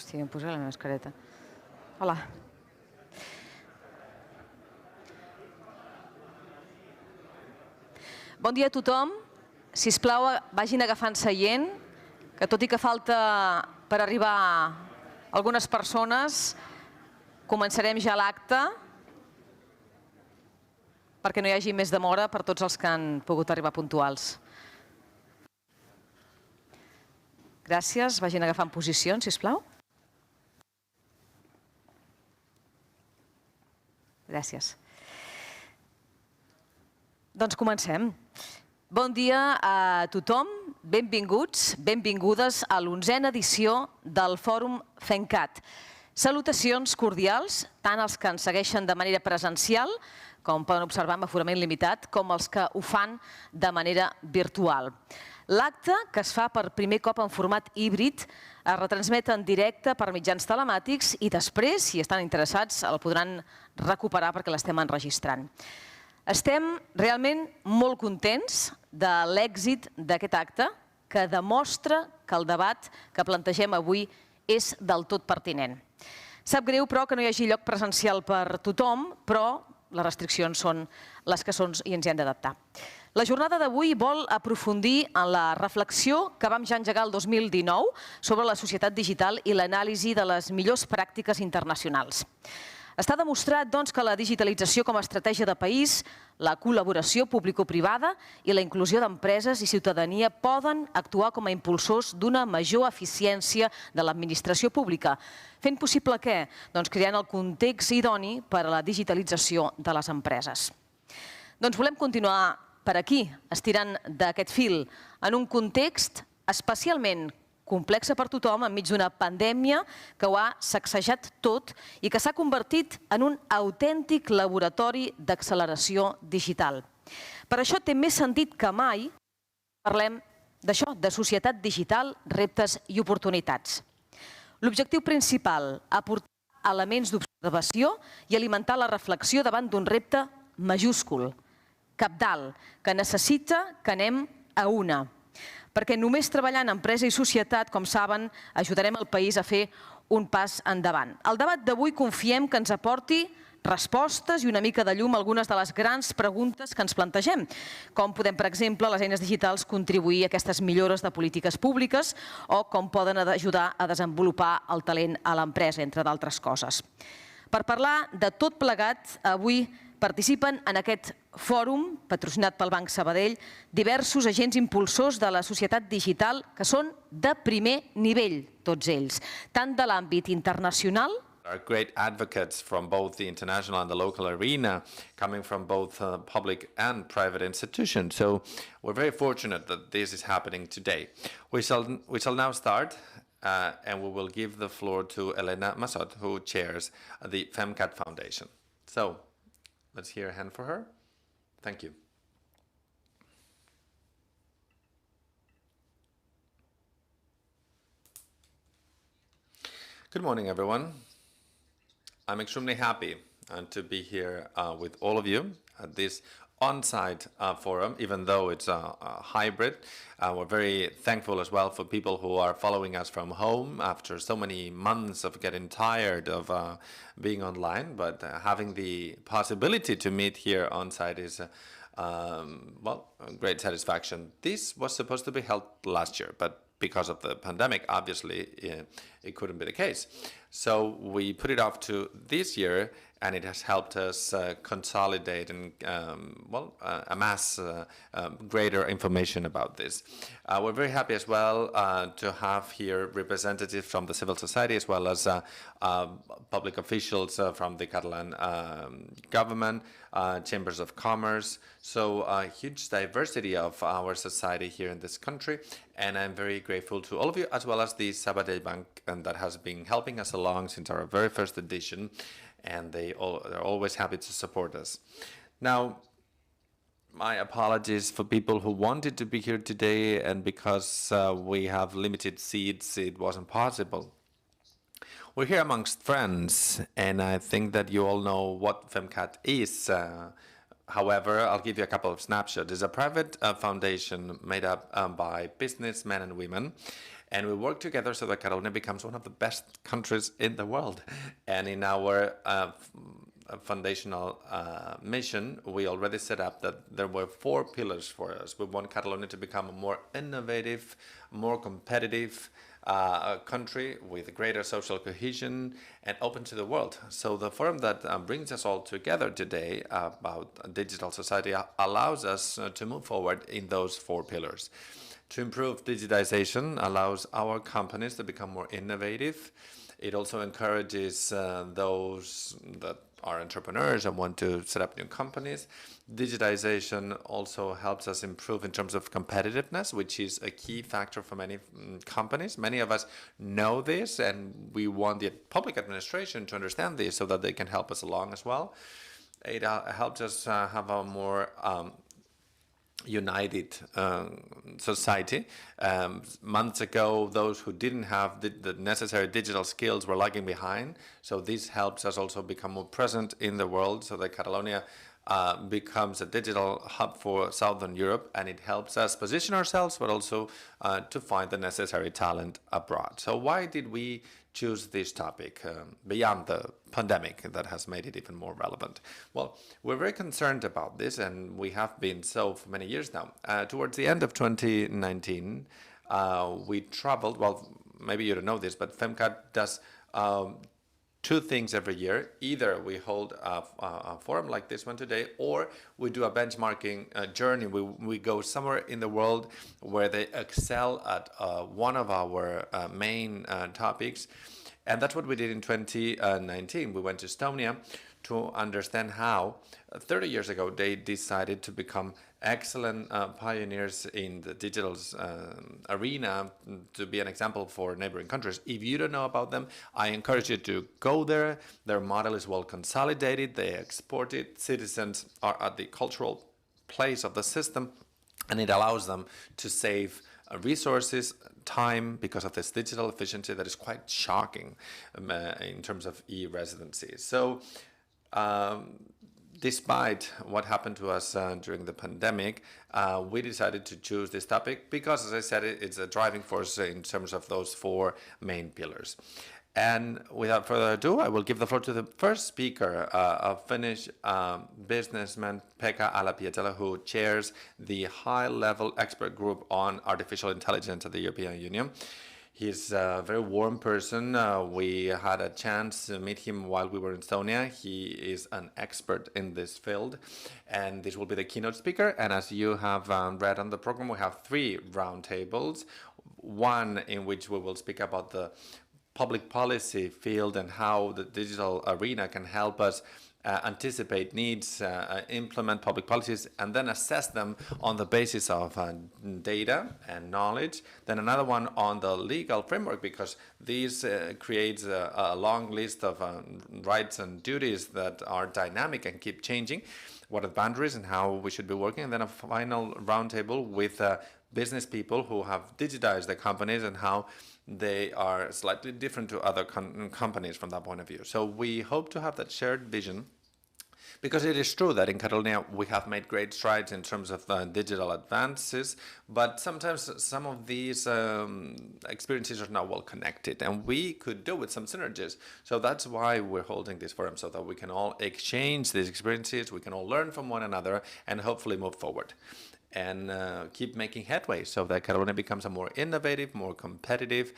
Sí, em posaré la mascareta. Hola. Bon dia a tothom. Sisplau, vagin agafant seient, que tot i que falta per arribar algunes persones, començarem ja l'acte perquè no hi hagi més demora per tots els que han pogut arribar puntuals. Gràcies. Vagin agafant posicions, sisplau. Gràcies. Doncs comencem. Bon dia a tothom, benvinguts, benvingudes a l'11a edició del Fòrum FEMCAT. Salutacions cordials, tant els que ens segueixen de manera presencial, com poden observar amb aforament limitat, com els que ho fan de manera virtual. L'acte, que es fa per primer cop en format híbrid, es retransmet en directe per mitjans telemàtics i després, si estan interessats, el podran recuperar perquè l'estem enregistrant. Estem realment molt contents de l'èxit d'aquest acte, que demostra que el debat que plantegem avui és del tot pertinent. Sap greu, però, que no hi hagi lloc presencial per tothom, però les restriccions són les que són i ens hi hem d'adaptar. La jornada d'avui vol aprofundir en la reflexió que vam ja engegar el 2019 sobre la societat digital i l'anàlisi de les millors pràctiques internacionals. Està demostrat, doncs, que la digitalització com a estratègia de país, la col·laboració público-privada i la inclusió d'empreses i ciutadania poden actuar com a impulsors d'una major eficiència de l'administració pública. Fent possible què? Doncs creant el context idoni per a la digitalització de les empreses. Doncs volem continuar per aquí, estirant d'aquest fil, en un context especialment complexa per tothom enmig d'una pandèmia que ho ha sacsejat tot i que s'ha convertit en un autèntic laboratori d'acceleració digital. Per això té més sentit que mai parlem d'això, de societat digital, reptes i oportunitats. L'objectiu principal, aportar elements d'observació i alimentar la reflexió davant d'un repte majúscul, cabdal, que necessita que anem a una. Perquè només treballant empresa i societat, com saben, ajudarem el país a fer un pas endavant. El debat d'avui confiem que ens aporti respostes i una mica de llum a algunes de les grans preguntes que ens plantegem. Com podem, per exemple, les eines digitals contribuir a aquestes millores de polítiques públiques o com poden ajudar a desenvolupar el talent a l'empresa, entre d'altres coses. Per parlar de tot plegat, avui participen en aquest fòrum, patrocinat pel Banc Sabadell, diversos agents impulsors de la societat digital que són de primer nivell, tots ells, tant de l'àmbit internacional. Are great advocates from both the international and the local arena, coming from both public and private institutions. So we're very fortunate that this is happening today. We shall now start, and we will give the floor to Elena Masot, who chairs the FEMCAT Foundation. So let's hear a hand for her. Thank you. Good morning, everyone. I'm extremely happy to be here with all of you at this on-site forum, even though it's a hybrid. We're very thankful as well for people who are following us from home after so many months of getting tired of being online, but having the possibility to meet here on-site is well, a great satisfaction. This was supposed to be held last year, but because of the pandemic, obviously, it couldn't be the case. So we put it off to this year, and it has helped us consolidate and amass greater information about this. We're very happy as well to have here representatives from the civil society as well as public officials from the Catalan government, chambers of commerce. So a huge diversity of our society here in this country. And I'm very grateful to all of you as well as the Sabadell Bank, and that has been helping us along since our very first edition. And they're always happy to support us. Now, my apologies for people who wanted to be here today, and because we have limited seats, it wasn't possible. We're here amongst friends, and I think that you all know what FEMCAT is. However, I'll give you a couple of snapshots. It's a private foundation made up by businessmen and women. And we work together so that Catalonia becomes one of the best countries in the world. And in our foundational mission, we already set up that there were 4 pillars for us. We want Catalonia to become a more innovative, more competitive country with greater social cohesion and open to the world. So the forum that brings us all together today about digital society allows us to move forward in those 4 pillars. To improve digitization allows our companies to become more innovative. It also encourages those that are entrepreneurs and want to set up new companies. Digitization also helps us improve in terms of competitiveness, which is a key factor for many companies. Many of us know this, and we want the public administration to understand this so that they can help us along as well. It helps us have a more united society. Months ago, those who didn't have the necessary digital skills were lagging behind. So this helps us also become more present in the world so that Catalonia becomes a digital hub for Southern Europe, and it helps us position ourselves, but also to find the necessary talent abroad. So why did we choose this topic beyond the pandemic that has made it even more relevant? Well, we're very concerned about this, and we have been so for many years now. Towards the end of 2019, we traveled, well, maybe you don't know this, but FEMCAT does 2 things every year. Either we hold a forum like this one today, or we do a benchmarking journey. We go somewhere in the world where they excel at one of our main topics. And that's what we did in 2019. We went to Estonia to understand how 30 years ago they decided to become excellent pioneers in the digital arena, to be an example for neighboring countries. If you don't know about them, I encourage you to go there. Their model is well consolidated. They export it. Citizens are at the cultural place of the system, and it allows them to save resources, time, because of this digital efficiency that is quite shocking in terms of e-residency. So despite what happened to us during the pandemic, we decided to choose this topic because, as I said, it's a driving force in terms of those 4 main pillars. And without further ado, I will give the floor to the first speaker, a Finnish businessman, Pekka Ala-Pietilä, who chairs the high-level expert group on artificial intelligence at the European Union. He's a very warm person. We had a chance to meet him while we were in Estonia. He is an expert in this field, and this will be the keynote speaker. And as you have read on the program, we have 3 roundtables, one in which we will speak about the public policy field and how the digital arena can help us anticipate needs, implement public policies, and then assess them on the basis of data and knowledge. Then another one on the legal framework, because this creates a long list of rights and duties that are dynamic and keep changing. What are the boundaries and how we should be working? And then a final roundtable with business people who have digitized their companies and how they are slightly different to other companies from that point of view. So we hope to have that shared vision, because it is true that in Catalonia we have made great strides in terms of digital advances, but sometimes some of these experiences are not well connected, and we could do with some synergies. So that's why we're holding this forum, so that we can all exchange these experiences, we can all learn from one another, and hopefully move forward and keep making headway so that Catalonia becomes a more innovative, more competitive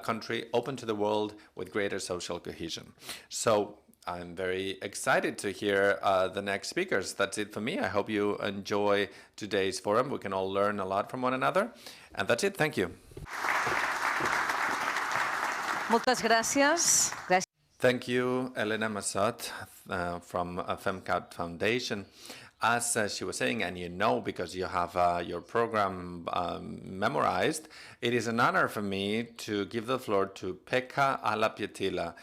country, open to the world with greater social cohesion. So I'm very excited to hear the next speakers. That's it for me. I hope you enjoy today's forum. We can all learn a lot from one another. And that's it. Thank you. Moltes gràcies. Thank you, Elena Massot from FEMCAT Foundation. As she was saying, and you know because you have your program memorized, it is an honor for me to give the floor to Pekka Ala-Pietilä,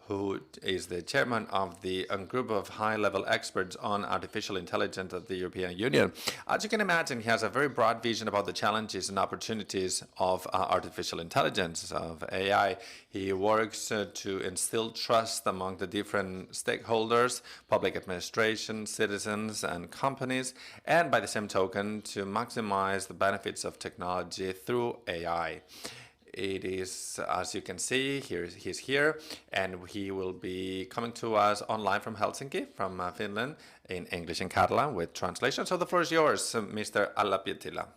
who is the chairman of the group of high-level experts on artificial intelligence at the European Union. As you can imagine, he has a very broad vision about the challenges and opportunities of artificial intelligence, of AI. He works to instill trust among the different stakeholders, public administration, citizens, and companies, and by the same token, to maximize the benefits of technology through AI. It is, as you can see, he's here, and he will be coming to us online from Helsinki, from Finland, in English and Catalan with translation. So the floor is yours, Mr. Alla-Pietilä.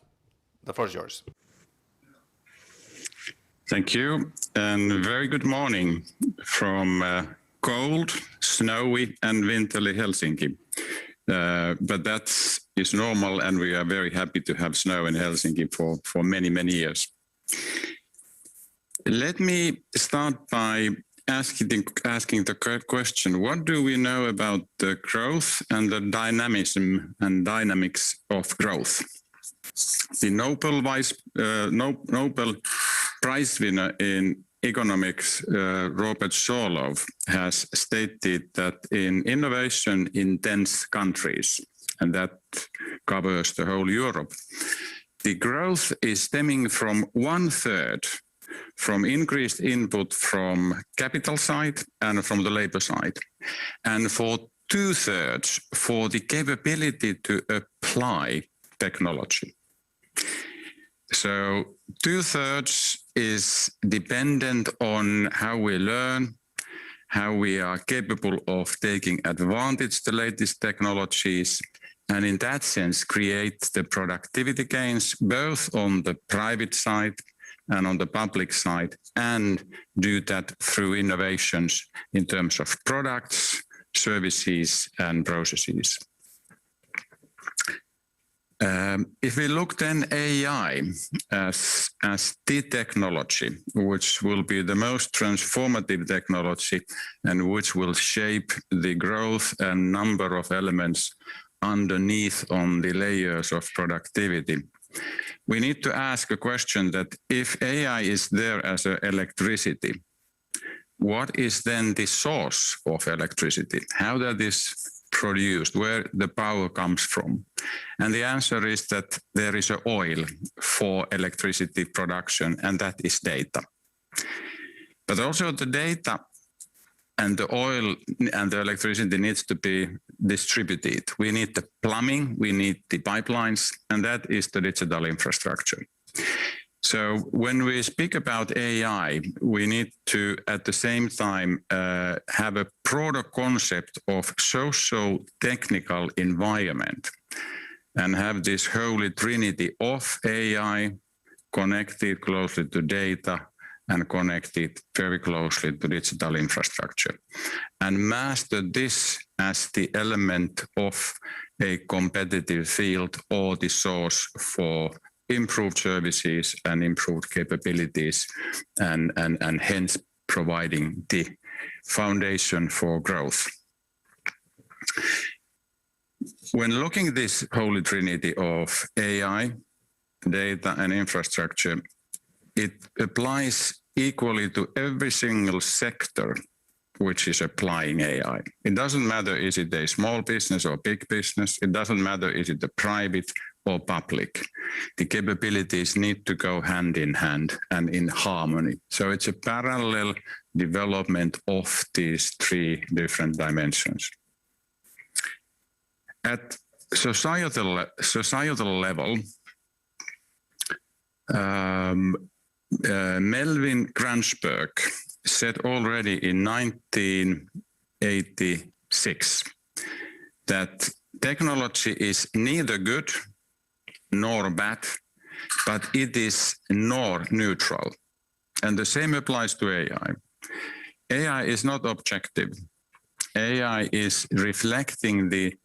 The floor is yours. Thank you, and very good morning from cold, snowy, and winterly Helsinki. But that is normal, and we are very happy to have snow in Helsinki for many, many years. Let me start by asking the question, what do we know about the growth and the dynamism and dynamics of growth? The Nobel Prize winner in economics, Robert Sholow, has stated that in innovation-intense countries, and that covers the whole Europe, the growth is stemming from 1/3 from increased input from capital side and from the labor side, and for 2/3 for the capability to apply technology. So 2/3 is dependent on how we learn, how we are capable of taking advantage of the latest technologies, and in that sense create the productivity gains both on the private side and on the public side, and do that through innovations in terms of products, services, and processes. If we look then AI as the technology, which will be the most transformative technology and which will shape the growth and number of elements underneath on the layers of productivity, we need to ask a question that if AI is there as electricity, what is then the source of electricity? How that is produced, where the power comes from? And the answer is that there is an oil for electricity production, and that is data. But also the data and the oil and the electricity needs to be distributed. We need the plumbing, we need the pipelines, and that is the digital infrastructure. So when we speak about AI, we need to, at the same time, have a broader concept of social technical environment and have this holy trinity of AI connected closely to data and connected very closely to digital infrastructure, and master this as the element of a competitive field or the source for improved services and improved capabilities, and hence providing the foundation for growth. When looking at this holy trinity of AI, data, and infrastructure, it applies equally to every single sector which is applying AI. It doesn't matter is it a small business or big business. It doesn't matter is it a private or public. The capabilities need to go hand in hand and in harmony. So it's a parallel development of these three different dimensions. At societal level, Melvin Granchberg said already in 1986 that technology is neither good nor bad, but it is nor neutral. And the same applies to AI. AI is not objective. AI is reflecting the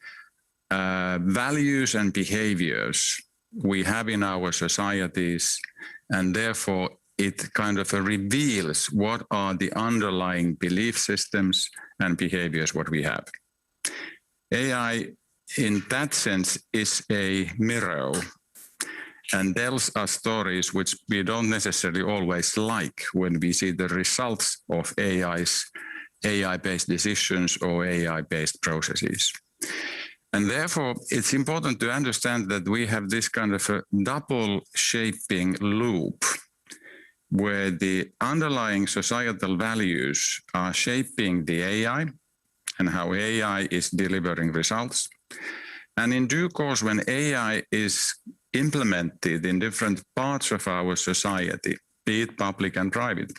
values and behaviors we have in our societies, and therefore it kind of reveals what are the underlying belief systems and behaviors what we have. AI, in that sense, is a mirror and tells us stories which we don't necessarily always like when we see the results of AI's AI-based decisions or AI-based processes. And therefore, it's important to understand that we have this kind of a double shaping loop where the underlying societal values are shaping the AI and how AI is delivering results. And in due course, when AI is implemented in different parts of our society, be it public and private,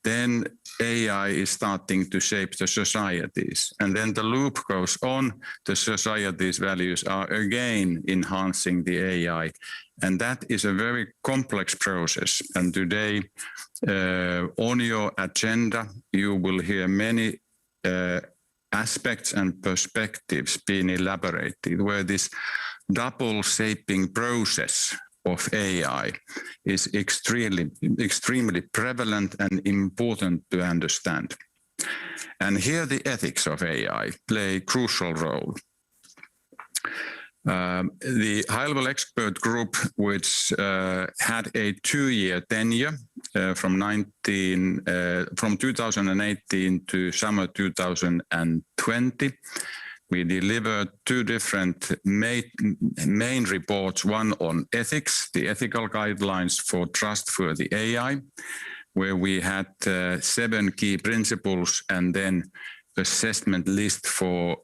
then AI is starting to shape the societies. And then the loop goes on, the society's values are again enhancing the AI. And that is a very complex process. And today, on your agenda, you will hear many aspects and perspectives being elaborated, where this double shaping process of AI is extremely prevalent and important to understand. And here the ethics of AI play a crucial role. The high-level expert group, which had a 2-year tenure from 2018 to summer 2020, we delivered 2 different main reports, one on ethics, the ethical guidelines for trustworthy AI, where we had 7 key principles and then assessment list for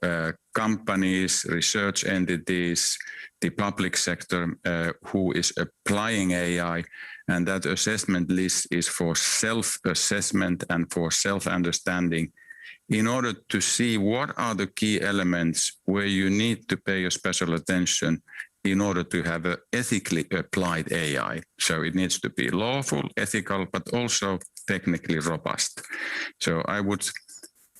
companies, research entities, the public sector who is applying AI. And that assessment list is for self-assessment and for self-understanding, in order to see what are the key elements where you need to pay a special attention in order to have an ethically applied AI. So it needs to be lawful, ethical, but also technically robust. So I would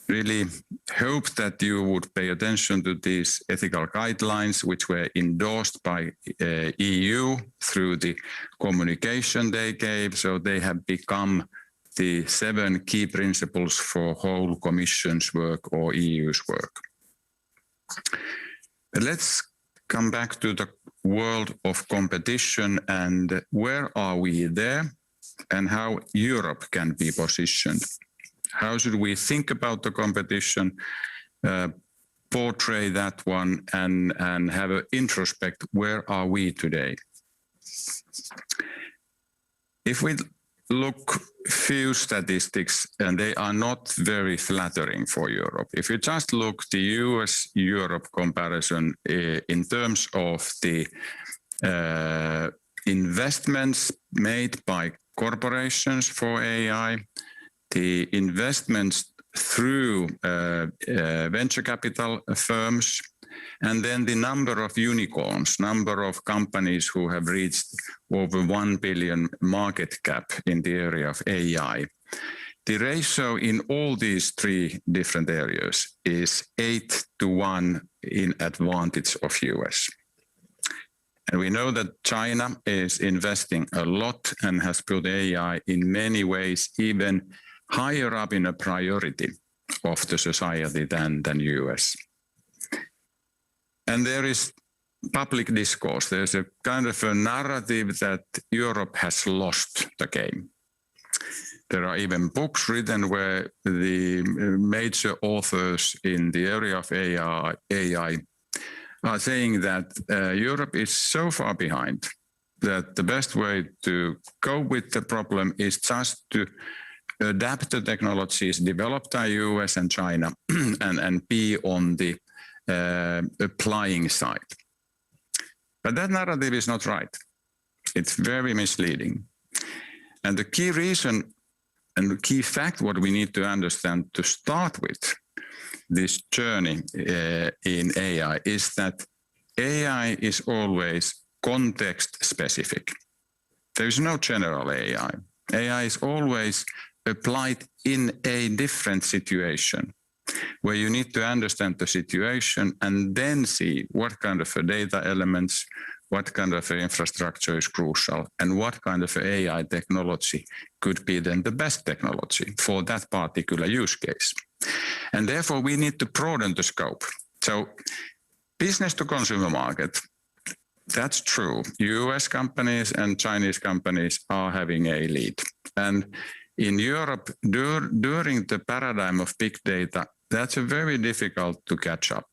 really hope that you would pay attention to these ethical guidelines, which were endorsed by EU through the communication they gave. So they have become the 7 key principles for whole Commission's work or EU's work. But let's come back to the world of competition and where are we there and how Europe can be positioned. How should we think about the competition, portray that one and have an introspect, where are we today? If we look few statistics, and they are not very flattering for Europe. If you just look the US-Europe comparison in terms of the investments made by corporations for AI, the investments through venture capital firms, and then the number of unicorns, number of companies who have reached over 1 billion market cap in the area of AI. The ratio in all these 3 different areas is 8-to-1 in advantage of US. And we know that China is investing a lot and has put AI in many ways even higher up in a priority of the society than US. And there is public discourse. There's a kind of a narrative that Europe has lost the game. There are even books written where the major authors in the area of AI are saying that Europe is so far behind that the best way to cope with the problem is just to adapt the technologies developed by US and China and be on the applying side. But that narrative is not right. It's very misleading. And the key reason and the key fact what we need to understand to start with this journey in AI is that AI is always context specific. There is no general AI. AI is always applied in a different situation, where you need to understand the situation and then see what kind of data elements, what kind of infrastructure is crucial, and what kind of AI technology could be then the best technology for that particular use case. And therefore, we need to broaden the scope. So business to consumer market, that's true. US companies and Chinese companies are having a lead. And In Europe, during the paradigm of big data, that's very difficult to catch up.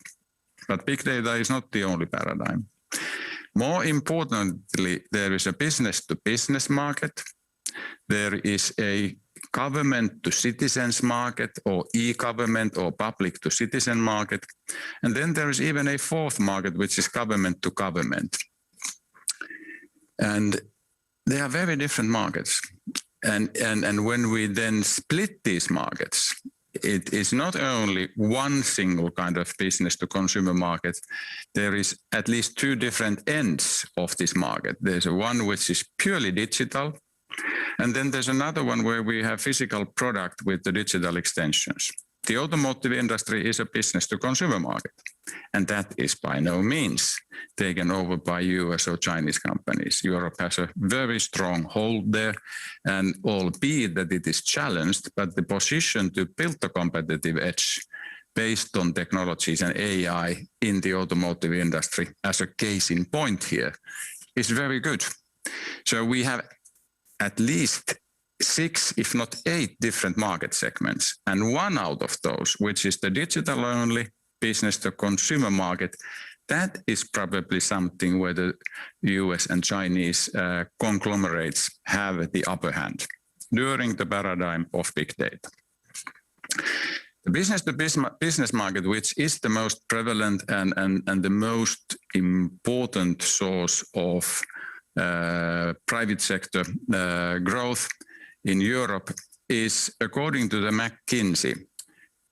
But big data is not the only paradigm. More importantly, there is a business-to-business market. There is a government-to-citizens market, or e-government, or public-to-citizen market. And then there is even a fourth market, which is government-to-government. And they are very different markets. And when we then split these markets, it is not only one single kind of business to consumer market. There is at least two different ends of this market. There's one which is purely digital, and then there's another one where we have physical product with the digital extensions. The automotive industry is a business to consumer market, and that is by no means taken over by US or Chinese companies. Europe has a very strong hold there, and albeit that it is challenged, but the position to build the competitive edge based on technologies and AI in the automotive industry, as a case in point here, is very good. So we have at least 6, if not 8 different market segments. And one out of those, which is the digital only business to consumer market, that is probably something where the US and Chinese conglomerates have the upper hand during the paradigm of big data. The business to business market, which is the most prevalent and the most important source of private sector growth in Europe, is, according to the McKinsey,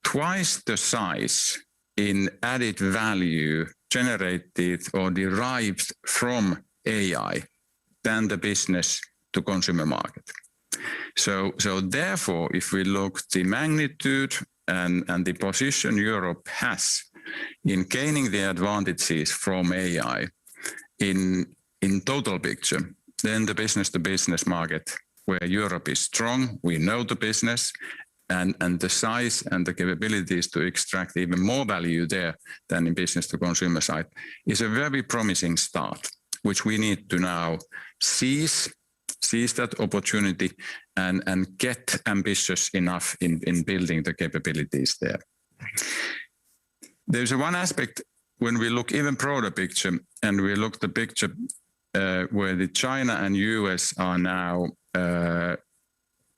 twice the size in added value generated or derived from AI than the business to consumer market. So therefore, if we look the magnitude and the position Europe has in gaining the advantages from AI in total picture, then the business to business market, where Europe is strong, we know the business, and the size and the capabilities to extract even more value there than in business to consumer side, is a very promising start, which we need to now seize that opportunity and get ambitious enough in building the capabilities there. There's one aspect when we look even broader picture, and we look the picture where the China and US are now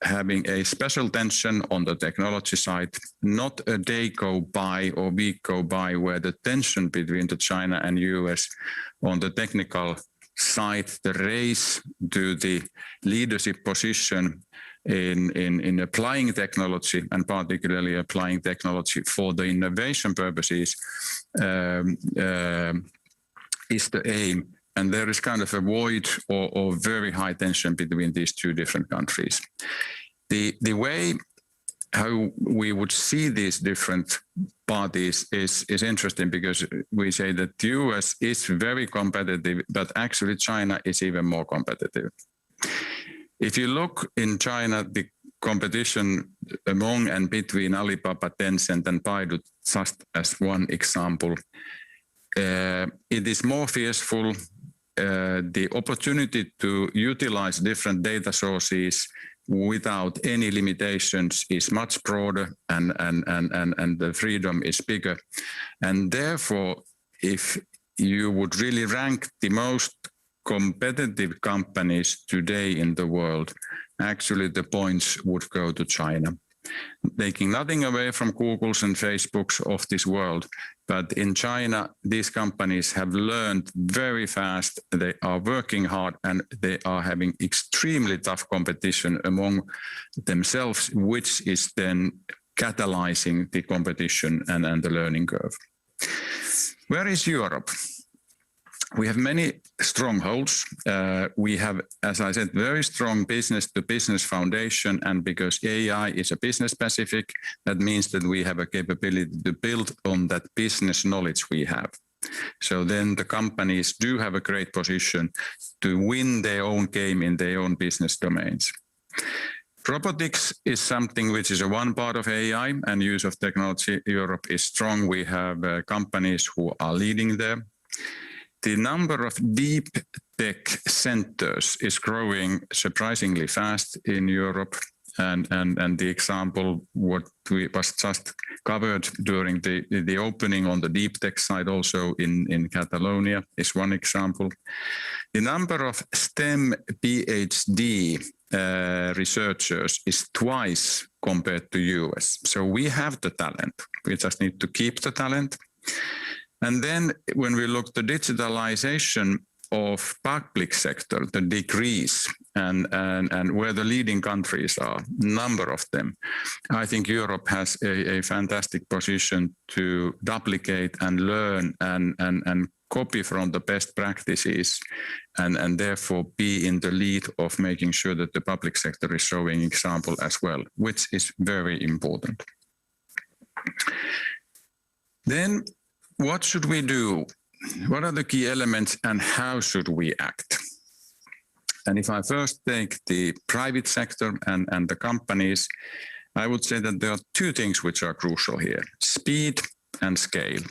having a special tension on the technology side. Not a day go by or week go by where the tension between the China and US on the technical side, the race to the leadership position in applying technology, and particularly applying technology for the innovation purposes, is the aim. And there is kind of a void or very high tension between these two different countries. The way how we would see these different parties is interesting, because we say that the US is very competitive, but actually China is even more competitive. If you look in China, the competition among and between Alibaba, Tencent, and Baidu, just as one example, it is more fierceful. The opportunity to utilize different data sources without any limitations is much broader, and the freedom is bigger. And therefore, if you would really rank the most competitive companies today in the world, actually the points would go to China. Taking nothing away from Googles and Facebooks of this world, but in China, these companies have learned very fast. They are working hard, and they are having extremely tough competition among themselves, which is then catalyzing the competition and the learning curve. Where is Europe? We have many strongholds. We have, as I said, very strong business-to-business foundation, and because AI is a business specific, that means that we have a capability to build on that business knowledge we have. So then the companies do have a great position to win their own game in their own business domains. Robotics is something which is a one part of AI and use of technology. Europe is strong. We have companies who are leading there. The number of deep tech centers is growing surprisingly fast in Europe. and the example what we was just covered during the opening on the deep tech side also in Catalonia is one example. The number of STEM PhD researchers is twice compared to US. So we have the talent. We just need to keep the talent. And then when we look at the digitalization of public sector, the degrees and where the leading countries are, number of them, I think Europe has a fantastic position to duplicate and learn and copy from the best practices and therefore be in the lead of making sure that the public sector is showing example as well, which is very important. Then what should we do? What are the key elements and how should we act? And if I first take the private sector and the companies, I would say that there are two things which are crucial here: speed and scale.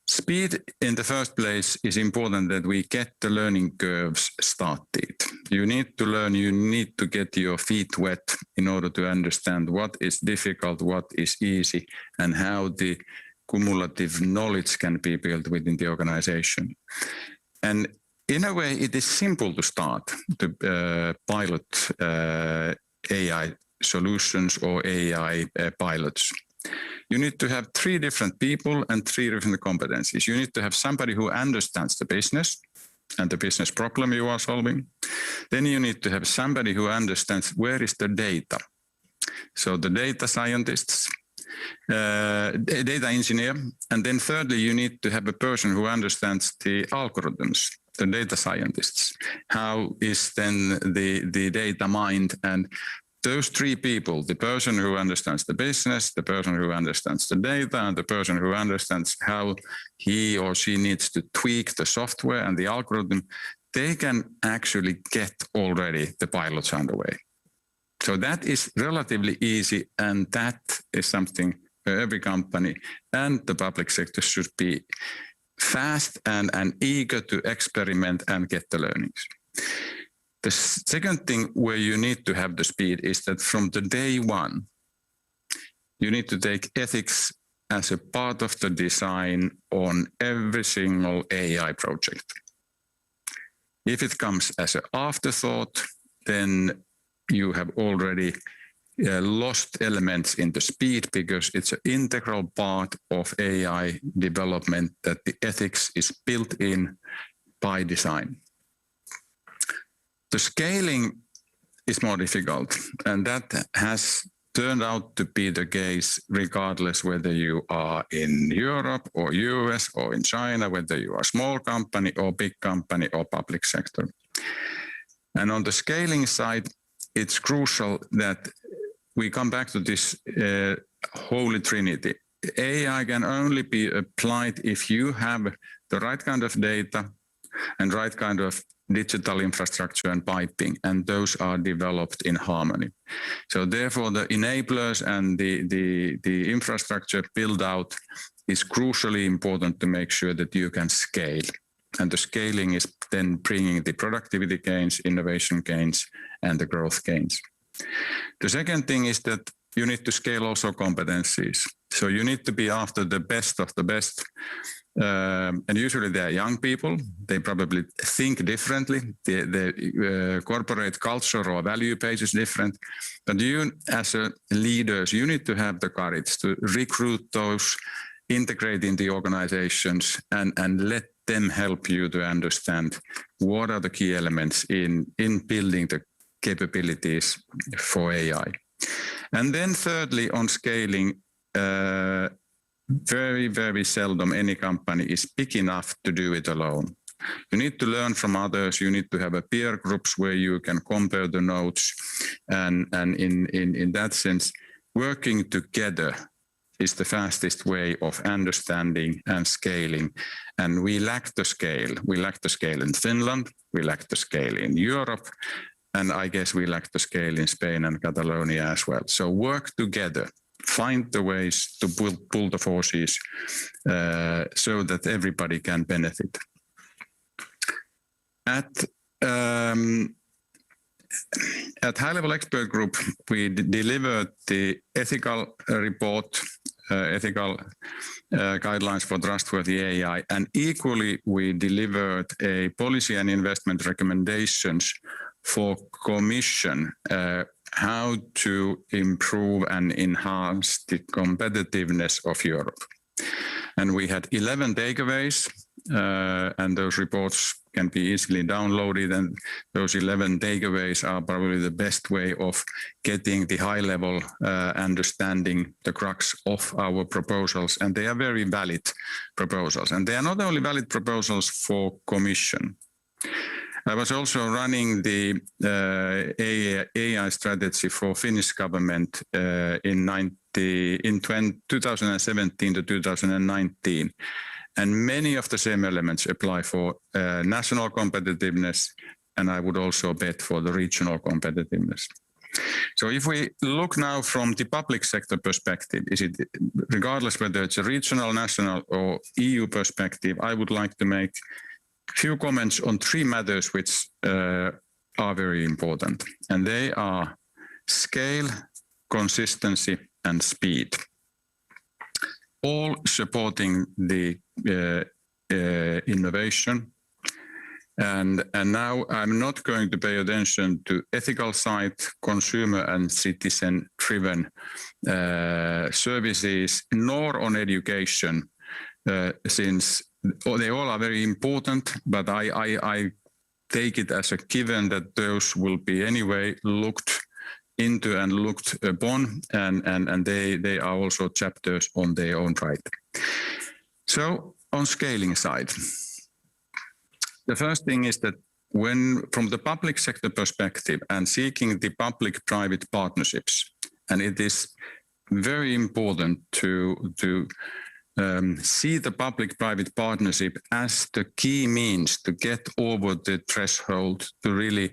Speed in the first place is important that we get the learning curves started. You need to learn, you need to get your feet wet in order to understand what is difficult, what is easy, and how the cumulative knowledge can be built within the organization. And in a way, it is simple to start to pilot AI solutions or AI pilots. You need to have three different people and three different competencies. You need to have somebody who understands the business and the business problem you are solving. Then you need to have somebody who understands where is the data. So the data scientists, data engineer, and then thirdly, you need to have a person who understands the algorithms, the data scientists. How is then the data mined? And those three people, the person who understands the business, the person who understands the data, and the person who understands how he or she needs to tweak the software and the algorithm, they can actually get already the pilots underway. So that is relatively easy, and that is something where every company and the public sector should be fast and eager to experiment and get the learnings. The second thing where you need to have the speed is that from the day one, you need to take ethics as a part of the design on every single AI project. If it comes as an afterthought, then you have already lost elements in the speed because it's an integral part of AI development that the ethics is built in by design. The scaling is more difficult, and that has turned out to be the case regardless whether you are in Europe or US or in China, whether you are a small company or big company or public sector. And on the scaling side, it's crucial that we come back to this holy trinity. AI can only be applied if you have the right kind of data and right kind of digital infrastructure and piping, and those are developed in harmony. So therefore, the enablers and the infrastructure build out is crucially important to make sure that you can scale. And the scaling is then bringing the productivity gains, innovation gains, and the growth gains. The second thing is that you need to scale also competencies. So you need to be after the best of the best. And usually they are young people. They probably think differently. The corporate culture or value page is different. But you, as leaders, you need to have the courage to recruit those, integrate in the organizations, and let them help you to understand what are the key elements in building the capabilities for AI. And then thirdly, on scaling, very, very seldom any company is big enough to do it alone. You need to learn from others. You need to have a peer groups where you can compare the notes. And in that sense, working together is the fastest way of understanding and scaling. And we lack the scale. We lack the scale in Finland. We lack the scale in Europe. And I guess we lack the scale in Spain and Catalonia as well. So work together. Find the ways to pull the forces so that everybody can benefit. at High Level Expert Group, we delivered the ethical report, ethical guidelines for trustworthy AI, and equally we delivered a policy and investment recommendations for Commission how to improve and enhance the competitiveness of Europe. And we had 11 takeaways, and those reports can be easily downloaded, and those 11 takeaways are probably the best way of getting the high-level understanding, the crux of our proposals, and they are very valid proposals. And they are not only valid proposals for Commission. I was also running the AI strategy for Finnish government in 2017 to 2019. And many of the same elements apply for national competitiveness, and I would also bet for the regional competitiveness. So if we look now from the public sector perspective, is it regardless whether it's a regional, national, or EU perspective, I would like to make a few comments on three matters which are very important, and they are scale, consistency, and speed, all supporting the innovation. And now I'm not going to pay attention to ethical side, consumer and citizen-driven services, nor on education, since they all are very important, but I take it as a given that those will be anyway looked into and looked upon, and they are also chapters on their own right. So on scaling side, the first thing is that when from the public sector perspective and seeking the public-private partnerships, and it is very important to see the public-private partnership as the key means to get over the threshold to really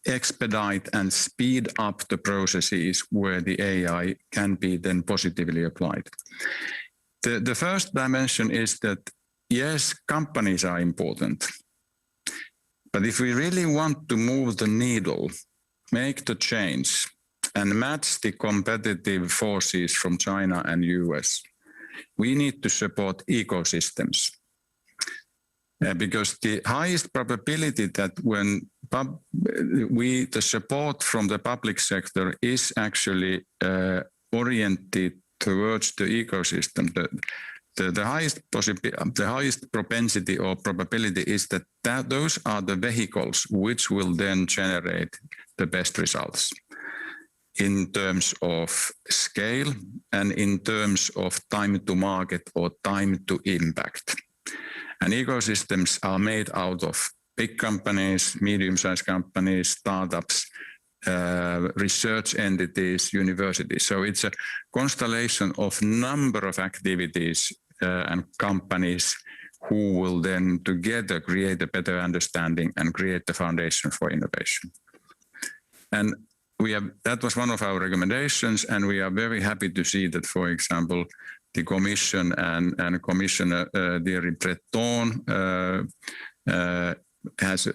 expedite and speed up the processes where the AI can be then positively applied. The first dimension is that, yes, companies are important, but if we really want to move the needle, make the change, and match the competitive forces from China and US, we need to support ecosystems. Because the highest probability that when the support from the public sector is actually oriented towards the ecosystem, the highest propensity or probability is that those are the vehicles which will then generate the best results in terms of scale and in terms of time to market or time to impact. And ecosystems are made out of big companies, medium-sized companies, startups, research entities, universities. So it's a constellation of number of activities and companies who will then together create a better understanding and create the foundation for innovation. And that was one of our recommendations, and we are very happy to see that, for example, the Commission and Commissioner Thierry Breton has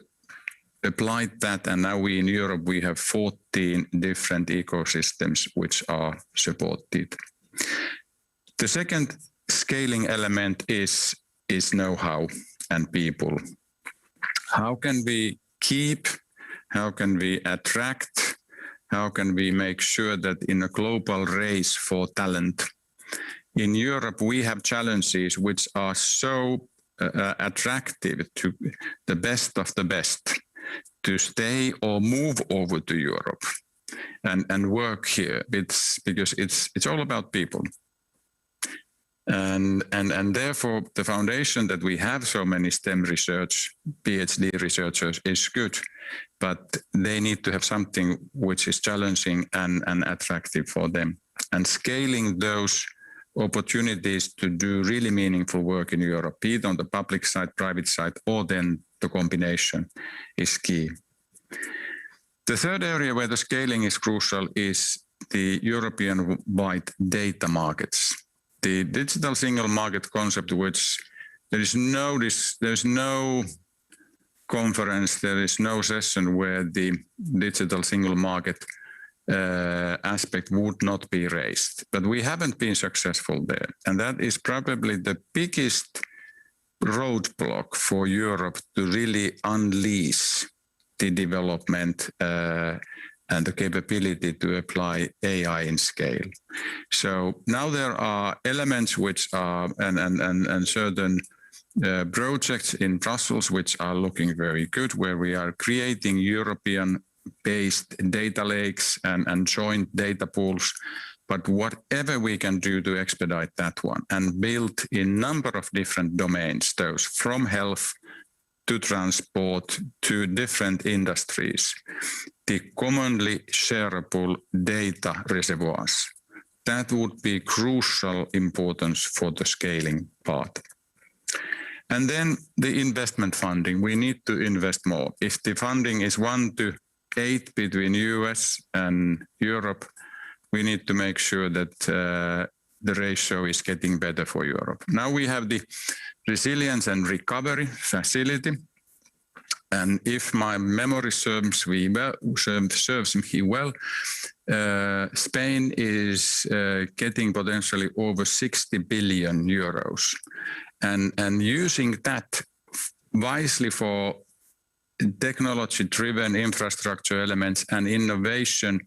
applied that, and now we in Europe, we have 14 different ecosystems which are supported. The second scaling element is know-how and people. How can we keep, how can we attract, how can we make sure that in a global race for talent, in Europe, we have challenges which are so attractive to the best of the best to stay or move over to Europe and work here. Because it's all about people. And therefore, the foundation that we have so many STEM research, PhD researchers is good, but they need to have something which is challenging and attractive for them. And scaling those opportunities to do really meaningful work in Europe, be it on the public side, private side, or then the combination is key. The third area where the scaling is crucial is the European-wide data markets. The digital single market concept, which there's no conference, there is no session where the digital single market aspect would not be raised. But we haven't been successful there. And that is probably the biggest roadblock for Europe to really unleash the development and the capability to apply AI in scale. So now there are elements which are, and certain projects in Brussels which are looking very good, where we are creating European-based data lakes and joint data pools. But whatever we can do to expedite that one and build in number of different domains, those from health to transport to different industries, the commonly shareable data reservoirs, that would be crucial importance for the scaling part. And then the investment funding, we need to invest more. If the funding is 1 to 8 between US and Europe, we need to make sure that the ratio is getting better for Europe. Now we have the resilience and recovery facility. And if my memory serves me well, Spain is getting potentially over 60 billion euros. And using that wisely for technology-driven infrastructure elements and innovation,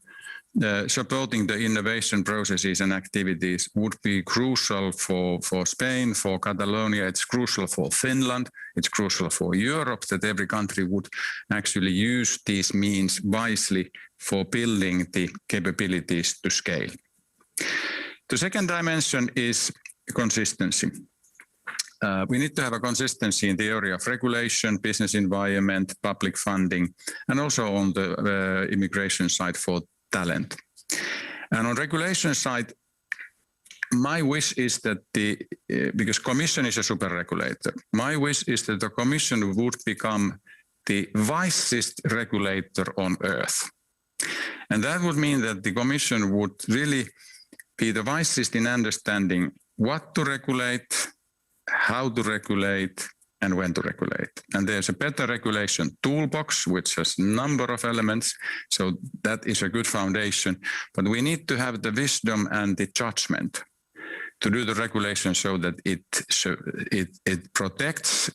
supporting the innovation processes and activities would be crucial for Spain, for Catalonia. It's crucial for Finland. It's crucial for Europe that every country would actually use these means wisely for building the capabilities to scale. The second dimension is consistency. We need to have a consistency in the area of regulation, business environment, public funding, and also on the immigration side for talent. And on regulation side, my wish is that because Commission is a super regulator, my wish is that the Commission would become the wisest regulator on earth. And that would mean that the Commission would really be the wisest in understanding what to regulate, how to regulate, and when to regulate. And there's a better regulation toolbox, which has a number of elements. So that is a good foundation. But we need to have the wisdom and the judgment to do the regulation so that it protects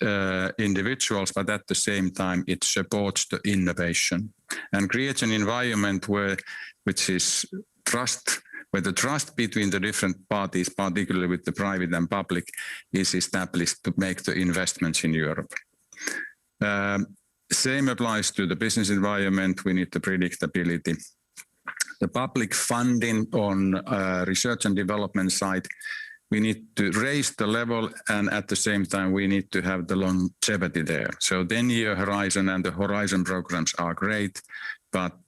individuals, but at the same time, it supports the innovation and creates an environment where the trust between the different parties, particularly with the private and public, is established to make the investments in Europe. Same applies to the business environment. We need the predictability. The public funding on research and development side, we need to raise the level, and at the same time, we need to have the longevity there. So 10-year horizon and the horizon programs are great, but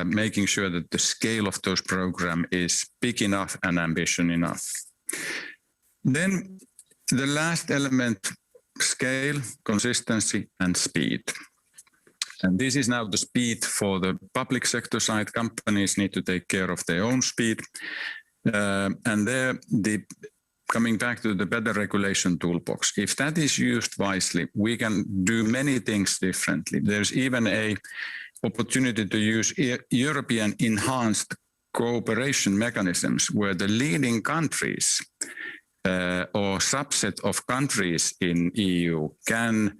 making sure that the scale of those programs is big enough and ambition enough. Then the last element, scale, consistency, and speed. And this is now the speed for the public sector side. Companies need to take care of their own speed. And there, coming back to the better regulation toolbox, if that is used wisely, we can do many things differently. There's even a opportunity to use European enhanced cooperation mechanisms where the leading countries or subset of countries in EU can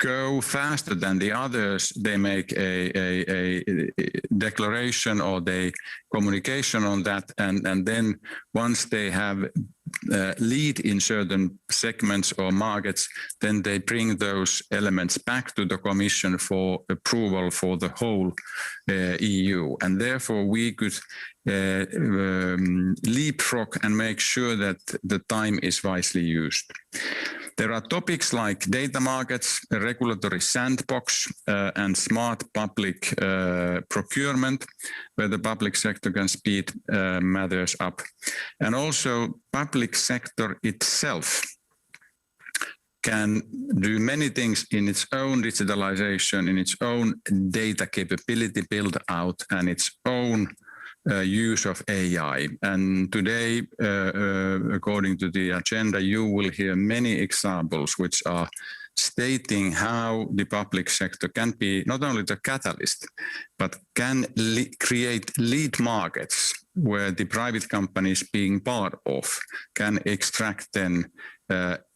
go faster than the others. They make a declaration or they communication on that, and then once they have lead in certain segments or markets, then they bring those elements back to the Commission for approval for the whole EU. And therefore we could leapfrog and make sure that the time is wisely used. There are topics like data markets, a regulatory sandbox, and smart public procurement, where the public sector can speed matters up. And also public sector itself can do many things in its own digitalization, in its own data capability build out, and its own use of AI. And today, according to the agenda, you will hear many examples which are stating how the public sector can be not only the catalyst, but can create lead markets where the private companies being part of can extract then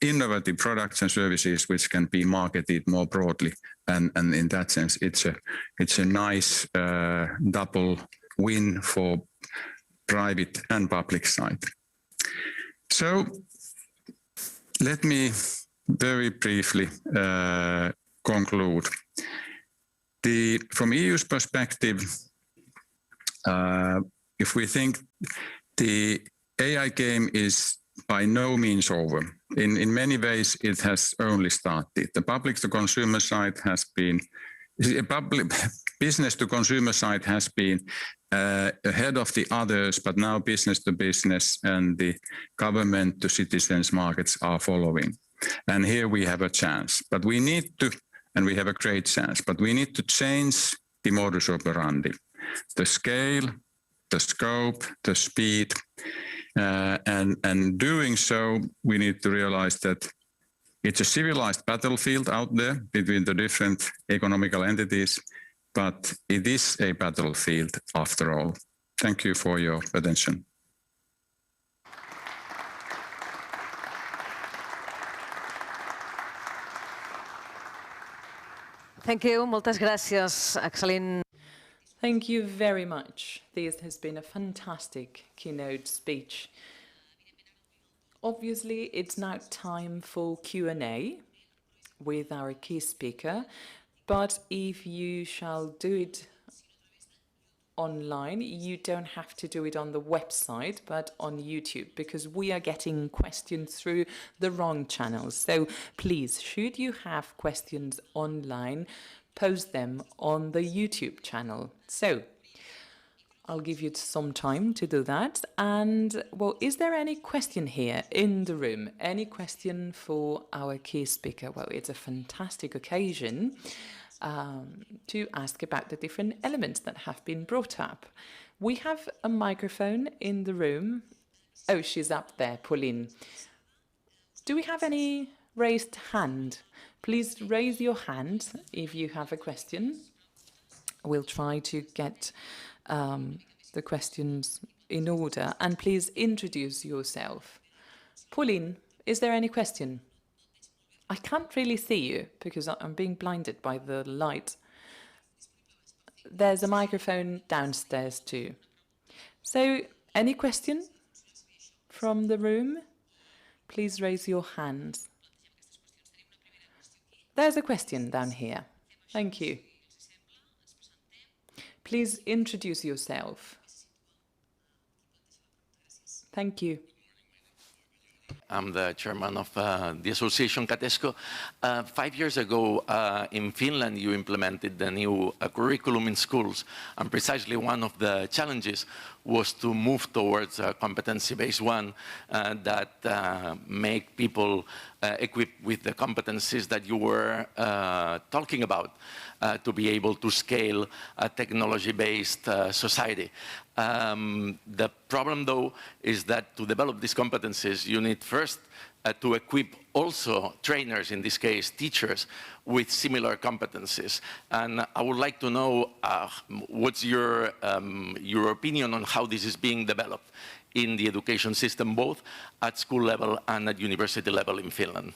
innovative products and services which can be marketed more broadly. And in that sense, it's a nice double win for private and public side. So let me very briefly conclude. From EU's perspective, if we think the AI game is by no means over. In many ways, it has only started. The public to consumer side has been, business to consumer side has been ahead of the others, but now business to business and the government to citizens markets are following. And here we have a chance, but we need to, and we have a great chance, but we need to change the modus operandi, the scale, the scope, the speed, and doing so, we need to realize that it's a civilized battlefield out there between the different economical entities, but it is a battlefield after all. Thank you for your attention. Thank you. Moltes gràcies. Excel·lent. Thank you very much. This has been a fantastic keynote speech. Obviously, it's now time for Q&A with our key speaker, but if you shall do it online, you don't have to do it on the website, but on YouTube, because we are getting questions through the wrong channels. So please, should you have questions online, post them on the YouTube channel. So I'll give you some time to do that. And well, is there any question here in the room? Any question for our key speaker? Well, it's a fantastic occasion to ask about the different elements that have been brought up. We have a microphone in the room. Oh, she's up there, Pauline. Do we have any raised hand? Please raise your hand if you have a question. We'll try to get the questions in order. And please introduce yourself. Pauline, is there any question? I can't really see you because I'm being blinded by the light. There's a microphone downstairs too. So, any question from the room? Please raise your hands. There's a question down here. Thank you. Please introduce yourself. Thank you. I'm the chairman of the association Katesco. 5 years ago, in Finland, you implemented the new curriculum in schools, and precisely one of the challenges was to move towards a competency-based one that make people equipped with the competencies that you were talking about to be able to scale a technology-based society. The problem, though, is that to develop these competencies, you need first to equip also trainers, in this case teachers, with similar competencies. And I would like to know what's your opinion on how this is being developed in the education system, both at school level and at university level in Finland.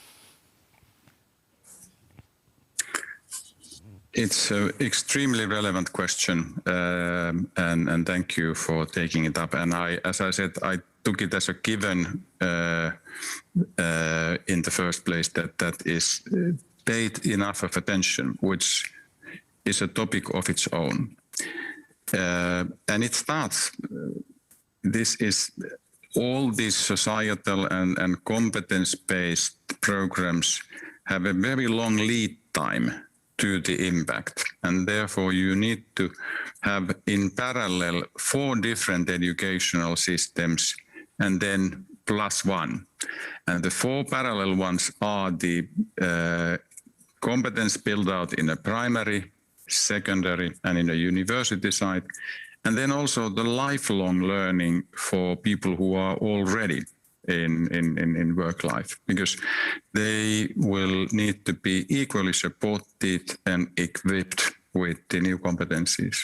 It's an extremely relevant question, and thank you for taking it up. And as I said, I took it as a given in the first place that is paid enough of attention, which is a topic of its own. And it starts, this is all these societal and competence-based programs have a very long lead time to the impact. And therefore you need to have in parallel 4 different educational systems and then +1. And the 4 parallel ones are the competence build out in a primary, secondary, and in a university side. And then also the lifelong learning for people who are already in work life, because they will need to be equally supported and equipped with the new competencies.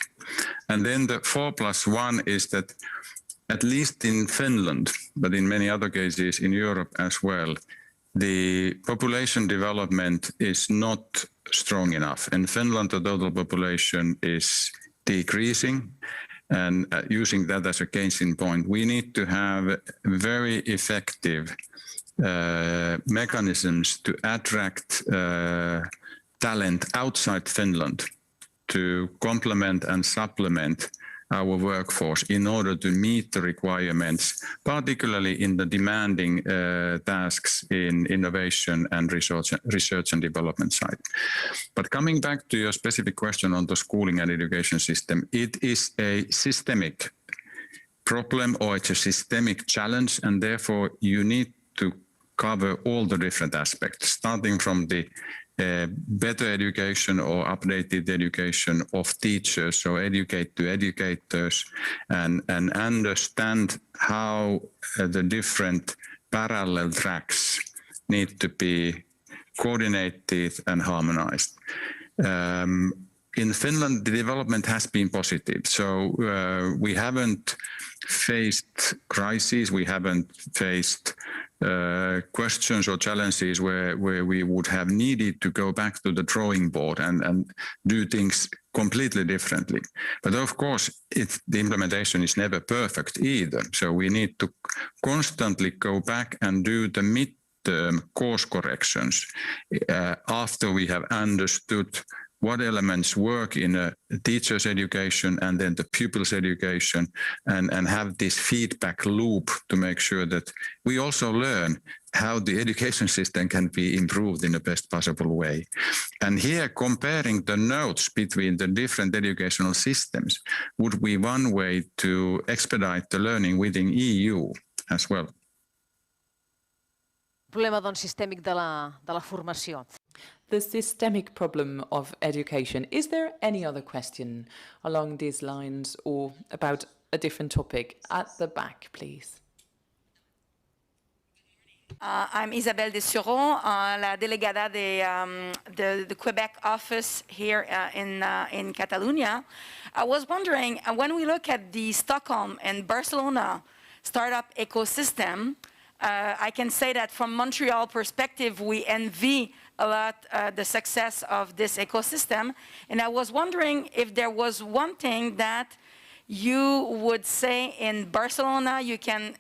And then the 4+1 is that, at least in Finland, but in many other cases in Europe as well, the population development is not strong enough. In Finland, the total population is decreasing, and using that as a case in point, we need to have very effective mechanisms to attract talent outside Finland to complement and supplement our workforce in order to meet the requirements, particularly in the demanding tasks in innovation and research and development side. But coming back to your specific question on the schooling and education system, it is a systemic problem, or it's a systemic challenge, and therefore you need to cover all the different aspects, starting from the better education or updated education of teachers, so educate to educators, and understand how the different parallel tracks need to be coordinated and harmonized. In Finland, the development has been positive. So we haven't faced crises, we haven't faced questions or challenges where we would have needed to go back to the drawing board and do things completely differently. But of course, the implementation is never perfect either. So we need to constantly go back and do the midterm course corrections after we have understood what elements work in a teacher's education and then the pupil's education, and have this feedback loop to make sure that we also learn how the education system can be improved in the best possible way. And here, comparing the notes between the different educational systems would be one way to expedite the learning within EU as well. Problema, doncs, sistèmic de la formació. The systemic problem of education. Is there any other question along these lines or about a different topic? At the back, please. I'm Isabelle Dessureau, la delegada the Quebec office here in Catalonia. I was wondering, when we look at the Stockholm and Barcelona startup ecosystem, I can say that from Montreal perspective, we envy a lot the success of this ecosystem. And I was wondering if there was one thing that you would say in Barcelona you can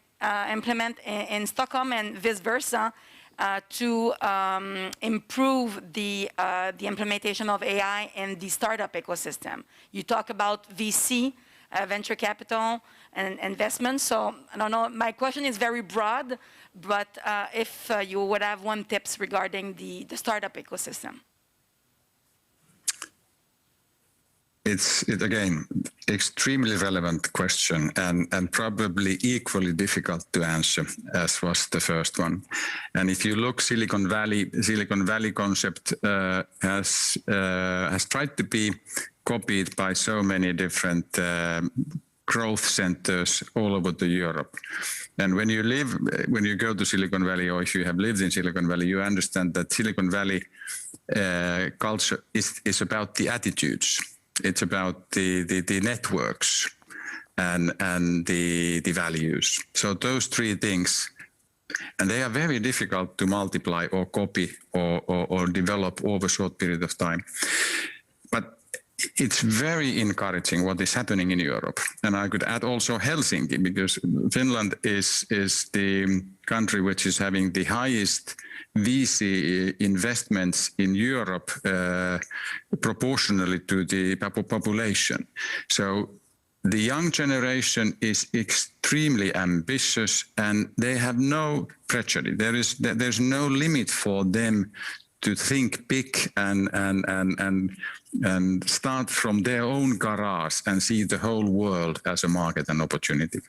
implement in Stockholm and vice versa to improve the implementation of AI in the startup ecosystem. You talk about VC, venture capital and investment. So I don't know, my question is very broad, but if you would have one tips regarding the startup ecosystem. It's again, extremely relevant question and probably equally difficult to answer as was the first one. And if you look, Silicon Valley concept has tried to be copied by so many different growth centers all over Europe. And when you go to Silicon Valley, or if you have lived in Silicon Valley, you understand that Silicon Valley culture is about the attitudes. It's about the networks and the values. So those three things, and they are very difficult to multiply or copy or develop over a short period of time. But it's very encouraging what is happening in Europe. And I could add also Helsinki, because Finland is the country which is having the highest VC investments in Europe proportionally to the population. So the young generation is extremely ambitious and they have no prejudice. There's no limit for them to think big and start from their own garage and see the whole world as a market and opportunity.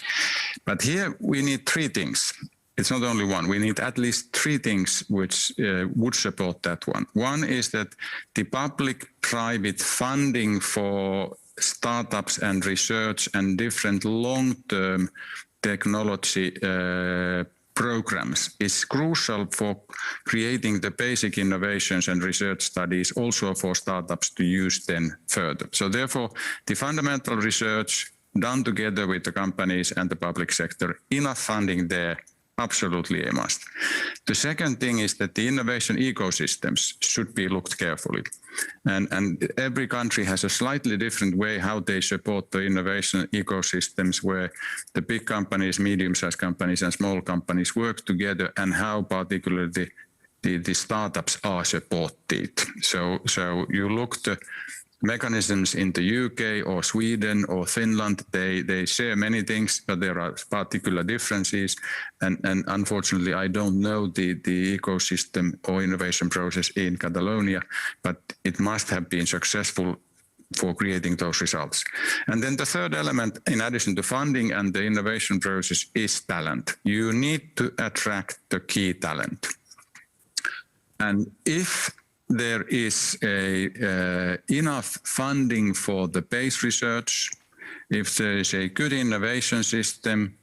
But here we need three things. It's not only one. We need at least three things which would support that one. One is that the public-private funding for startups and research and different long-term technology programs is crucial for creating the basic innovations and research studies also for startups to use then further. So therefore, the fundamental research done together with the companies and the public sector, enough funding there, absolutely a must. The second thing is that the innovation ecosystems should be looked carefully. And every country has a slightly different way how they support the innovation ecosystems, where the big companies, medium-sized companies and small companies work together, and how particularly the startups are supported. So you look the mechanisms in the UK or Sweden or Finland, they share many things, but there are particular differences. And unfortunately, I don't know the ecosystem or innovation process in Catalonia, but it must have been successful for creating those results. And then the third element, in addition to funding and the innovation process, is talent. You need to attract the key talent. And if there is enough funding for the base research, if there is a good innovation system,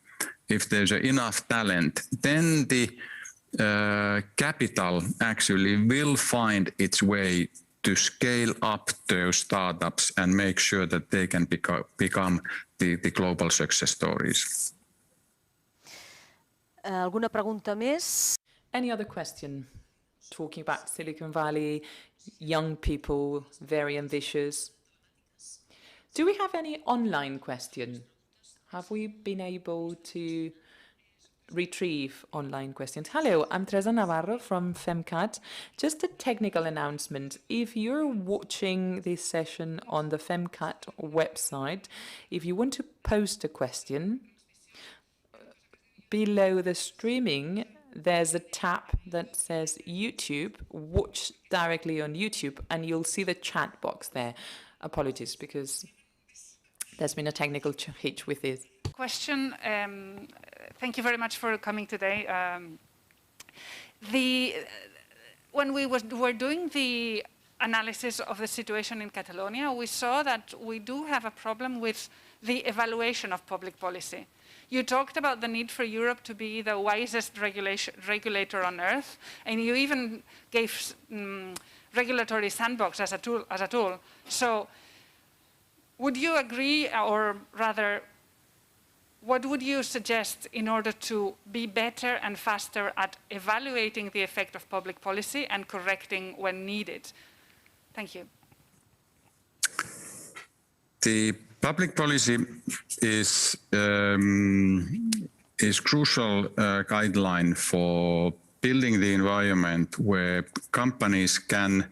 if there's enough talent, then the capital actually will find its way to scale up those startups and make sure that they can become the global success stories. Alguna pregunta més? Any other question? Talking about Silicon Valley, young people, very ambitious. Do we have any online question? Have we been able to retrieve online questions? Hello, I'm Teresa Navarro from FemCat. Just a technical announcement. If you're watching this session on the FemCat website, if you want to post a question, below the streaming, there's a tab that says YouTube, watch directly on YouTube, and you'll see the chat box there. Apologies, because there's been a technical hitch with this. Question, thank you very much for coming today. When we were doing the analysis of the situation in Catalonia, we saw that we do have a problem with the evaluation of public policy. You talked about the need for Europe to be the wisest regulator on earth, and you even gave regulatory sandbox as a tool. So would you agree, or rather, what would you suggest in order to be better and faster at evaluating the effect of public policy and correcting when needed? Thank you. The public policy is crucial guideline for building the environment where companies can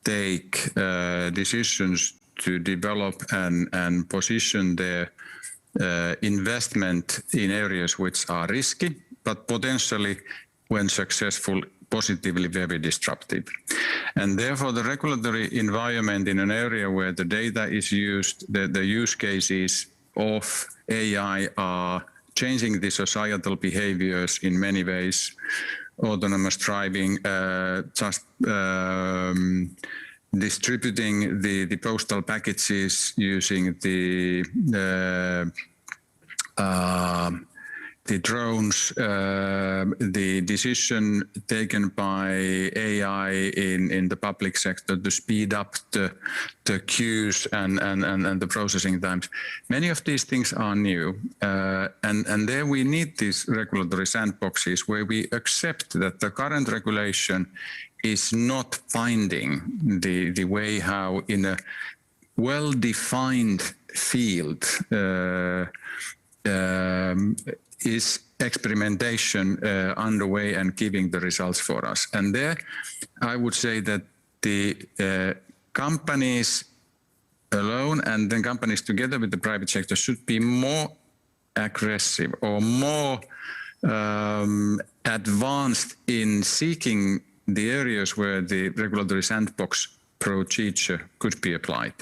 take decisions to develop and position their investment in areas which are risky, but potentially, when successful, positively very disruptive. And therefore, the regulatory environment in an area where the data is used, the use cases of AI are changing the societal behaviors in many ways, autonomous driving, distributing the postal packages using the drones, the decision taken by AI in the public sector to speed up the queues and the processing times. Many of these things are new, and there we need these regulatory sandboxes where we accept that the current regulation is not finding the way how in a well-defined field is experimentation underway and giving the results for us. And there, I would say that the companies alone and then companies together with the private sector should be more aggressive or more advanced in seeking the areas where the regulatory sandbox procedure could be applied.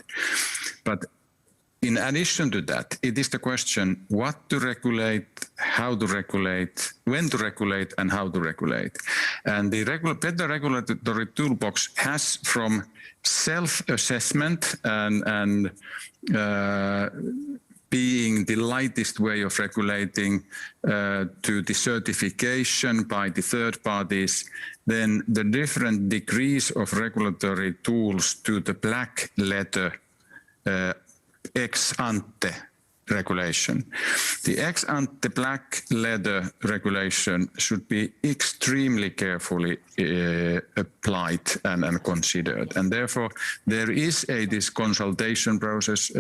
But in addition to that, it is the question what to regulate, how to regulate, when to regulate, and how to regulate. And the better regulatory toolbox has from self-assessment and being the lightest way of regulating to the certification by the third parties, then the different degrees of regulatory tools to the black letter ex ante regulation. The ex ante black letter regulation should be extremely carefully applied and considered. And therefore, there is this consultation process,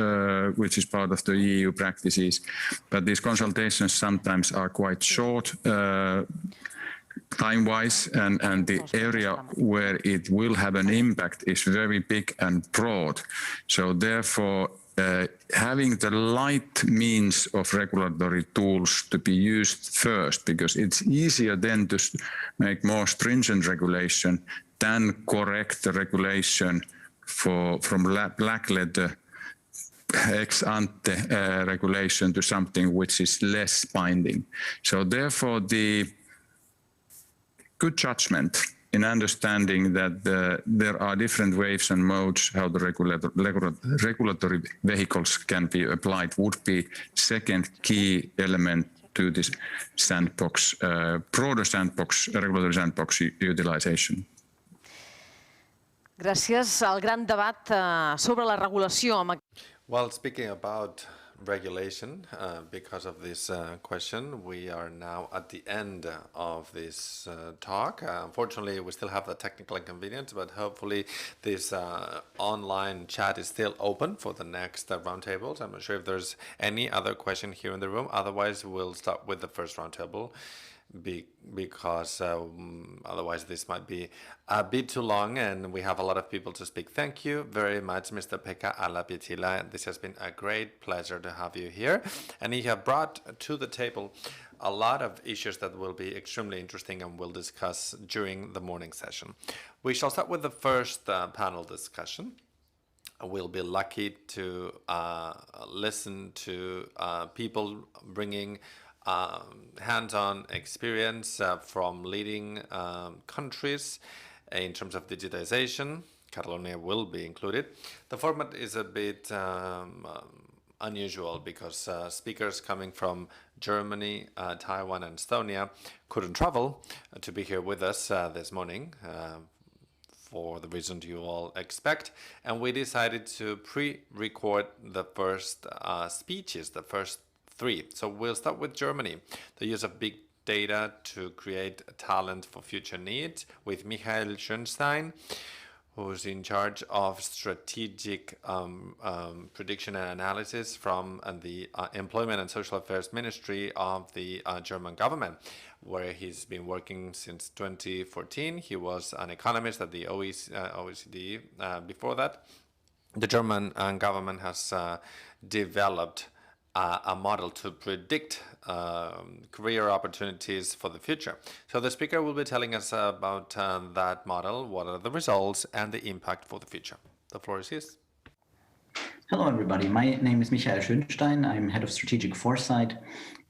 which is part of the EU practices, but these consultations sometimes are quite short, time-wise, and the area where it will have an impact is very big and broad. So therefore, having the light means of regulatory tools to be used first, because it's easier then to make more stringent regulation than correct the regulation from black letter ex ante regulation to something which is less binding. So therefore, the good judgment in understanding that there are different waves and modes how the regulatory vehicles can be applied would be second key element to this sandbox, broader sandbox, regulatory sandbox utilization. Gràcies al gran debat sobre la regulació. Well, speaking about regulation, because of this question, we are now at the end of this talk. Unfortunately, we still have the technical inconvenience, but hopefully this online chat is still open for the next roundtables. I'm not sure if there's any other question here in the room. Otherwise, we'll start with the first roundtable, because otherwise this might be a bit too long and we have a lot of people to speak. Thank you very much, Mr. Pekka Ala-Pietilä. This has been a great pleasure to have you here. And you have brought to the table a lot of issues that will be extremely interesting and we'll discuss during the morning session. We shall start with the first panel discussion. We'll be lucky to listen to people bringing hands-on experience from leading countries in terms of digitization. Catalonia will be included. The format is a bit unusual because speakers coming from Germany, Taiwan and Estonia couldn't travel to be here with us this morning for the reason you all expect. And we decided to pre-record the first speeches, the first three. So we'll start with Germany. The use of big data to create talent for future needs with Michael Schönstein, who's in charge of strategic prediction and analysis from the Employment and Social Affairs Ministry of the German government, where he's been working since 2014. He was an economist at the OECD before that. The German government has developed a model to predict career opportunities for the future. So the speaker will be telling us about that model, what are the results and the impact for the future. The floor is his. Hello, everybody. My name is Michael Schönstein. I'm head of strategic foresight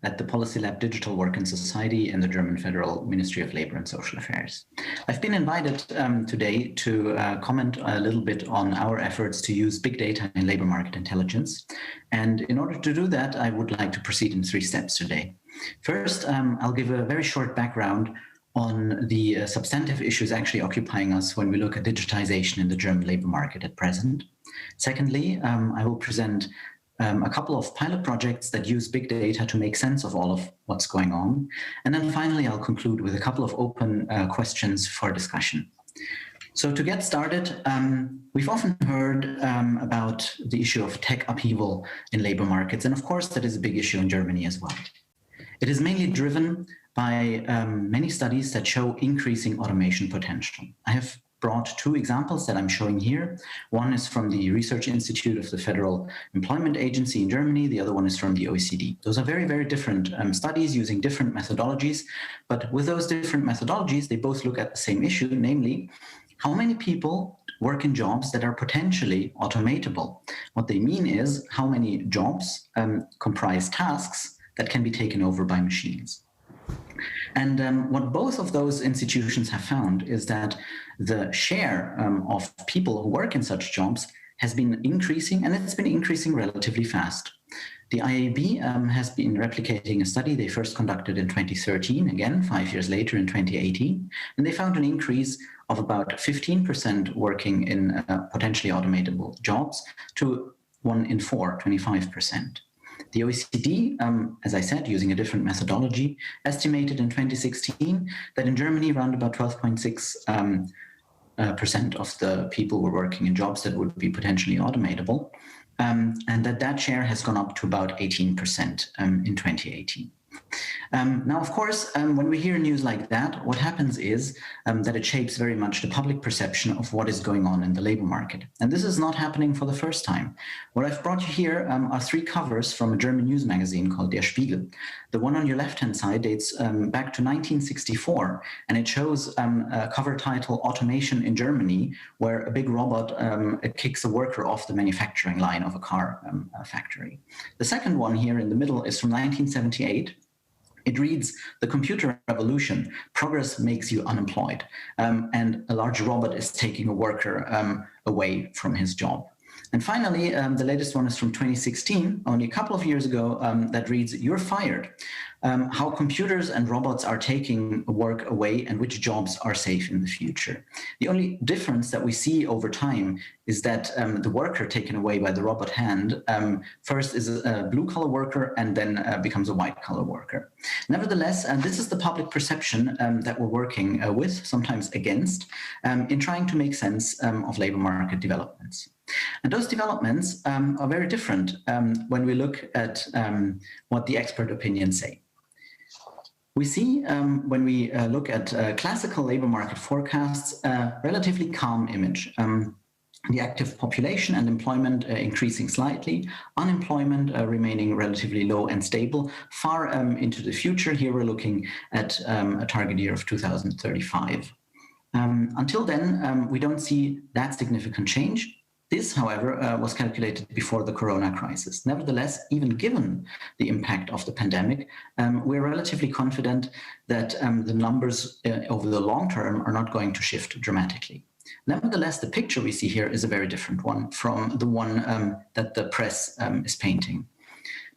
at the Policy Lab Digital Work and Society in the German Federal Ministry of Labor and Social Affairs. I've been invited today to comment a little bit on our efforts to use big data in labor market intelligence. And in order to do that, I would like to proceed in 3 steps today. First, I'll give a very short background on the substantive issues actually occupying us when we look at digitization in the German labor market at present. Secondly, I will present a couple of pilot projects that use big data to make sense of all of what's going on. And then finally, I'll conclude with a couple of open questions for discussion. So to get started, we've often heard about the issue of tech upheaval in labor markets. And of course, that is a big issue in Germany as well. It is mainly driven by many studies that show increasing automation potential. I have brought 2 examples that I'm showing here. One is from the Research Institute of the Federal Employment Agency in Germany. The other one is from the OECD. Those are very, very different studies using different methodologies. But with those different methodologies, they both look at the same issue, namely, how many people work in jobs that are potentially automatable? What they mean is how many jobs comprise tasks that can be taken over by machines. And what both of those institutions have found is that the share of people who work in such jobs has been increasing, and it's been increasing relatively fast. The IAB has been replicating a study they first conducted in 2013, again, 5 years later in 2018, and they found an increase of about 15% working in potentially automatable jobs to 1 in 4, 25%. The OECD, as I said, using a different methodology, estimated in 2016 that in Germany around about 12.6% of the people were working in jobs that would be potentially automatable, and that share has gone up to about 18% in 2018. Now, of course, when we hear news like that, what happens is that it shapes very much the public perception of what is going on in the labor market. And this is not happening for the first time. What I've brought you here are 3 covers from a German news magazine called Der Spiegel. The one on your left-hand side dates back to 1964, and it shows a cover title, Automation in Germany, where a big robot kicks a worker off the manufacturing line of a car factory. The second one here in the middle is from 1978. It reads, "The computer revolution, progress makes you unemployed," and a large robot is taking a worker away from his job. And finally, the latest one is from 2016, only a couple of years ago, that reads, "You're fired. How computers and robots are taking work away and which jobs are safe in the future." The only difference that we see over time is that the worker taken away by the robot hand first is a blue-collar worker and then becomes a white-collar worker. Nevertheless, this is the public perception that we're working with, sometimes against, in trying to make sense of labor market developments. And those developments are very different when we look at what the expert opinions say. We see, when we look at classical labor market forecasts, a relatively calm image. The active population and employment increasing slightly, unemployment remaining relatively low and stable far into the future. Here we're looking at a target year of 2035. Until then, we don't see that significant change. This, however, was calculated before the corona crisis. Nevertheless, even given the impact of the pandemic, we're relatively confident that the numbers over the long term are not going to shift dramatically. Nevertheless, the picture we see here is a very different one from the one that the press is painting.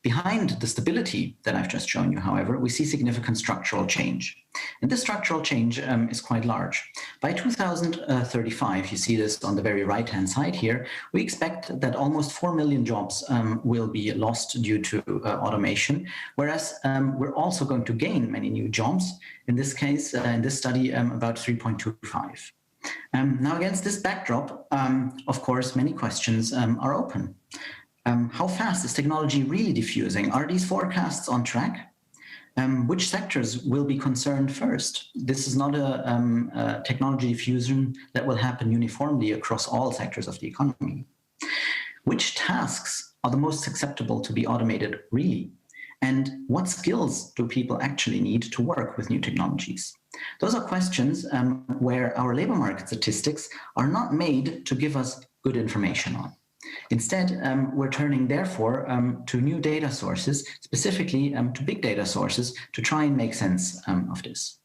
Behind the stability that I've just shown you, however, we see significant structural change. And this structural change is quite large. By 2035, you see this on the very right-hand side here, we expect that almost 4 million jobs will be lost due to automation, whereas we're also going to gain many new jobs. In this case, in this study, about 3.25. Now, against this backdrop, of course, many questions are open. How fast is technology really diffusing? Are these forecasts on track? Which sectors will be concerned first? This is not a technology diffusion that will happen uniformly across all sectors of the economy. Which tasks are the most acceptable to be automated really? And what skills do people actually need to work with new technologies? Those are questions where our labor market statistics are not made to give us good information on. Instead, we're turning, therefore, to new data sources, specifically to big data sources, to try and make sense of this.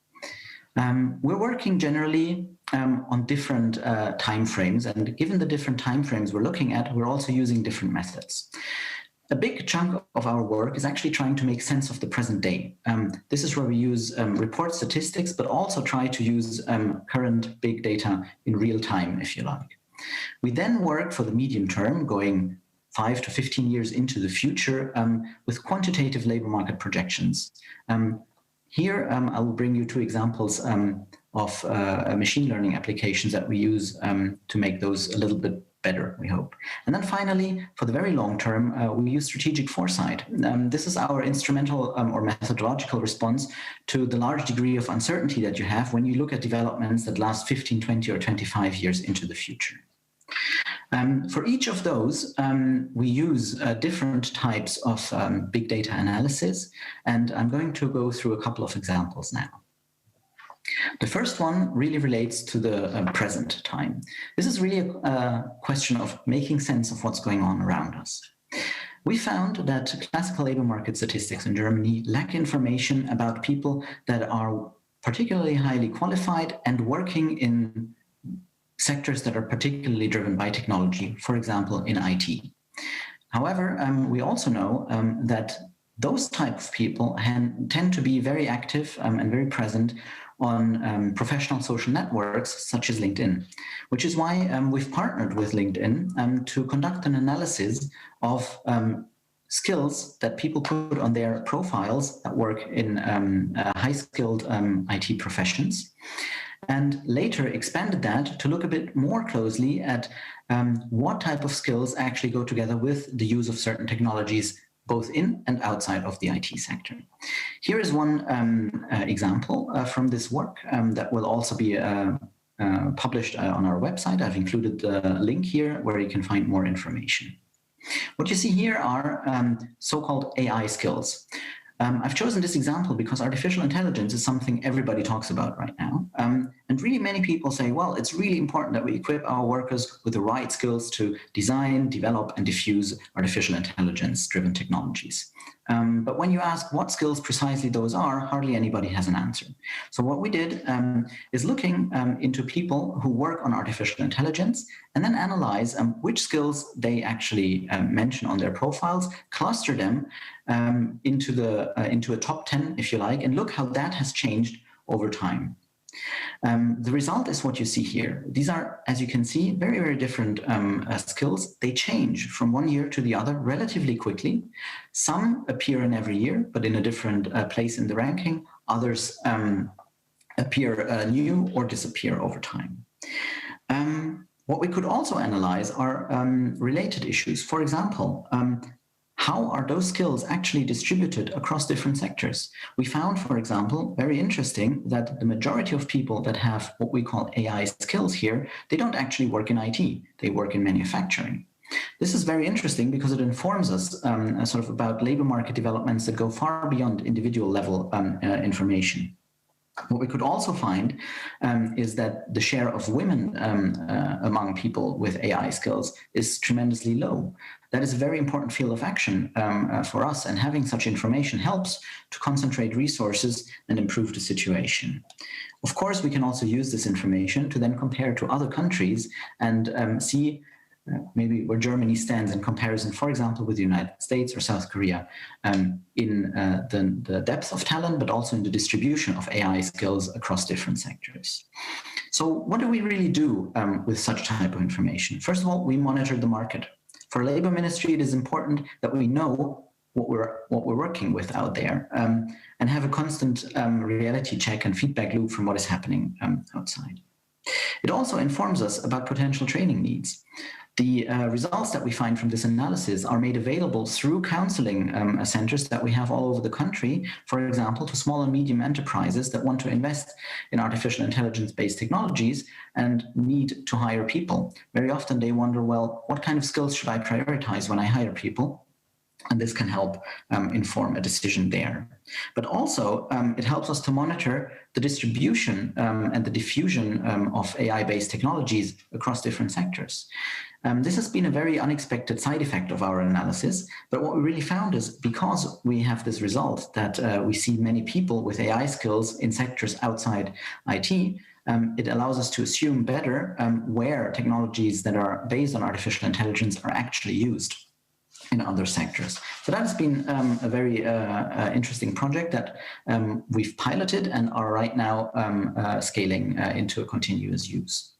We're working generally on different timeframes, and given the different timeframes we're looking at, we're also using different methods. A big chunk of our work is actually trying to make sense of the present day. This is where we use report statistics, but also try to use current big data in real time, if you like. We then work for the medium term, going 5 to 15 years into the future with quantitative labor market projections. Here, I will bring you 2 examples of machine learning applications that we use to make those a little bit better, we hope. And then finally, for the very long term, we use strategic foresight. This is our instrumental or methodological response to the large degree of uncertainty that you have when you look at developments that last 15, 20, or 25 years into the future. For each of those, we use different types of big data analysis, and I'm going to go through a couple of examples now. The first one really relates to the present time. This is really a question of making sense of what's going on around us. We found that classical labor market statistics in Germany lack information about people that are particularly highly qualified and working in sectors that are particularly driven by technology, for example, in IT. However, we also know that those type of people tend to be very active and very present on professional social networks such as LinkedIn, which is why we've partnered with LinkedIn to conduct an analysis of skills that people put on their profiles that work in high-skilled IT professions, and later expanded that to look a bit more closely at what type of skills actually go together with the use of certain technologies both in and outside of the IT sector. Here is one example from this work that will also be published on our website. I've included the link here where you can find more information. What you see here are so-called AI skills. I've chosen this example because artificial intelligence is something everybody talks about right now. And really many people say, well, it's really important that we equip our workers with the right skills to design, develop, and diffuse artificial intelligence-driven technologies. But when you ask what skills precisely those are, hardly anybody has an answer. So what we did is looking into people who work on artificial intelligence and then analyze which skills they actually mention on their profiles, cluster them into a top 10, if you like, and look how that has changed over time. The result is what you see here. These are, as you can see, very, very different skills. They change from one year to the other relatively quickly. Some appear in every year, but in a different place in the ranking. Others appear new or disappear over time. What we could also analyze are related issues. For example, how are those skills actually distributed across different sectors? We found, for example, very interesting that the majority of people that have what we call AI skills here, they don't actually work in IT, they work in manufacturing. This is very interesting because it informs us sort of about labor market developments that go far beyond individual level information. What we could also find is that the share of women among people with AI skills is tremendously low. That is a very important field of action for us, and having such information helps to concentrate resources and improve the situation. Of course, we can also use this information to then compare to other countries and see maybe where Germany stands in comparison, for example, with the United States or South Korea in the depth of talent, but also in the distribution of AI skills across different sectors. So what do we really do with such type of information? First of all, we monitor the market. For Labor Ministry, it is important that we know what we're working with out there and have a constant reality check and feedback loop from what is happening outside. It also informs us about potential training needs. The results that we find from this analysis are made available through counseling centers that we have all over the country, for example, to small and medium enterprises that want to invest in artificial intelligence-based technologies and need to hire people. Very often they wonder, well, what kind of skills should I prioritize when I hire people? And this can help inform a decision there. But also, it helps us to monitor the distribution and the diffusion of AI-based technologies across different sectors. This has been a very unexpected side effect of our analysis, but what we really found is because we have this result that we see many people with AI skills in sectors outside IT, it allows us to assume better where technologies that are based on artificial intelligence are actually used in other sectors. So that has been a very interesting project that we've piloted and are right now scaling into a continuous use.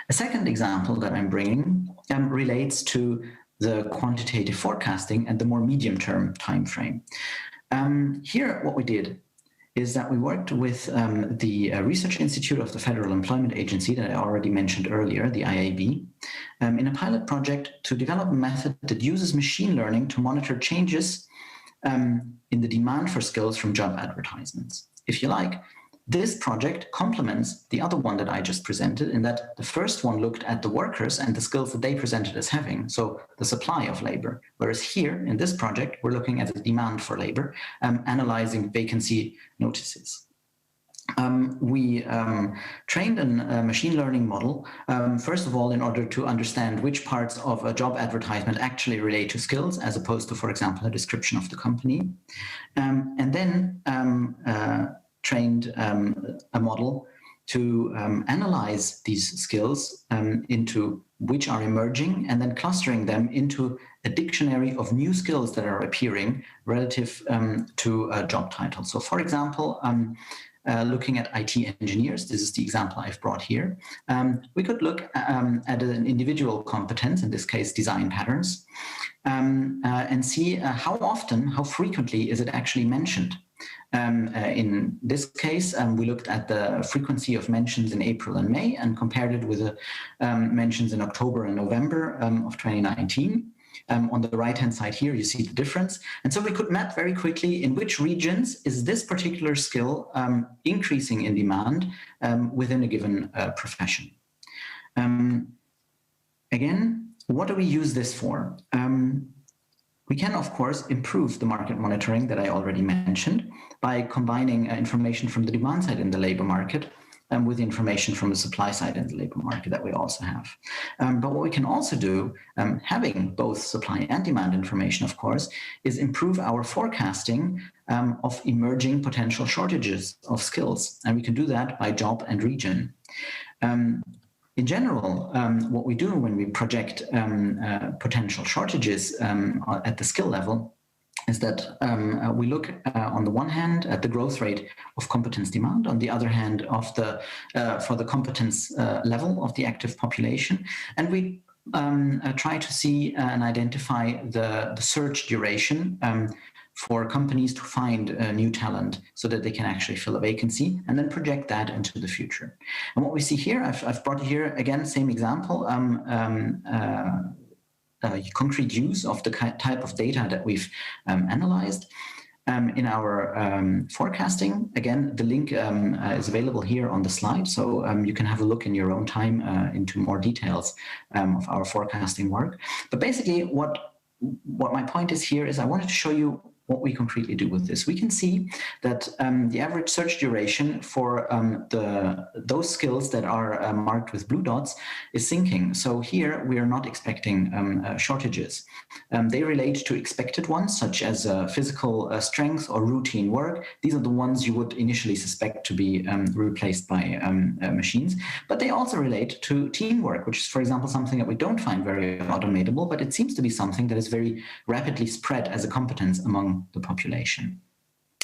A second example that I'm bringing relates to the quantitative forecasting and the more medium-term time frame. Here, what we did is that we worked with the Research Institute of the Federal Employment Agency that I already mentioned earlier, the IAB, in a pilot project to develop a method that uses machine learning to monitor changes in the demand for skills from job advertisements. If you like, this project complements the other one that I just presented in that the first one looked at the workers and the skills that they presented as having, so the supply of labor. Whereas here in this project, we're looking at the demand for labor, analyzing vacancy notices. We trained a machine learning model, first of all, in order to understand which parts of a job advertisement actually relate to skills, as opposed to, for example, a description of the company. And then trained a model to analyze these skills into which are emerging, and then clustering them into a dictionary of new skills that are appearing relative to a job title. So for example, looking at IT engineers, this is the example I've brought here, we could look at an individual competence, in this case design patterns, and see how often, how frequently is it actually mentioned. In this case, we looked at the frequency of mentions in April and May and compared it with the mentions in October and November of 2019. On the right-hand side here, you see the difference. And so we could map very quickly in which regions is this particular skill increasing in demand within a given profession. Again, what do we use this for? We can, of course, improve the market monitoring that I already mentioned by combining information from the demand side in the labor market with information from the supply side in the labor market that we also have. But what we can also do, having both supply and demand information, of course, is improve our forecasting of emerging potential shortages of skills. And we can do that by job and region. In general, what we do when we project potential shortages at the skill level is that we look on the one hand at the growth rate of competence demand, on the other hand of the for the competence level of the active population, and we try to see and identify the search duration for companies to find new talent so that they can actually fill a vacancy, and then project that into the future. And what we see here, I've brought here again, same example, concrete use of the type of data that we've analyzed in our forecasting. Again, the link is available here on the slide, so you can have a look in your own time into more details of our forecasting work. But basically, what my point is here is I wanted to show you what we concretely do with this. We can see that the average search duration for those skills that are marked with blue dots is sinking. So here we are not expecting shortages. They relate to expected ones, such as physical strength or routine work. These are the ones you would initially suspect to be replaced by machines. But they also relate to teamwork, which is, for example, something that we don't find very automatable, but it seems to be something that is very rapidly spread as a competence among the population.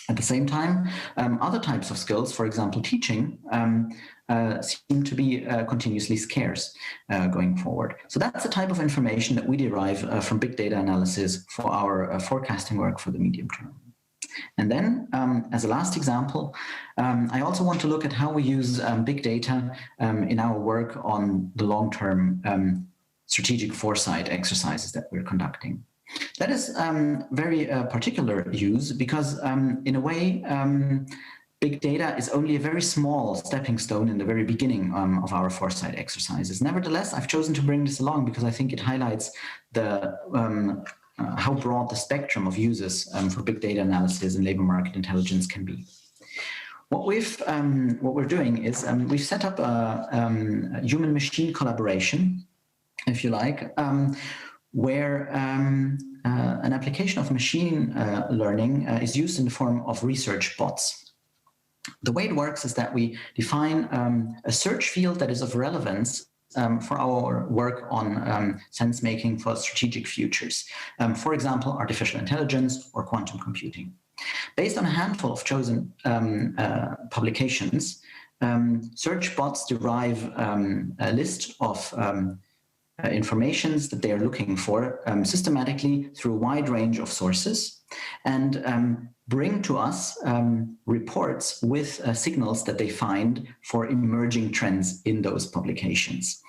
At the same time, other types of skills, for example, teaching, seem to be continuously scarce going forward. So that's the type of information that we derive from big data analysis for our forecasting work for the medium term. And then, as a last example, I also want to look at how we use big data in our work on the long-term strategic foresight exercises that we're conducting. That is very particular use because, in a way, big data is only a very small stepping stone in the very beginning of our foresight exercises. Nevertheless, I've chosen to bring this along because I think it highlights the how broad the spectrum of uses for big data analysis and labor market intelligence can be. What we're doing is we've set up a human-machine collaboration, if you like, where an application of machine learning is used in the form of research bots. The way it works is that we define a search field that is of relevance for our work on sense making for strategic futures. For example, artificial intelligence or quantum computing. Based on a handful of chosen publications, search bots derive a list of informations that they are looking for systematically through a wide range of sources, and bring to us reports with signals that they find for emerging trends in those publications.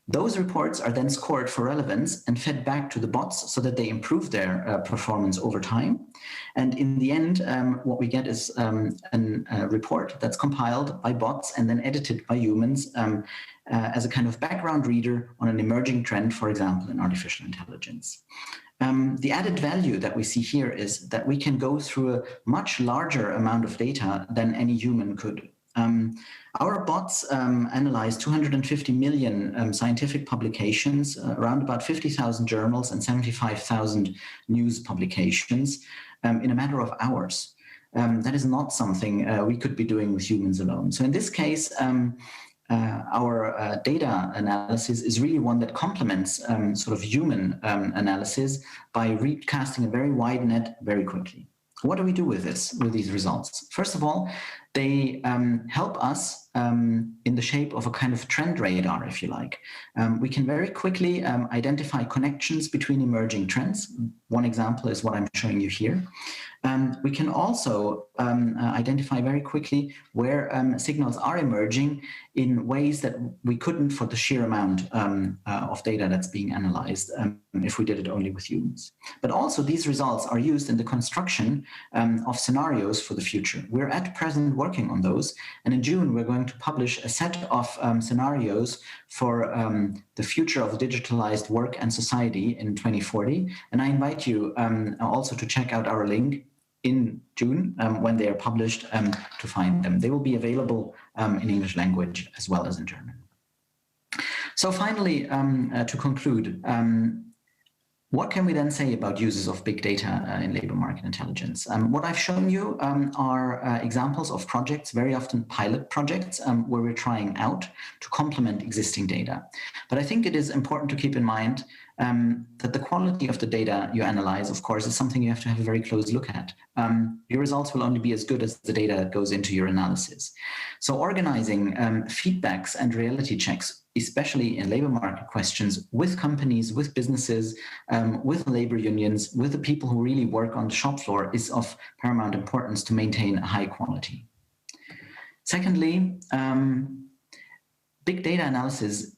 Those reports are then scored for relevance and fed back to the bots so that they improve their performance over time. And in the end, what we get is a report that's compiled by bots and then edited by humans as a kind of background reader on an emerging trend, for example, in artificial intelligence. The added value that we see here is that we can go through a much larger amount of data than any human could. Our bots analyze 250 million scientific publications, around about 50,000 journals and 75,000 news publications in a matter of hours. that is not something we could be doing with humans alone. So in this case, our data analysis is really one that complements sort of human analysis by recasting a very wide net very quickly. What do we do with these results? First of all, they help us in the shape of a kind of trend radar, if you like. We can very quickly identify connections between emerging trends. One example is what I'm showing you here. We can also identify very quickly where signals are emerging in ways that we couldn't for the sheer amount of data that's being analyzed if we did it only with humans. But also these results are used in the construction of scenarios for the future. We're at present working on those, and in June we're going to publish a set of scenarios for the future of digitalized work and society in 2040. And I invite you also to check out our link in June when they are published to find them. They will be available in English language as well as in German. So finally, to conclude, what can we then say about uses of big data in labor market intelligence? What I've shown you are examples of projects, very often pilot projects, where we're trying out to complement existing data. But I think it is important to keep in mind that the quality of the data you analyze, of course, is something you have to have a very close look at. Your results will only be as good as the data that goes into your analysis. So organizing feedbacks and reality checks, especially in labor market questions, with companies, with businesses, with labor unions, with the people who really work on the shop floor, is of paramount importance to maintain a high quality. Secondly, big data analysis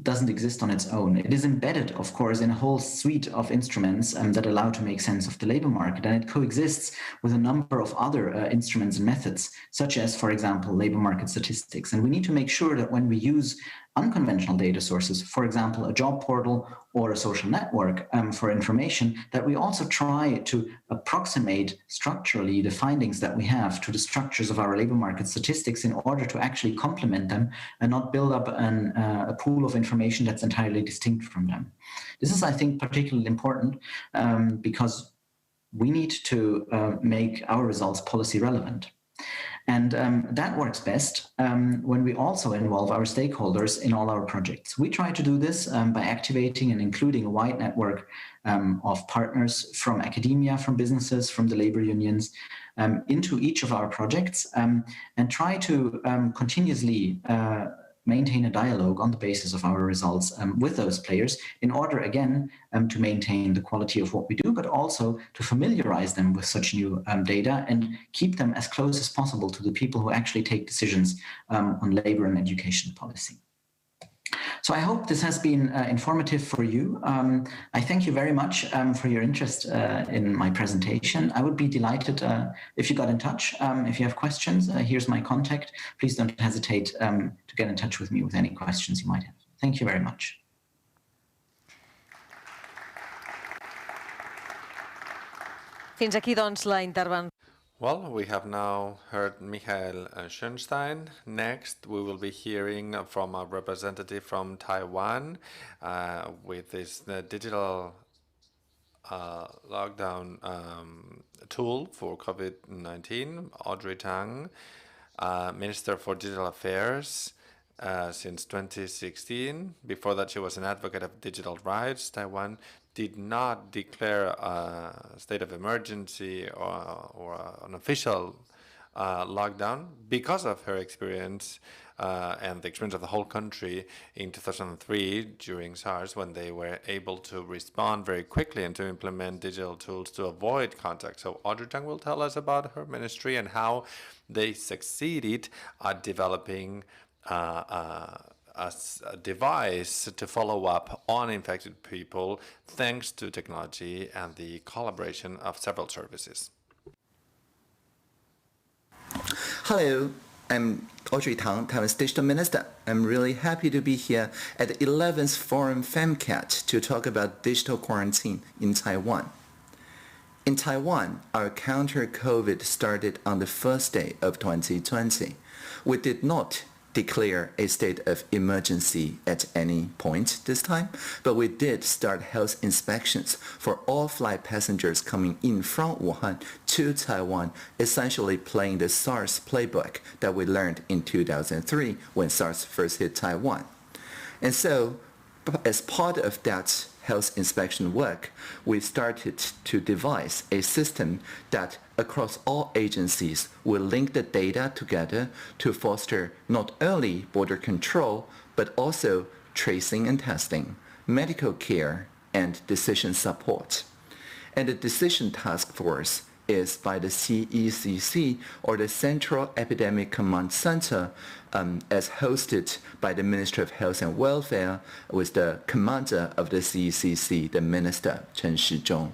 doesn't exist on its own. It is embedded, of course, in a whole suite of instruments that allow to make sense of the labor market, and it coexists with a number of other instruments and methods, such as, for example, labor market statistics. And we need to make sure that when we use unconventional data sources, for example, a job portal or a social network for information, that we also try to approximate structurally the findings that we have to the structures of our labor market statistics in order to actually complement them and not build up a pool of information that's entirely distinct from them. This is, I think, particularly important because we need to make our results policy relevant. And that works best when we also involve our stakeholders in all our projects. We try to do this by activating and including a wide network of partners from academia, from businesses, from the labor unions into each of our projects and try to continuously maintain a dialogue on the basis of our results with those players in order, again, to maintain the quality of what we do, but also to familiarize them with such new data and keep them as close as possible to the people who actually take decisions on labor and education policy. So I hope this has been informative for you. I thank you very much for your interest in my presentation. I would be delighted if you got in touch. If you have questions, here's my contact. Please don't hesitate to get in touch with me with any questions you might have. Thank you very much. Fins aquí, doncs, la intervenció. Well, we have now heard Michael Schönstein. Next, we will be hearing from a representative from Taiwan with this digital lockdown tool for COVID-19, Audrey Tang, Minister for Digital Affairs since 2016. Before that, she was an advocate of digital rights. Taiwan did not declare a state of emergency or an official lockdown because of her experience and the experience of the whole country in 2003 during SARS, when they were able to respond very quickly and to implement digital tools to avoid contact. So Audrey Tang will tell us about her ministry and how they succeeded at developing a device to follow up on infected people thanks to technology and the collaboration of several services. Hello, I'm Audrey Tang, Taiwan's Digital Minister. I'm really happy to be here at the 11th Forum FemCat to talk about digital quarantine in Taiwan. In Taiwan, our counter-COVID started on the first day of 2020. We did not declare a state of emergency at any point this time, but we did start health inspections for all flight passengers coming in from Wuhan to Taiwan, essentially playing the SARS playbook that we learned in 2003 when SARS first hit Taiwan. And so, as part of that health inspection work, we started to devise a system that across all agencies will link the data together to foster not only border control, but also tracing and testing, medical care, and decision support. And the decision task force is by the CECC, or the Central Epidemic Command Center, as hosted by the Ministry of Health and Welfare, with the commander of the CECC, the Minister Chen Shizhong.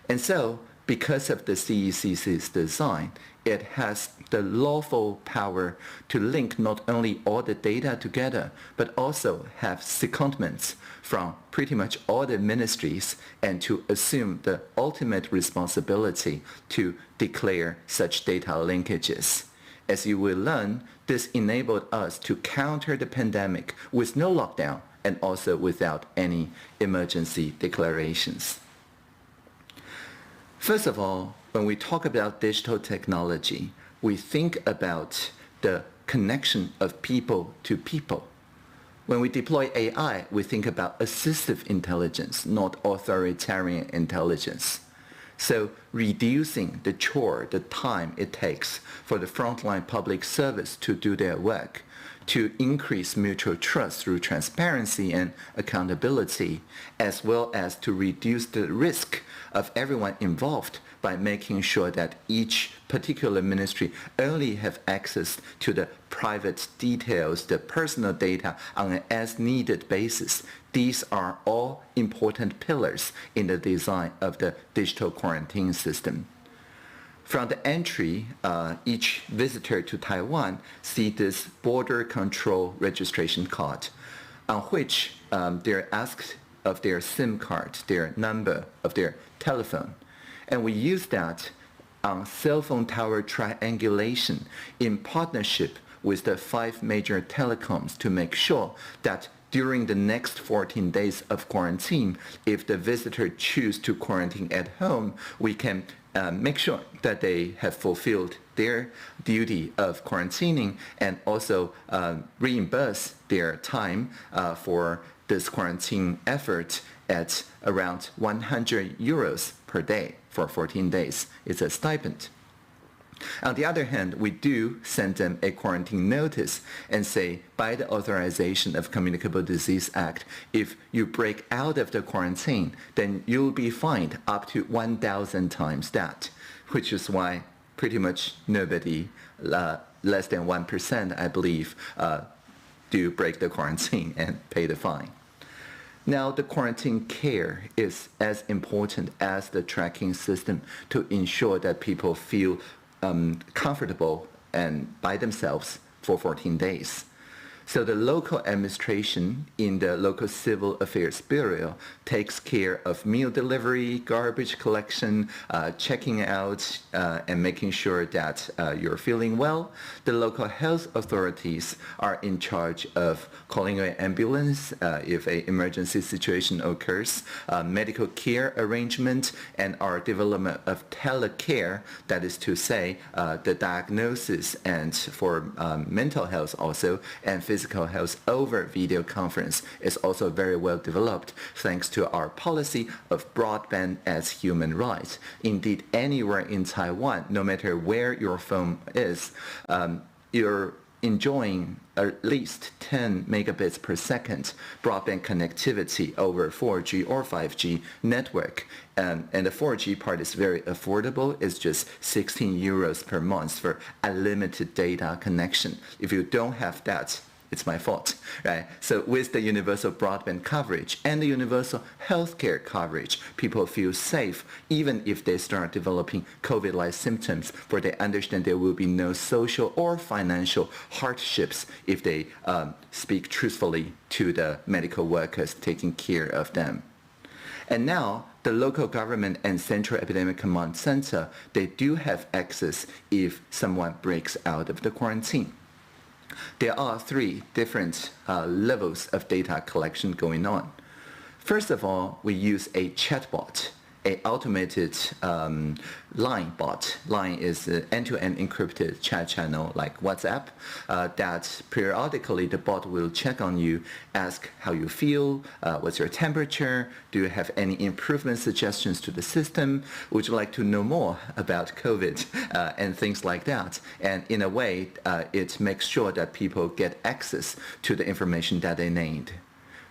And so, because of the CECC's design, it has the lawful power to link not only all the data together, but also have secondments from pretty much all the ministries and to assume the ultimate responsibility to declare such data linkages. As you will learn, this enabled us to counter the pandemic with no lockdown and also without any emergency declarations. First of all, when we talk about digital technology, we think about the connection of people to people. When we deploy AI, we think about assistive intelligence, not authoritarian intelligence. So reducing the chore, the time it takes for the frontline public service to do their work, to increase mutual trust through transparency and accountability, as well as to reduce the risk of everyone involved by making sure that each particular ministry only have access to the private details, the personal data on an as-needed basis. These are all important pillars in the design of the digital quarantine system. From the entry, each visitor to Taiwan sees this border control registration card, on which they're asked of their SIM card, their number of their telephone. And we use that on cell phone tower triangulation in partnership with the 5 major telecoms to make sure that during the next 14 days of quarantine, if the visitor chooses to quarantine at home, we can make sure that they have fulfilled their duty of quarantining and also reimburse their time for this quarantine effort at around 100 euros per day for 14 days. It's a stipend. On the other hand, we do send them a quarantine notice and say, by the authorization of Communicable Disease Act, if you break out of the quarantine, then you'll be fined up to 1,000 times that, which is why pretty much nobody, less than 1%, I believe, do break the quarantine and pay the fine. Now, the quarantine care is as important as the tracking system to ensure that people feel comfortable and by themselves for 14 days. So the local administration in the local civil affairs bureau takes care of meal delivery, garbage collection, checking out, and making sure that you're feeling well. The local health authorities are in charge of calling an ambulance if an emergency situation occurs, medical care arrangement, and our development of telecare, that is to say, the diagnosis and for mental health also, and physical health over video conference is also very well developed thanks to our policy of broadband as human rights. Indeed, anywhere in Taiwan, no matter where your phone is, you're enjoying at least 10 megabits per second broadband connectivity over 4G or 5G network. And the 4G part is very affordable. It's just 16 euros per month for unlimited data connection. If you don't have that, it's my fault, right? So with the universal broadband coverage and the universal healthcare coverage, people feel safe even if they start developing COVID-like symptoms, for they understand there will be no social or financial hardships if they speak truthfully to the medical workers taking care of them. And now, the local government and Central Epidemic Command Center, they do have access if someone breaks out of the quarantine. There are three different levels of data collection going on. First of all, we use a chatbot, an automated line bot. Line is an end-to-end encrypted chat channel like WhatsApp that periodically the bot will check on you, ask how you feel, what's your temperature, do you have any improvement suggestions to the system, would you like to know more about COVID, and things like that. And in a way, it makes sure that people get access to the information that they need.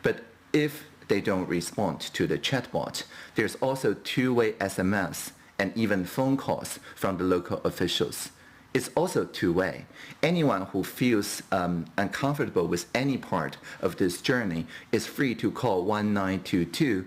But if they don't respond to the chatbot, there's also two-way SMS and even phone calls from the local officials. It's also two-way. Anyone who feels uncomfortable with any part of this journey is free to call 1922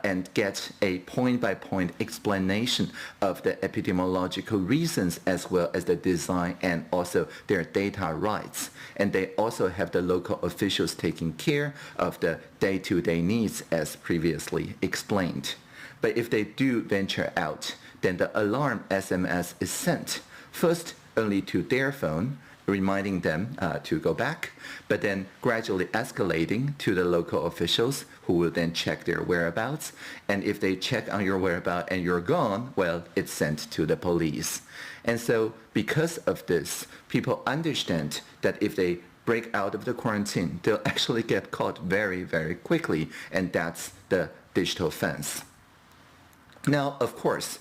and get a point-by-point explanation of the epidemiological reasons as well as the design and also their data rights. And they also have the local officials taking care of the day-to-day needs as previously explained. But if they do venture out, then the alarm SMS is sent first only to their phone, reminding them to go back, but then gradually escalating to the local officials who will then check their whereabouts. And if they check on your whereabouts and you're gone, well, it's sent to the police. And so because of this, people understand that if they break out of the quarantine, they'll actually get caught very, very quickly, and that's the digital fence. Now, of course,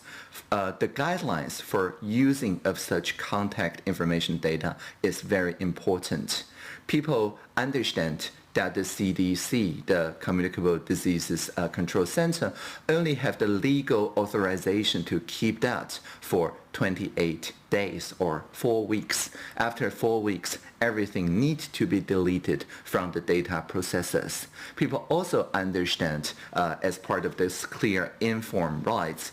the guidelines for using of such contact information data is very important. People understand that the CDC, the Communicable Diseases Control Center, only have the legal authorization to keep that for 28 days or 4 weeks. After 4 weeks, everything needs to be deleted from the data processors. People also understand, as part of this clear informed rights,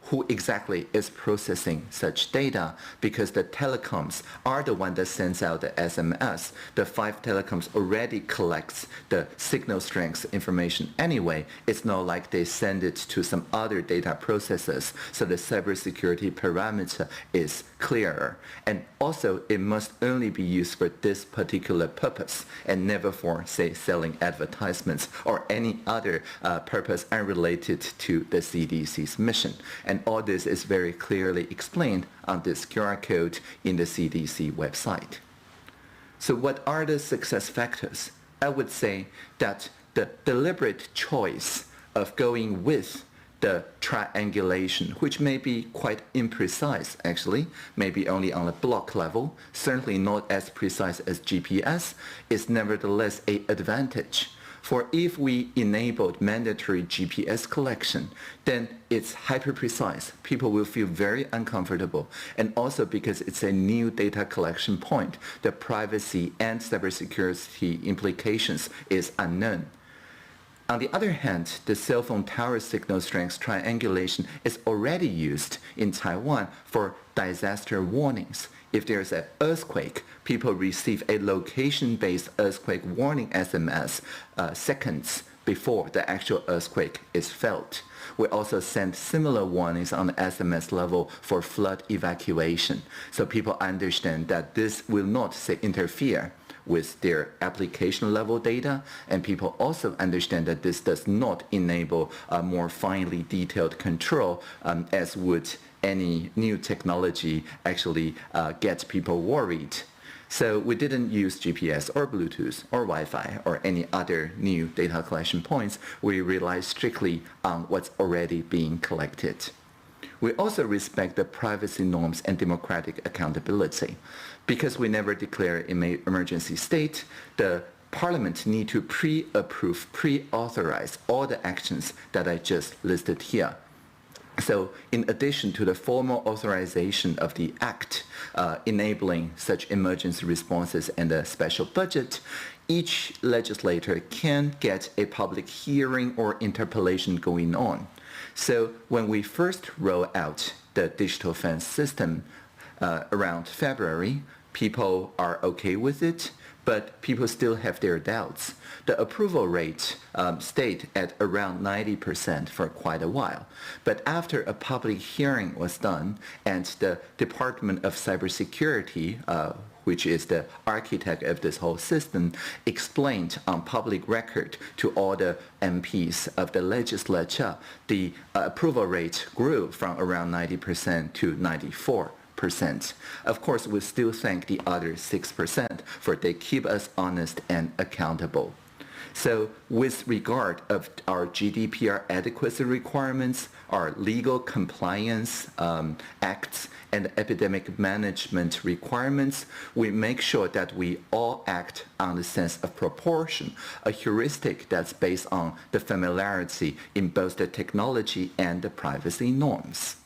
who exactly is processing such data, because the telecoms are the one that sends out the SMS. The 5 telecoms already collects the signal strength information anyway. It's not like they send it to some other data processors, so the cybersecurity parameter is clearer. And also, it must only be used for this particular purpose and never for, say, selling advertisements or any other purpose unrelated to the CDC's mission. And all this is very clearly explained on this QR code in the CDC website. So what are the success factors? I would say that the deliberate choice of going with the triangulation, which may be quite imprecise actually, maybe only on a block level, certainly not as precise as GPS, is nevertheless an advantage. For if we enabled mandatory GPS collection, then it's hyper-precise. People will feel very uncomfortable. And also because it's a new data collection point, the privacy and cybersecurity implications is unknown. On the other hand, the cell phone tower signal strength triangulation is already used in Taiwan for disaster warnings. If there's an earthquake, people receive a location-based earthquake warning SMS seconds before the actual earthquake is felt. We also send similar warnings on the SMS level for flood evacuation, so people understand that this will not, say, interfere with their application level data, and people also understand that this does not enable a more finely detailed control as would any new technology actually get people worried. So we didn't use GPS or Bluetooth or Wi-Fi or any other new data collection points. We rely strictly on what's already being collected. We also respect the privacy norms and democratic accountability. Because we never declare an emergency state, the Parliament need to pre-approve, pre-authorize all the actions that I just listed here. So in addition to the formal authorization of the Act enabling such emergency responses and a special budget, each legislator can get a public hearing or interpellation going on. So when we first roll out the digital fence system around February, people are okay with it, but people still have their doubts. The approval rate stayed at around 90% for quite a while. But after a public hearing was done and the Department of Cybersecurity, which is the architect of this whole system, explained on public record to all the MPs of the legislature, the approval rate grew from around 90% to 94%. Of course, we still thank the other 6% for they keep us honest and accountable. So with regard of our GDPR adequacy requirements, our legal compliance acts, and epidemic management requirements, we make sure that we all act on the sense of proportion, a heuristic that's based on the familiarity in both the technology and the privacy norms.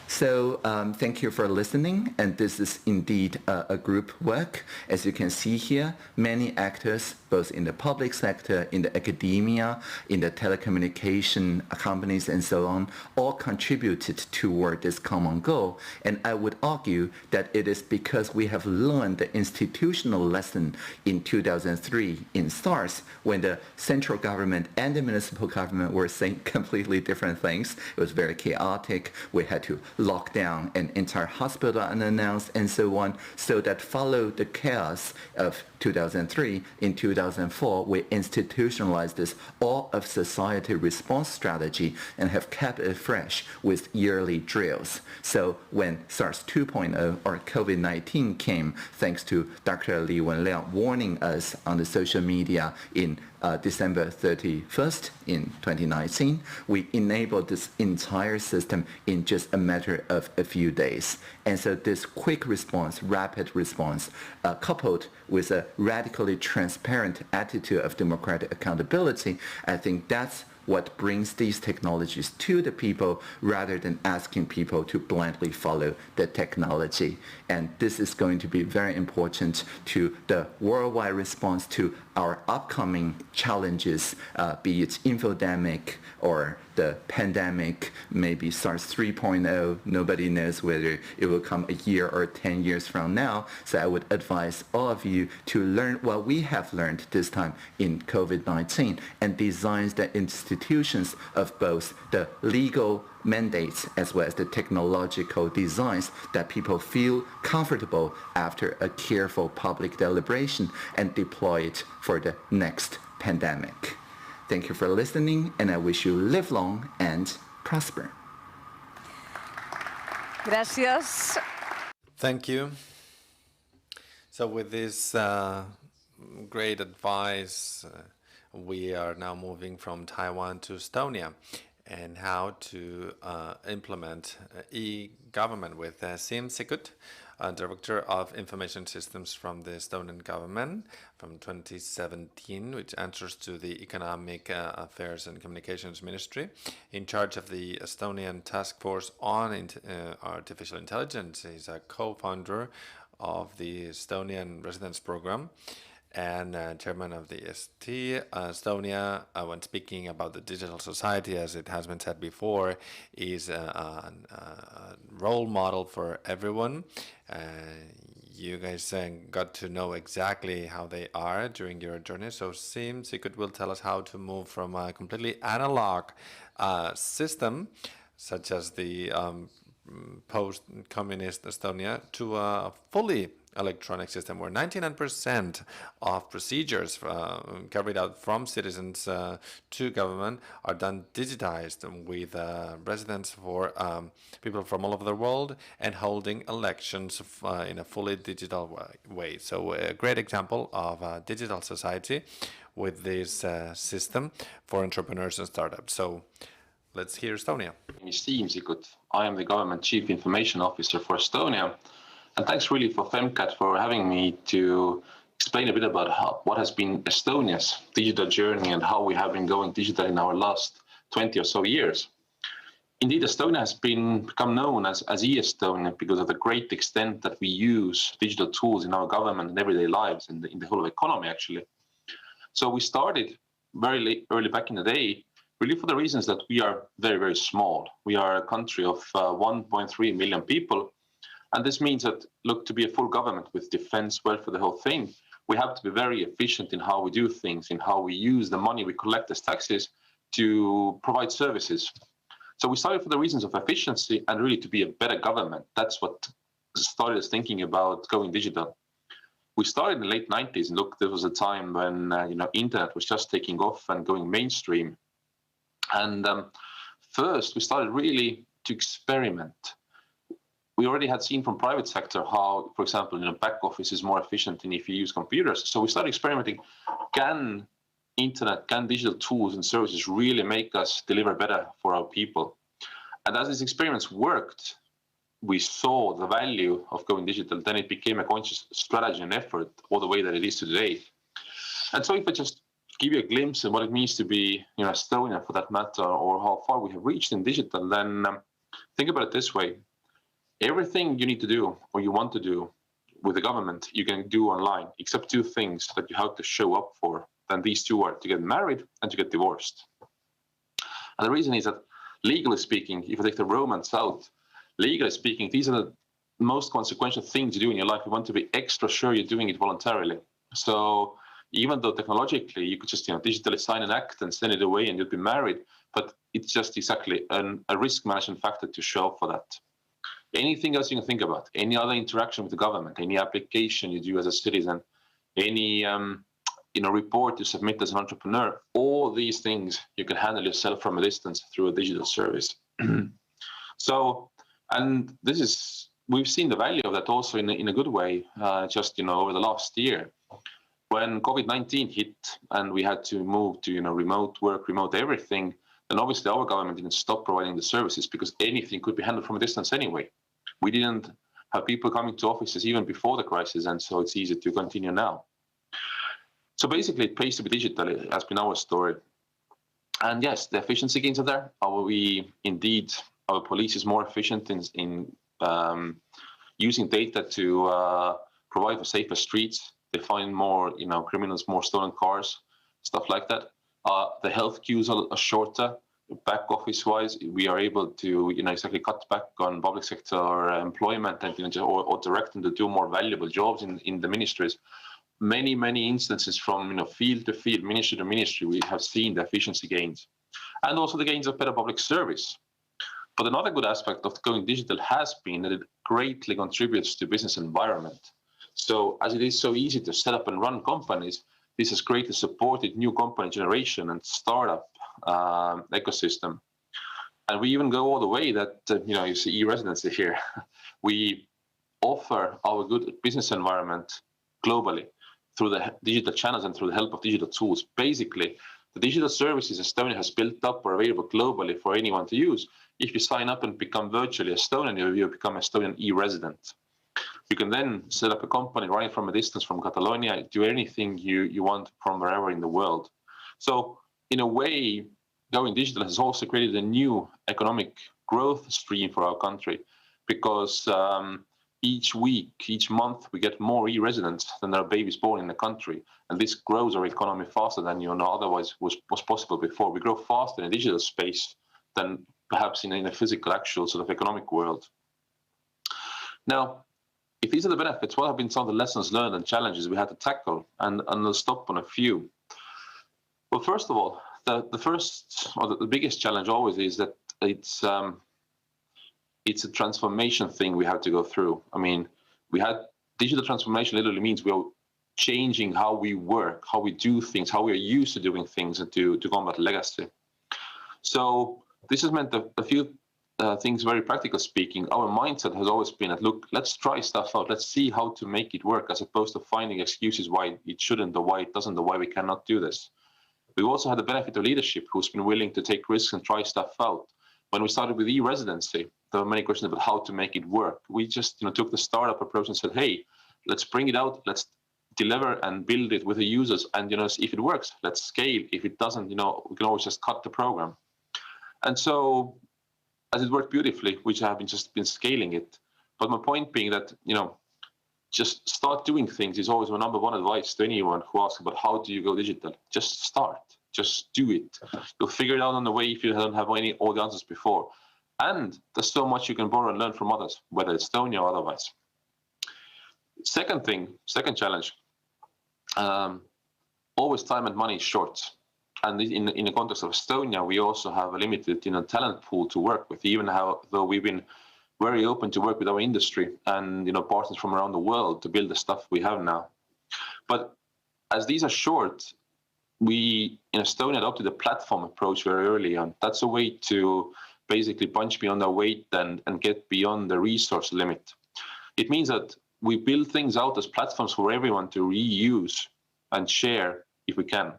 So thank you for listening, and this is indeed a group work. As you can see here, many actors, both in the public sector, in the academia, in the telecommunication companies and so on, all contributed toward this common goal. And I would argue that it is because we have learned the institutional lesson in 2003 in SARS, when the central government and the municipal government were saying completely different things. It was very chaotic. We had to lock down an entire hospital unannounced and so on. So that followed the chaos of 2003. In 2004, we institutionalized this all of society response strategy and have kept it fresh with yearly drills. So when SARS 2.0 or COVID-19 came, thanks to Dr. Li Wenliang warning us on the social media in December 31st in 2019, we enabled this entire system in just a matter of a few days. And so this quick response, rapid response, coupled with a radically transparent attitude of democratic accountability, I think that's what brings these technologies to the people rather than asking people to blindly follow the technology. And this is going to be very important to the worldwide response to our upcoming challenges, be it infodemic or the pandemic, maybe SARS 3.0. Nobody knows whether it will come a year or 10 years from now. So I would advise all of you to learn what we have learned this time in COVID-19 and design the institutions of both the legal mandates as well as the technological designs that people feel comfortable after a careful public deliberation and deploy it for the next pandemic. Thank you for listening, and I wish you live long and prosper. Gràcies. Thank you. So with this great advice, we are now moving from Taiwan to Estonia and how to implement e-government with Siim Sikkut, Director of Information Systems from the Estonian government from 2017, which answers to the Economic Affairs and Communications Ministry, in charge of the Estonian Task Force on Artificial Intelligence. He's a co-founder of the Estonian Residence Program and chairman of the ST Estonia. When speaking about the digital society, as it has been said before, is a role model for everyone. You guys got to know exactly how they are during your journey. So Siim Sikkut will tell us how to move from a completely analog system, such as the post-communist Estonia, to a fully electronic system where 99% of procedures carried out from citizens to government are done digitized, with residents for people from all over the world and holding elections in a fully digital way. So a great example of a digital society with this system for entrepreneurs and startups. So let's hear Estonia. My name is Siim Sikkut. I am the Government Chief Information Officer for Estonia. And thanks really for FemCat for having me to explain a bit about what has been Estonia's digital journey and how we have been going digital in our last 20 or so years. Indeed, Estonia has become known as e-Estonia because of the great extent that we use digital tools in our government and everyday lives, in the whole of economy, actually. So we started very early back in the day, really for the reasons that we are very, very small. We are a country of 1.3 million people. And this means that, look, to be a full government with defense, welfare, the whole thing, we have to be very efficient in how we do things, in how we use the money we collect as taxes to provide services. So we started for the reasons of efficiency and really to be a better government. That's what started thinking about going digital. We started in the late 90s, and look, there was a time when internet was just taking off and going mainstream. And first, we started really to experiment. We already had seen from private sector how, for example, back office is more efficient than if you use computers. So we started experimenting. Can internet, can digital tools and services really make us deliver better for our people? And as these experiments worked, we saw the value of going digital. Then it became a conscious strategy and effort all the way that it is today. And so if I just give you a glimpse of what it means to be Estonian for that matter, or how far we have reached in digital, then think about it this way. Everything you need to do or you want to do with the government, you can do online, except two things that you have to show up for. Then these two are to get married and to get divorced. And the reason is that legally speaking, if you take the Romans out, legally speaking, these are the most consequential things you do in your life. You want to be extra sure you're doing it voluntarily. So even though technologically you could just digitally sign an act and send it away and you'd be married, but it's just exactly a risk management factor to show up for that. Anything else you can think about, any other interaction with the government, any application you do as a citizen, any report you submit as an entrepreneur, all these things you can handle yourself from a distance through a digital service. So, and this is, we've seen the value of that also in a good way, just over the last year. When COVID-19 hit and we had to move to remote work, remote everything, then obviously our government didn't stop providing the services because anything could be handled from a distance anyway. We didn't have people coming to offices even before the crisis, and so it's easy to continue now. So basically, it pays to be digital. It has been our story. And yes, the efficiency gains are there. Our police is more efficient in using data to provide for safer streets. They find more, criminals, more stolen cars, stuff like that. The health queues are shorter. Back office wise, we are able to, exactly cut back on public sector employment and or direct them to do more valuable jobs in the ministries. Many instances from field to field, ministry to ministry, we have seen the efficiency gains, and also the gains of better public service. But another good aspect of going digital has been that it greatly contributes to business environment. So as it is so easy to set up and run companies, this has greatly supported new company generation and startup ecosystem. And we even go all the way that, you see e-residency here. We offer our good business environment globally through the digital channels and through the help of digital tools. Basically, the digital services Estonia has built up are available globally for anyone to use. If you sign up and become virtually Estonian, you become Estonian e-resident. You can then set up a company running from a distance from Catalonia, do anything you want from wherever in the world. So in a way, going digital has also created a new economic growth stream for our country, because each week, each month, we get more e-residents than there are babies born in the country. And this grows our economy faster than otherwise was possible before. We grow faster in a digital space than perhaps in a physical, actual sort of economic world. Now, if these are the benefits, what have been some of the lessons learned and challenges we had to tackle? And I'll stop on a few. Well, first of all, the biggest challenge always is that it's a transformation thing we have to go through. I mean, digital transformation literally means we are changing how we work, how we do things, how we are used to doing things, and to combat legacy. So this has meant a few things, very practical speaking. Our mindset has always been that, look, let's try stuff out. Let's see how to make it work, as opposed to finding excuses why it shouldn't, or why it doesn't, or why we cannot do this. We've also had the benefit of leadership who's been willing to take risks and try stuff out. When we started with e-residency, there were many questions about how to make it work. We just took the startup approach and said, hey, let's bring it out, let's deliver and build it with the users. And if it works, let's scale. If it doesn't, we can always just cut the program. And so, as it worked beautifully, we have been scaling it. But my point being that, just start doing things is always my number one advice to anyone who asks about how do you go digital. Just start. Just do it. You'll figure it out on the way if you don't have all the answers before. And there's so much you can borrow and learn from others, whether it's Estonia or otherwise. Second challenge, always time and money is short. And in the context of Estonia, we also have a limited talent pool to work with, even though we've been very open to work with our industry and partners from around the world to build the stuff we have now. But as these are short, we in Estonia adopted a platform approach very early on. That's a way to basically punch beyond our weight and get beyond the resource limit. It means that we build things out as platforms for everyone to reuse and share if we can.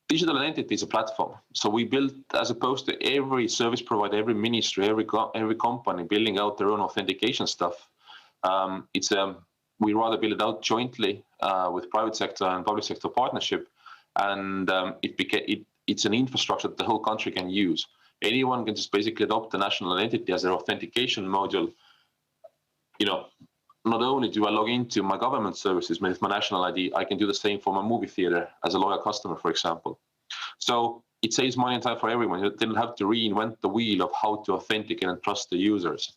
Digital identity is a platform. So we build, as opposed to every service provider, every ministry, every company building out their own authentication stuff, we rather build it out jointly with private sector and public sector partnership. And it's an infrastructure that the whole country can use. Anyone can just basically adopt the national identity as their authentication module. Not only do I log into my government services with my national ID, I can do the same for my movie theater as a loyal customer, for example. So it saves money and time for everyone. You didn't have to reinvent the wheel of how to authenticate and trust the users.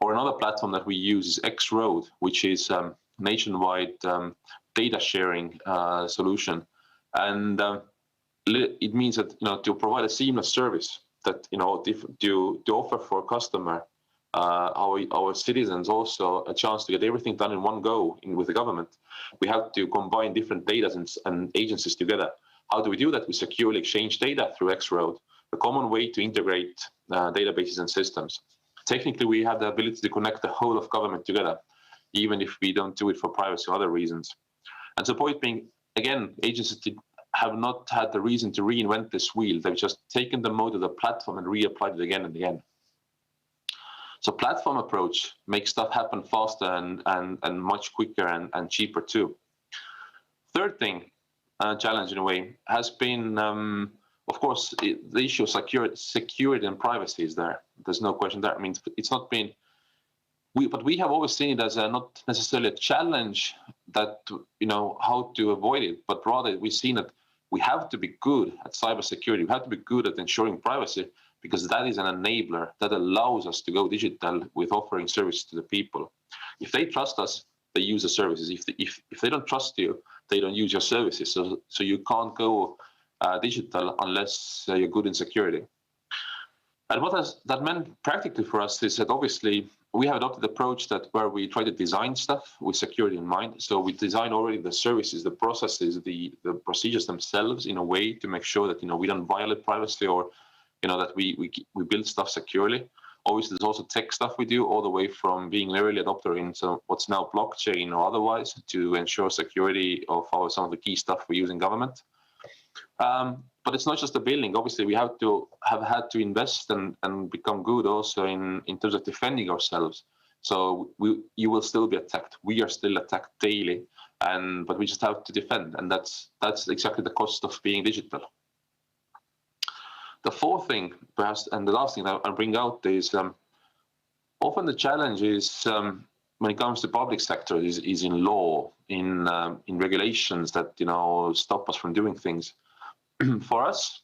Or another platform that we use is X-Road, which is nationwide data sharing solution. And it means that, to provide a seamless service that, to offer for a customer, our citizens also a chance to get everything done in one go with the government. We have to combine different data and agencies together. How do we do that? We securely exchange data through X-Road, a common way to integrate databases and systems. Technically, we have the ability to connect the whole of government together, even if we don't do it for privacy or other reasons. And so point being, again, agencies have not had the reason to reinvent this wheel. They've just taken the mode of the platform and reapplied it again and again. So platform approach makes stuff happen faster and much quicker and cheaper too. Third thing, challenge in a way, has been, of course, the issue of security and privacy is there. There's no question there. I mean, it's not been, but we have always seen it as not necessarily a challenge that, how to avoid it, but rather we've seen that we have to be good at cybersecurity. We have to be good at ensuring privacy, because that is an enabler that allows us to go digital with offering service to the people. If they trust us, they use the services. If they don't trust you, they don't use your services. So you can't go digital unless you're good in security. And what has that meant practically for us is that obviously we have adopted the approach that where we try to design stuff with security in mind. So we design already the services, the processes, the procedures themselves in a way to make sure that we don't violate privacy or that we build stuff securely. Obviously, there's also tech stuff we do, all the way from being an early adopter into what's now blockchain or otherwise to ensure security of some of the key stuff we use in government. But it's not just the building. Obviously, we have had to invest and become good also in terms of defending ourselves. So you will still be attacked. We are still attacked daily, but we just have to defend, and that's exactly the cost of being digital. The fourth thing, perhaps, and the last thing that I'll bring out is often the challenge is when it comes to public sector is in law, in regulations that stop us from doing things. For us,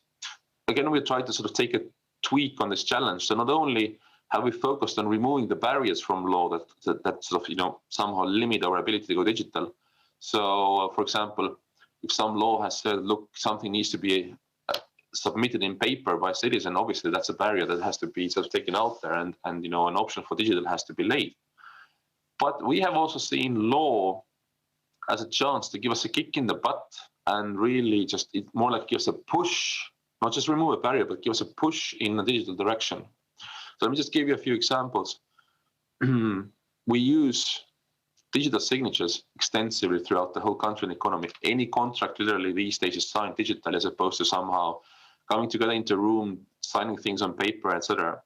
again, we try to sort of take a tweak on this challenge. So not only have we focused on removing the barriers from law that sort of somehow limit our ability to go digital. So, for example, if some law has said, look, something needs to be submitted in paper by a citizen, obviously that's a barrier that has to be sort of taken out there, and an option for digital has to be laid. But we have also seen law as a chance to give us a kick in the butt and really just more like give us a push, not just remove a barrier, but give us a push in a digital direction. So let me just give you a few examples. We use digital signatures extensively throughout the whole country and economy. Any contract literally these days is signed digital as opposed to somehow coming together into a room, signing things on paper, etc.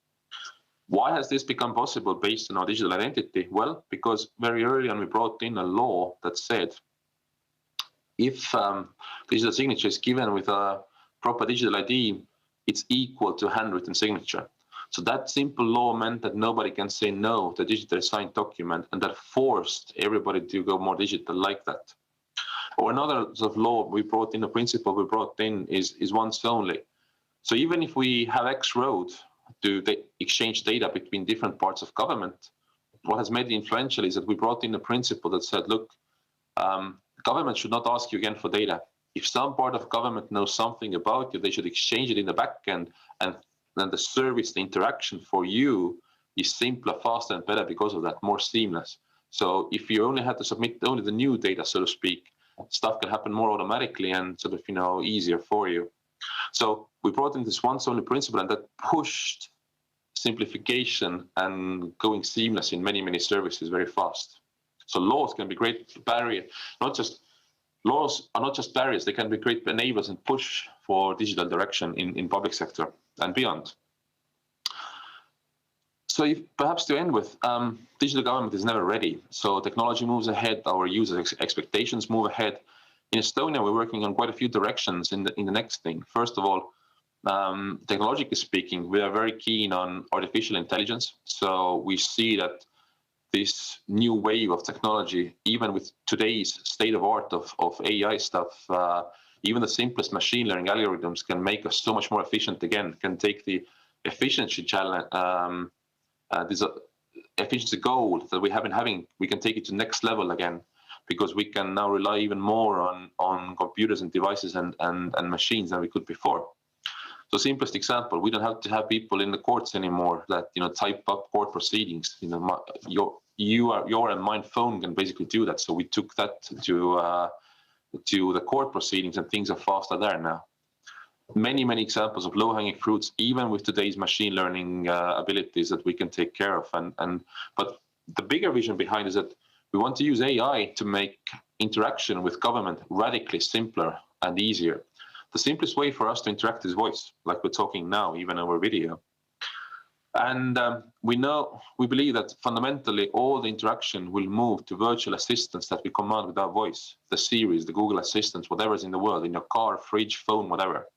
Why has this become possible based on our digital identity? Well, because very early on we brought in a law that said if digital signature is given with a proper digital ID, it's equal to a handwritten signature. So that simple law meant that nobody can say no to a digitally signed document, and that forced everybody to go more digital like that. Or another sort of law we brought in, a principle we brought in is once only. So even if we have X-Road to exchange data between different parts of government, what has made it influential is that we brought in a principle that said, look, government should not ask you again for data. If some part of government knows something about you, they should exchange it in the back end, and then the service, the interaction for you is simpler, faster, and better because of that, more seamless. So if you only have to submit only the new data, so to speak, stuff can happen more automatically and sort of, easier for you. So we brought in this once only principle, and that pushed simplification and going seamless in many, many services very fast. So laws can be great barrier, laws are not just barriers, they can be great enablers and push for digital direction in public sector and beyond. So perhaps to end with, digital government is never ready. So technology moves ahead, our users' expectations move ahead. In Estonia, we're working on quite a few directions in the next thing. First of all, technologically speaking, we are very keen on artificial intelligence. So we see that this new wave of technology, even with today's state of art of AI stuff, even the simplest machine learning algorithms can make us so much more efficient again, can take the efficiency challenge, this efficiency goal that we have been having, we can take it to next level again, because we can now rely even more on computers and devices and machines than we could before. So simplest example, we don't have to have people in the courts anymore that type up court proceedings. Your and mine phone can basically do that. So we took that to the court proceedings, and things are faster there now. Many examples of low-hanging fruits, even with today's machine learning abilities, that we can take care of. But the bigger vision behind is that we want to use AI to make interaction with government radically simpler and easier. The simplest way for us to interact is voice, like we're talking now, even over video. And we believe that fundamentally all the interaction will move to virtual assistants that we command with our voice, the Siris, the Google Assistants, whatever's in the world, in your car, fridge, phone, whatever.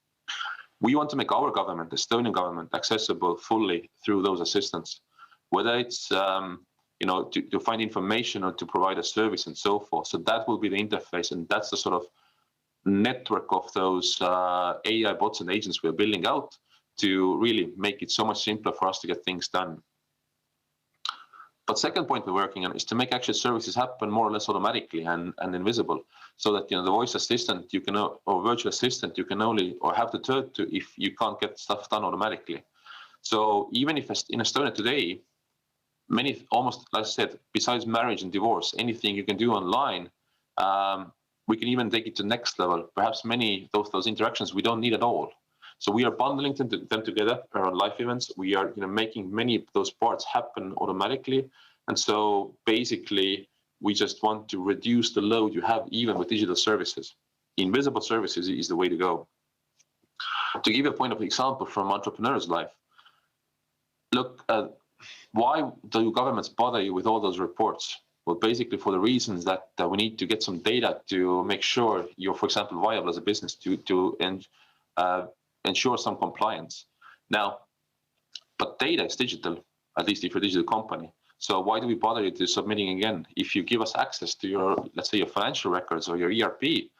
We want to make our government, the Estonian government, accessible fully through those assistants, whether it's to find information or to provide a service and so forth. So that will be the interface, and that's the sort of network of those AI bots and agents we're building out to really make it so much simpler for us to get things done. But second point we're working on is to make actual services happen more or less automatically and invisible, so that the voice assistant or virtual assistant you can only or have to turn to if you can't get stuff done automatically. So even if in Estonia today, almost, like I said, besides marriage and divorce, anything you can do online, we can even take it to next level. Perhaps many of those interactions we don't need at all. So we are bundling them together around live events. We are making many of those parts happen automatically. And so basically, we just want to reduce the load you have even with digital services. Invisible services is the way to go. To give you a point of example from entrepreneur's life, look, why do governments bother you with all those reports? Well, basically for the reasons that we need to get some data to make sure you're, for example, viable as a business to ensure some compliance. Now, but data is digital, at least if you're a digital company. So why do we bother you to submitting again? If you give us access to your, let's say, your financial records or your ERP,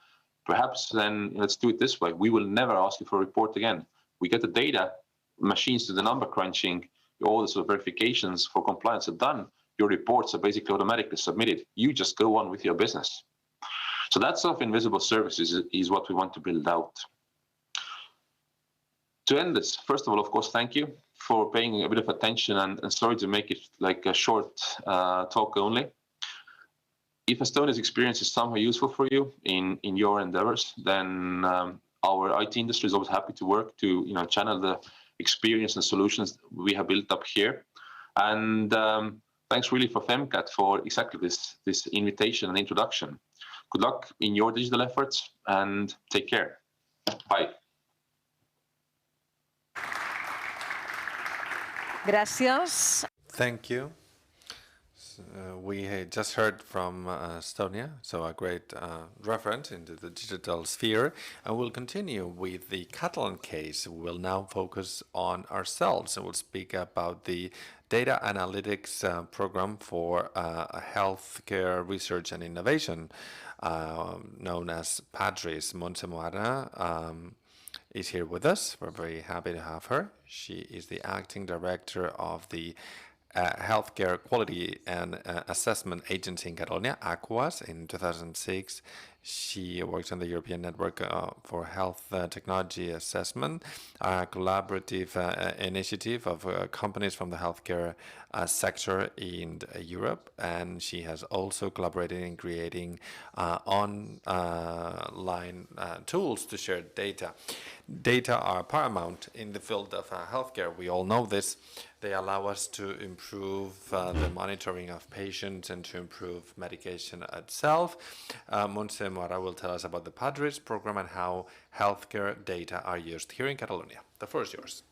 perhaps then let's do it this way. We will never ask you for a report again. We get the data, machines do the number crunching, all the sort of verifications for compliance are done. Your reports are basically automatically submitted. You just go on with your business. So that sort of invisible services is what we want to build out. To end this, first of all, of course, thank you for paying a bit of attention, and sorry to make it like a short talk only. If Estonia's experience is somehow useful for you in your endeavors, then our IT industry is always happy to work to channel the experience and solutions we have built up here. And thanks really for FemCat for exactly this invitation and introduction. Good luck in your digital efforts and take care. Bye. Gracias. Thank you. We had just heard from Estonia, so a great reference into the digital sphere, and we'll continue with the Catalan case. We'll now focus on ourselves, and we'll speak about the data analytics program for healthcare research and innovation, known as PADRIS. Montse Moara is here with us. We're very happy to have her. She is the acting director of the Healthcare Quality and Assessment Agency in Catalonia, AQAS. In 2006, She works on the European Network for Health Technology Assessment, a collaborative initiative of companies from the healthcare sector in Europe. And she has also collaborated in creating online tools to share data. Data are paramount in the field of healthcare. We all know this. They allow us to improve the monitoring of patients and to improve medication itself. Montse Mora will tell us about the PADRIS program and how healthcare data are used here in Catalonia. The floor is yours.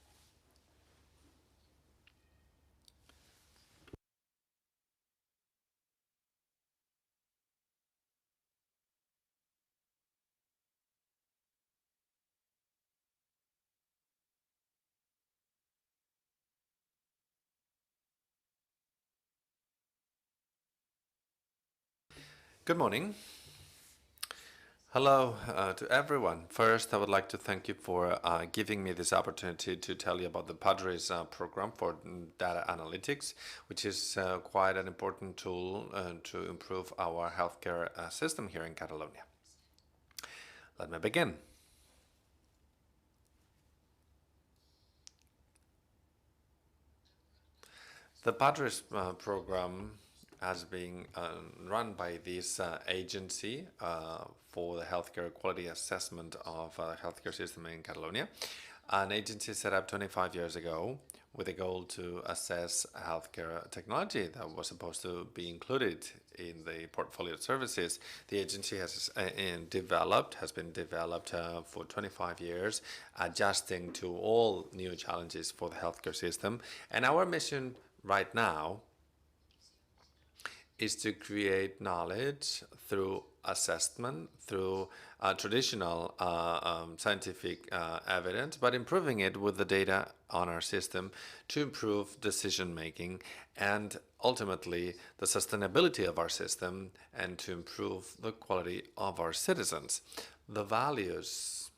Good morning. Hello to everyone. First, I would like to thank you for giving me this opportunity to tell you about the PADRIS program for data analytics, which is quite an important tool to improve our healthcare system here in Catalonia. Let me begin. The PADRIS program has been run by this agency for the healthcare quality assessment of the healthcare system in Catalonia, an agency set up 25 years ago with a goal to assess healthcare technology that was supposed to be included in the portfolio of services. The agency has been developed for 25 years, adjusting to all new challenges for the healthcare system. And our mission right now is to create knowledge through assessment, through traditional scientific evidence, but improving it with the data on our system to improve decision making and ultimately the sustainability of our system and to improve the quality of our citizens. The values,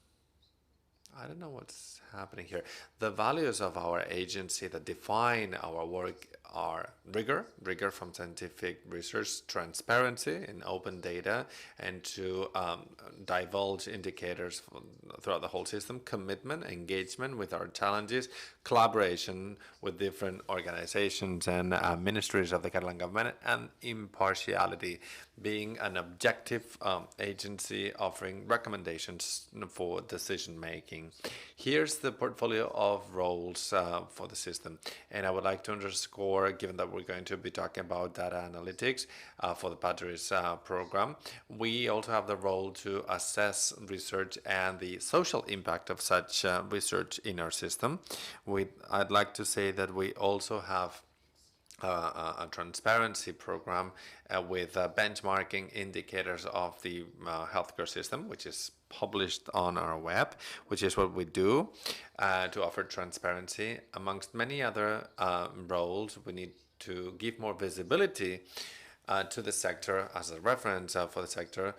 I don't know what's happening here. The values of our agency that define our work are rigor from scientific research, transparency in open data, and to divulge indicators throughout the whole system, commitment, engagement with our challenges, collaboration with different organizations and ministries of the Catalan government, and impartiality, being an objective agency offering recommendations for decision making. Here's the portfolio of roles for the system, and I would like to underscore, given that we're going to be talking about data analytics for the PADRIS program, we also have the role to assess research and the social impact of such research in our system. I'd like to say that we also have a transparency program with benchmarking indicators of the healthcare system, which is published on our web, which is what we do to offer transparency. Amongst many other roles, we need to give more visibility to the sector as a reference for the sector.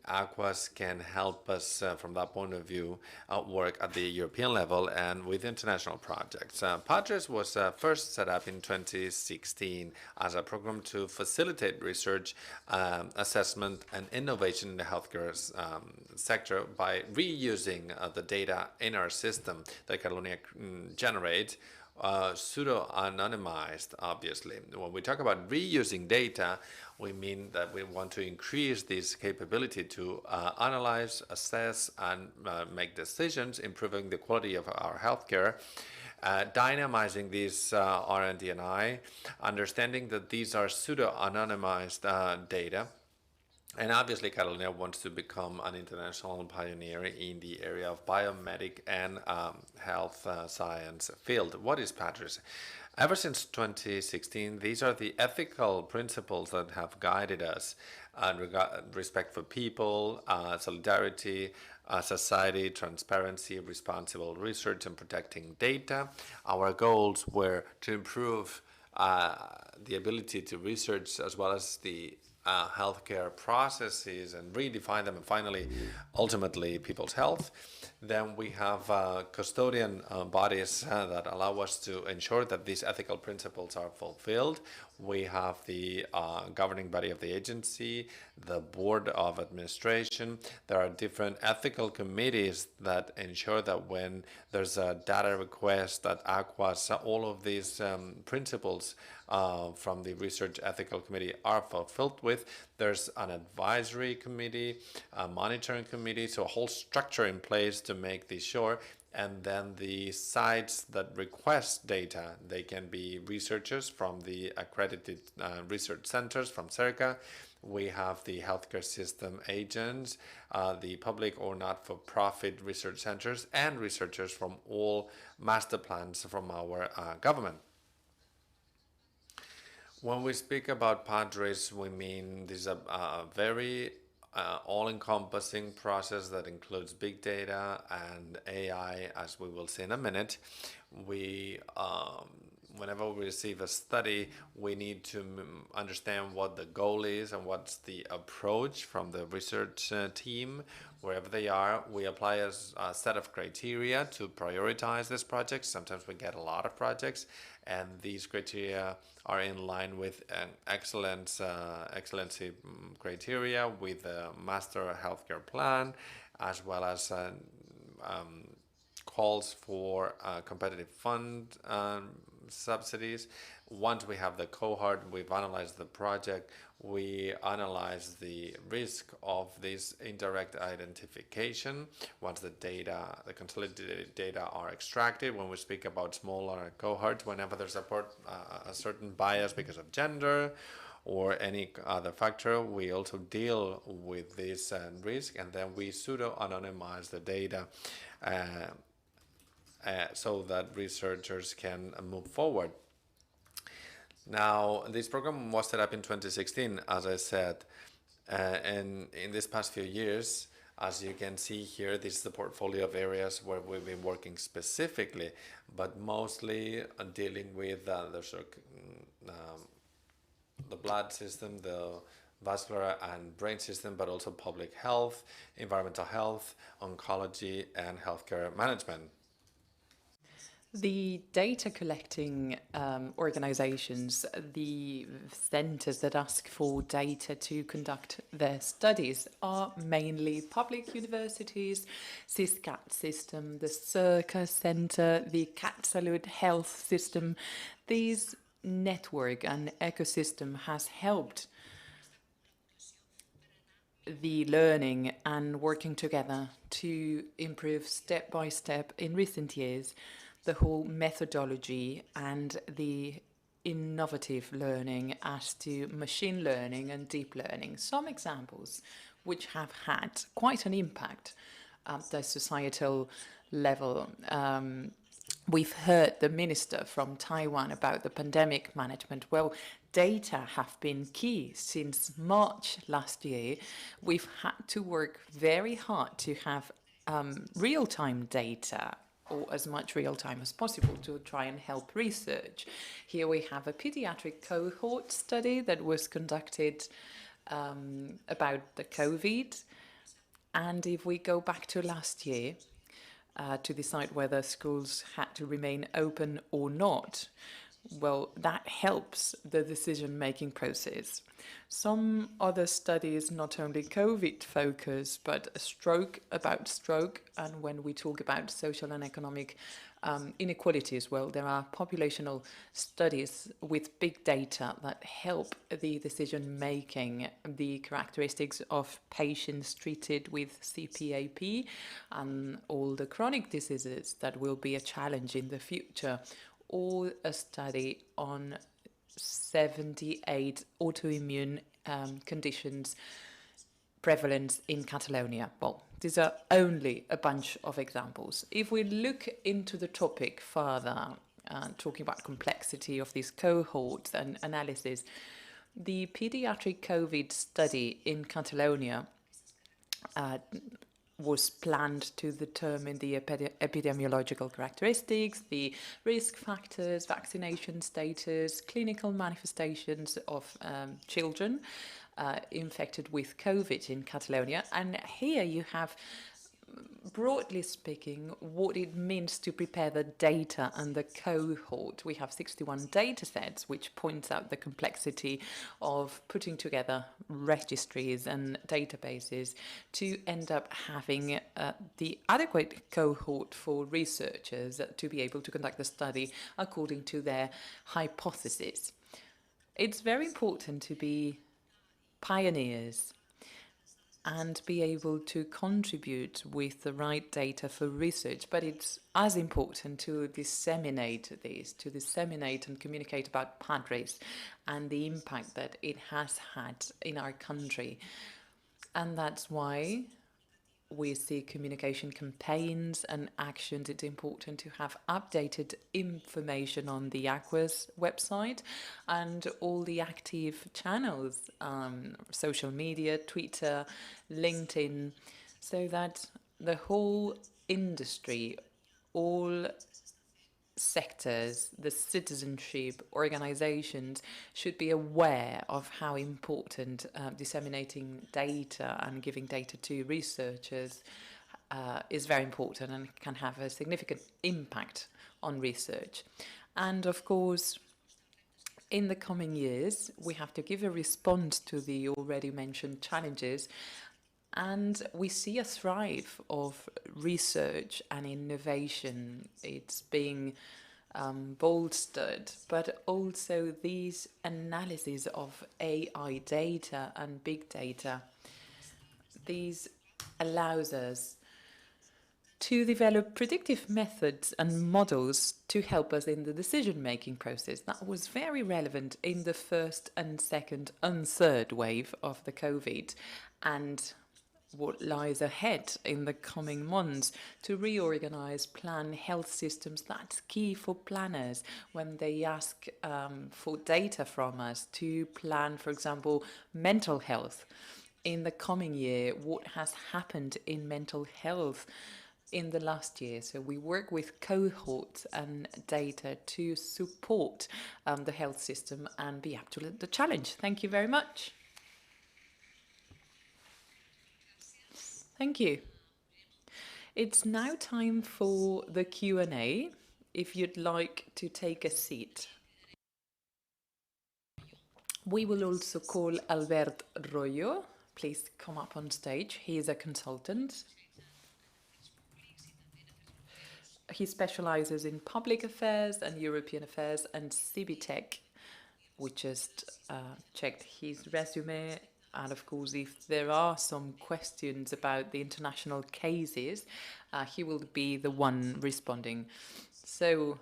Aquas can help us from that point of view work at the European level and with international projects. PADRIS was first set up in 2016 as a program to facilitate research, assessment and innovation in the healthcare sector by reusing the data in our system that Catalonia generates, pseudo-anonymized, obviously. When we talk about reusing data, we mean that we want to increase this capability to analyze, assess, and make decisions, improving the quality of our healthcare, dynamizing this R&D and I, understanding that these are pseudo-anonymized data. And obviously, Catalonia wants to become an international pioneer in the area of biomedic and health science field. What is PADRIS? Ever since 2016, these are the ethical principles that have guided us: respect for people, solidarity, society, transparency, responsible research, and protecting data. Our goals were to improve the ability to research as well as the healthcare processes and redefine them, and finally, ultimately, people's health. Then we have custodian bodies that allow us to ensure that these ethical principles are fulfilled. We have the governing body of the agency, the board of administration. There are different ethical committees that ensure that when there's a data request at Aquas, all of these principles from the Research Ethical Committee are fulfilled with. There's an advisory committee, a monitoring committee, so a whole structure in place to make this sure. And then the sites that request data, they can be researchers from the accredited research centers from CERCA. We have the healthcare system agents, the public or not-for-profit research centers, and researchers from all master plans from our government. When we speak about PADRIS, we mean this is a very all-encompassing process that includes big data and AI, as we will see in a minute. We, whenever we receive a study, we need to understand what the goal is and what's the approach from the research team. Wherever they are, we apply a set of criteria to prioritize this project. Sometimes we get a lot of projects, and these criteria are in line with an excellency criteria with a master healthcare plan, as well as calls for competitive fund subsidies. Once we have the cohort, we've analyzed the project, we analyze the risk of this indirect identification. Once the data, the consolidated data are extracted, when we speak about smaller cohorts, whenever there's a certain bias because of gender or any other factor, we also deal with this risk, and then we pseudo-anonymize the data so that researchers can move forward. Now, this program was set up in 2016, as I said, and in this past few years, as you can see here, this is the portfolio of areas where we've been working specifically, but mostly dealing with the blood system, the vascular and brain system, but also public health, environmental health, oncology, and healthcare management. The data collecting organizations, the centers that ask for data to conduct their studies are mainly public universities, CISCAT system, the CERCA Center, the CatSalud Health System. This network and ecosystem has helped the learning and working together to improve step by step in recent years the whole methodology and the innovative learning as to machine learning and deep learning. Some examples which have had quite an impact at the societal level. We've heard the minister from Taiwan about the pandemic management. Well, data have been key since March last year. We've had to work very hard to have real-time data, or as much real-time as possible, to try and help research. Here we have a pediatric cohort study that was conducted about the COVID. And if we go back to last year, to decide whether schools had to remain open or not, well, that helps the decision-making process. Some other studies, not only COVID focus, but about stroke, and when we talk about social and economic inequalities, well, there are populational studies with big data that help the decision-making, the characteristics of patients treated with CPAP, and all the chronic diseases that will be a challenge in the future, or a study on 78 autoimmune conditions prevalence in Catalonia. Well, these are only a bunch of examples. If we look into the topic further, talking about complexity of these cohorts and analysis, the pediatric COVID study in Catalonia was planned to determine the epidemiological characteristics, the risk factors, vaccination status, clinical manifestations of children. infected with COVID in Catalonia. And here you have, broadly speaking, what it means to prepare the data and the cohort. We have 61 data sets, which points out the complexity of putting together registries and databases to end up having the adequate cohort for researchers to be able to conduct the study according to their hypothesis. It's very important to be pioneers and be able to contribute with the right data for research. But it's as important to disseminate this, to disseminate and communicate about PADRIS and the impact that it has had in our country. And that's why we see communication campaigns and actions. It's important to have updated information on the Aquas website and all the active channels, social media, Twitter, LinkedIn, so that the whole industry, all sectors, the citizenship, organizations should be aware of how important disseminating data and giving data to researchers is very important and can have a significant impact on research. And of course, in the coming years, we have to give a response to the already mentioned challenges. And we see a thrive of research and innovation. It's being bolstered, but also these analyses of AI data and big data. These allows us to develop predictive methods and models to help us in the decision-making process. That was very relevant in the first and second and third wave of the COVID, and what lies ahead in the coming months to reorganize, plan health systems. That's key for planners when they ask for data from us to plan, for example, mental health. In the coming year, what has happened in mental health in the last year. So we work with cohorts and data to support the health system and be up to the challenge. Thank you very much. Thank you. It's now time for the Q&A. If you'd like to take a seat. We will also call Albert Royo. Please come up on stage. He is a consultant. He specializes in public affairs and European affairs and Cibitec. We just checked his resume. And of course, if there are some questions about the international cases, he will be the one responding. So,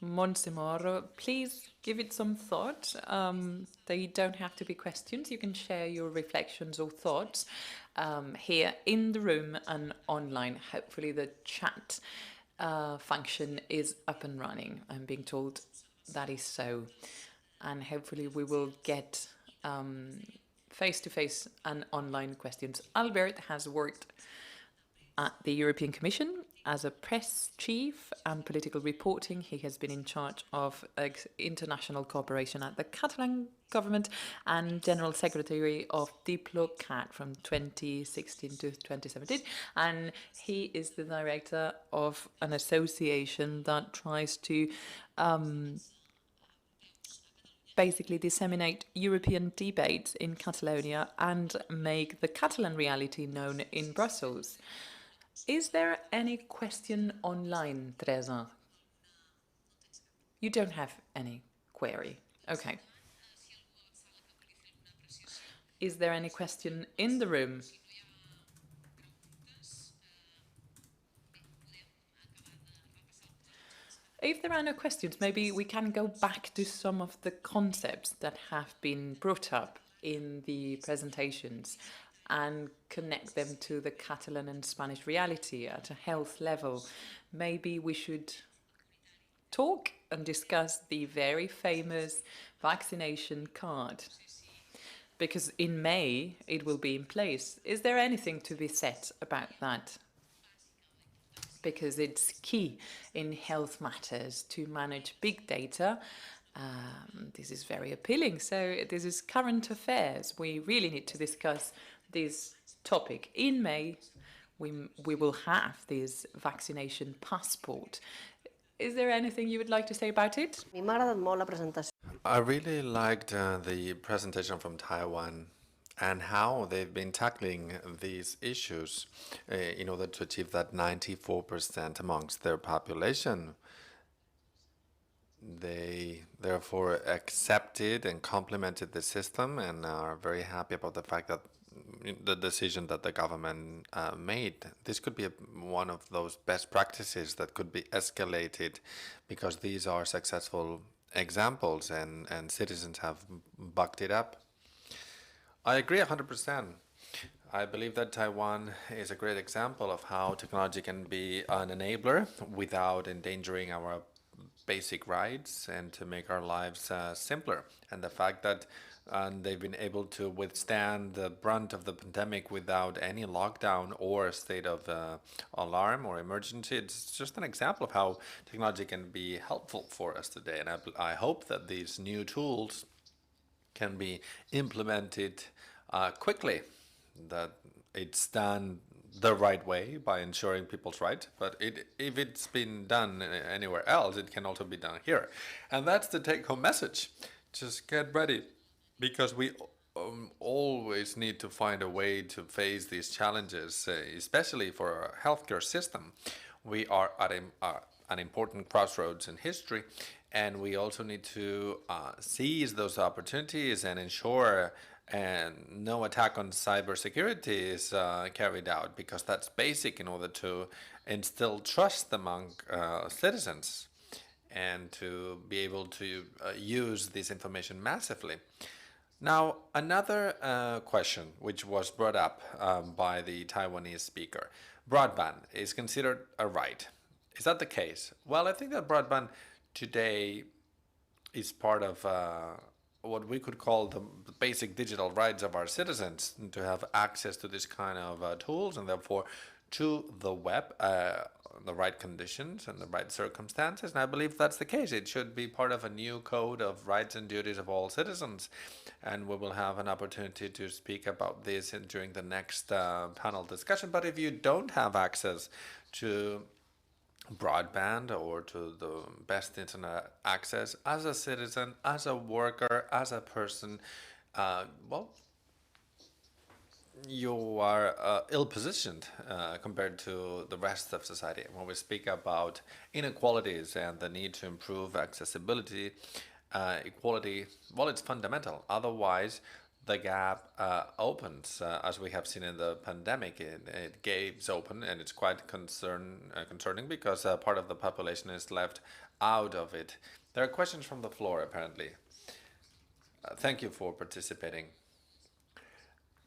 Monsemor, please give it some thought. They don't have to be questions. You can share your reflections or thoughts here in the room and online. Hopefully the chat function is up and running. I'm being told that is so. And hopefully we will get face-to-face and online questions. Albert has worked at the European Commission as a press chief and political reporting. He has been in charge of international cooperation at the Catalan government and General Secretary of Diplocat from 2016 to 2017. And he is the director of an association that tries to basically disseminate European debates in Catalonia and make the Catalan reality known in Brussels. Is there any question online, Teresa? You don't have any query. Okay. Is there any question in the room? If there are no questions, maybe we can go back to some of the concepts that have been brought up in the presentations and connect them to the Catalan and Spanish reality at a health level. Maybe we should talk and discuss the very famous vaccination card, because in May it will be in place. Is there anything to be said about that? Because it's key in health matters to manage big data This is very appealing. So this is current affairs. We really need to discuss this topic. In May, we will have this vaccination passport. Is there anything you would like to say about it? I really liked the presentation from Taiwan and how they've been tackling these issues in order to achieve that 94% amongst their population. They therefore accepted and complemented the system and are very happy about the fact that the decision that the government made. This could be one of those best practices that could be escalated, because these are successful examples and citizens have backed it up. I agree 100%. I believe that Taiwan is a great example of how technology can be an enabler without endangering our basic rights and to make our lives simpler. And the fact that they've been able to withstand the brunt of the pandemic without any lockdown or state of alarm or emergency, it's just an example of how technology can be helpful for us today. And I hope that these new tools can be implemented quickly, that it's done the right way by ensuring people's rights, but if it's been done anywhere else, it can also be done here. And that's the take-home message. Just get ready, because we always need to find a way to face these challenges, especially for our healthcare system. We are at an important crossroads in history, and we also need to seize those opportunities and ensure no attack on cybersecurity is carried out, because that's basic in order to instill trust among citizens and to be able to use this information massively. Now, another question which was brought up by the Taiwanese speaker: broadband is considered a right. Is that the case? Well, I think that broadband today is part of what we could call the basic digital rights of our citizens, to have access to this kind of tools, and therefore to the web, the right conditions and the right circumstances. And I believe that's the case. It should be part of a new code of rights and duties of all citizens. And we will have an opportunity to speak about this during the next panel discussion. But if you don't have access to broadband or to the best internet access as a citizen, as a worker, as a person, well, you are ill-positioned compared to the rest of society. When we speak about inequalities and the need to improve accessibility, equality, well, it's fundamental. Otherwise, the gap opens, as we have seen in the pandemic. It gaps open, and it's quite concerning, because part of the population is left out of it. There are questions from the floor, apparently. Thank you for participating.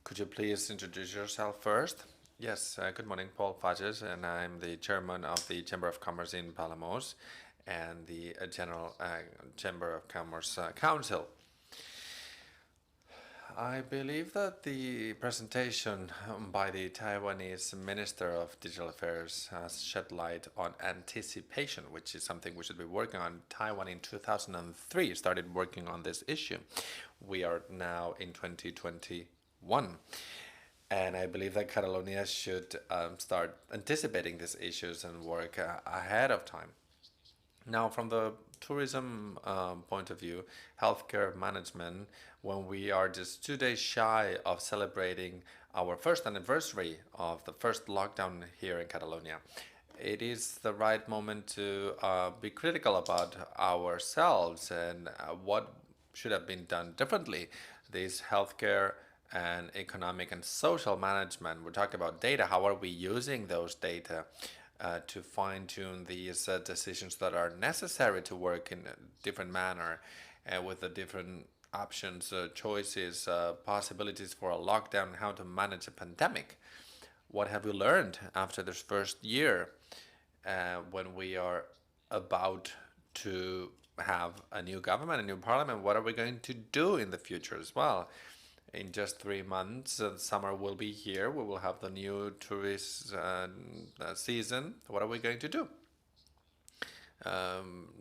Could you please introduce yourself first? Yes, good morning, Paul Fages, and I'm the chairman of the Chamber of Commerce in Palamos and the General Chamber of Commerce Council. I believe that the presentation by the Taiwanese Minister of Digital Affairs has shed light on anticipation, which is something we should be working on. Taiwan in 2003 started working on this issue. We are now in 2021. And I believe that Catalonia should start anticipating these issues and work ahead of time. Now, from the tourism point of view, healthcare management, when we are just 2 days shy of celebrating our first anniversary of the first lockdown here in Catalonia, it is the right moment to be critical about ourselves and what should have been done differently. This healthcare and economic and social management, we're talking about data. How are we using those data to fine-tune these decisions that are necessary to work in a different manner with the different options, choices, possibilities for a lockdown, how to manage a pandemic? What have we learned after this first year when we are about to have a new government, a new parliament? What are we going to do in the future as well? In just 3 months, summer will be here. We will have the new tourist season. What are we going to do?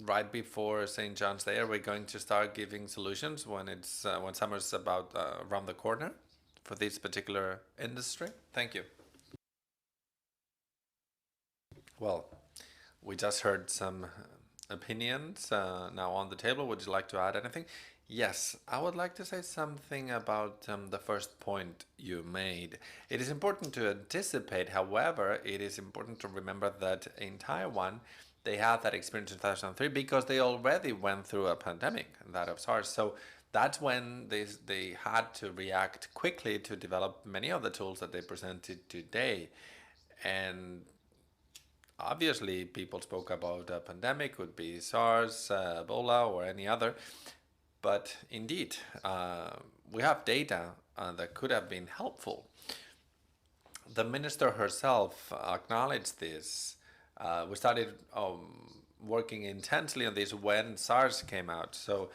right before St. John's Day, are we going to start giving solutions when it's when summer's about around the corner for this particular industry? Thank you. Well, we just heard some opinions now on the table. Would you like to add anything? Yes, I would like to say something about the first point you made. It is important to anticipate, however, it is important to remember that in Taiwan, they had that experience in 2003 because they already went through a pandemic, that of SARS. So that's when they had to react quickly to develop many of the tools that they presented today. And obviously, people spoke about a pandemic, could be SARS, Ebola, or any other. But indeed, we have data that could have been helpful. The minister herself acknowledged this. We started working intensely on this when SARS came out. So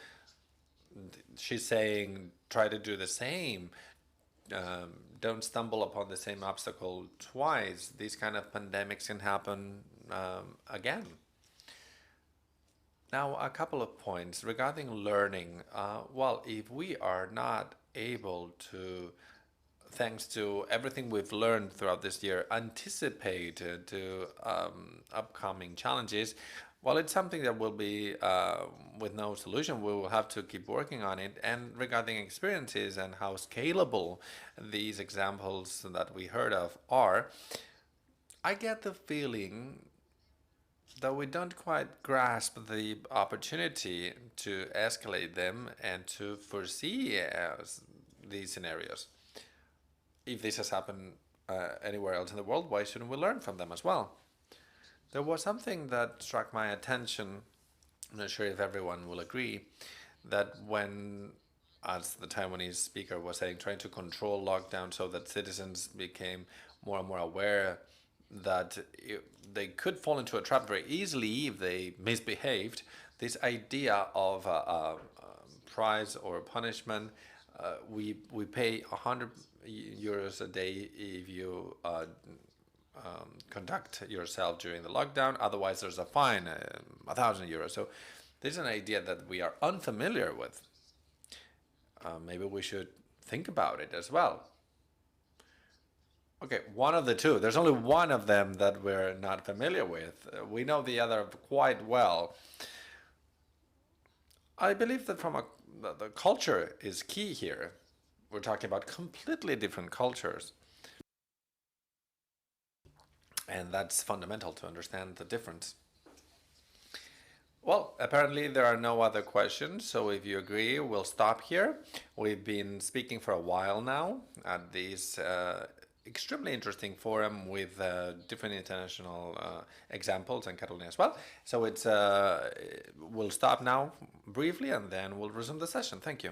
she's saying, try to do the same. Don't stumble upon the same obstacle twice. These kind of pandemics can happen again. Now, a couple of points regarding learning. Well, if we are not able to, thanks to everything we've learned throughout this year, anticipate to upcoming challenges, well, it's something that will be with no solution. We will have to keep working on it. And regarding experiences and how scalable these examples that we heard of are, I get the feeling that we don't quite grasp the opportunity to escalate them and to foresee these scenarios. If this has happened anywhere else in the world, why shouldn't we learn from them as well? There was something that struck my attention. I'm not sure if everyone will agree that when, as the Taiwanese speaker was saying, trying to control lockdown so that citizens became more and more aware that they could fall into a trap very easily if they misbehaved. This idea of a prize or punishment, we pay 100 euros a day if you conduct yourself during the lockdown. Otherwise, there's a fine, 1,000 euros. So this is an idea that we are unfamiliar with. Maybe we should think about it as well. Okay, one of the two. There's only one of them that we're not familiar with. We know the other quite well. I believe that the culture is key here. We're talking about completely different cultures. And that's fundamental to understand the difference. Well, apparently there are no other questions, so if you agree, we'll stop here. We've been speaking for a while now at this extremely interesting forum with different international examples and Catalonia as well. So we'll stop now briefly and then we'll resume the session. Thank you.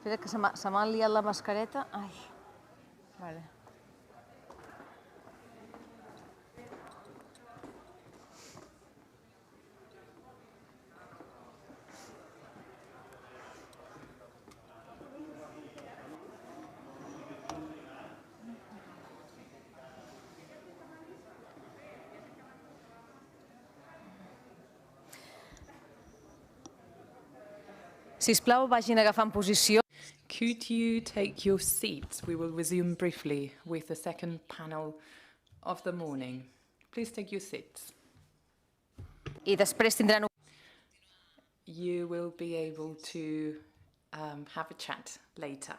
Espera, que se m'ha liat la mascareta. Ai, vale. Sisplau, vagin agafant posició. Could you take your seats? We will resume briefly with the second panel of the morning. Please take your seats. I després tindran... You will be able to have a chat later.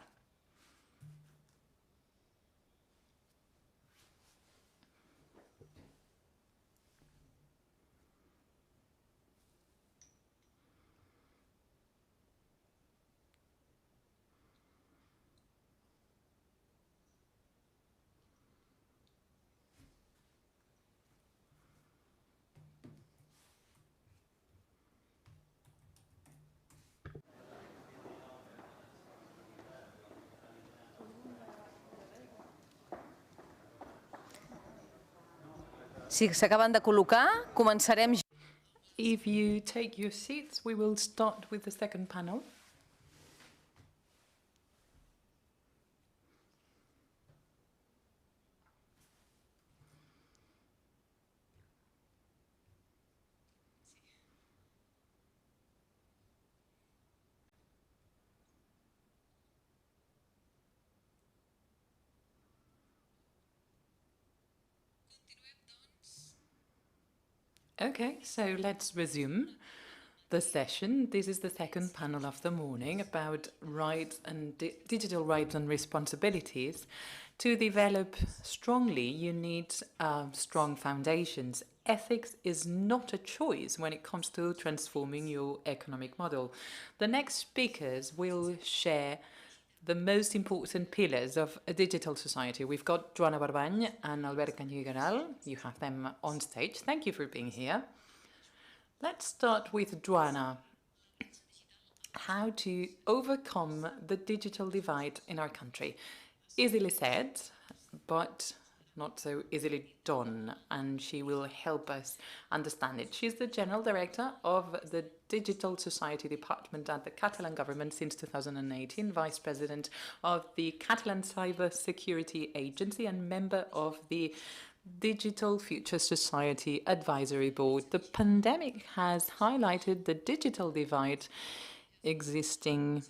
Si s'acaben de col·locar, començarem... If you take your seats, we will start with the second panel. Okay, so let's resume the session. This is the second panel of the morning about rights and digital rights and responsibilities. To develop strongly, you need strong foundations. Ethics is not a choice when it comes to transforming your economic model. The next speakers will share the most important pillars of a digital society. We've got Joana Barbany and Albert Cañigueral. You have them on stage. Thank you for being here. Let's start with Joana. How to overcome the digital divide in our country. Easily said, but not so easily done, and she will help us understand it. She's the General Director of the Digital Society Department at the Catalan government since 2018, Vice President of the Catalan Cyber Security Agency and member of the Digital Future Society Advisory Board. The pandemic has highlighted the digital divide existing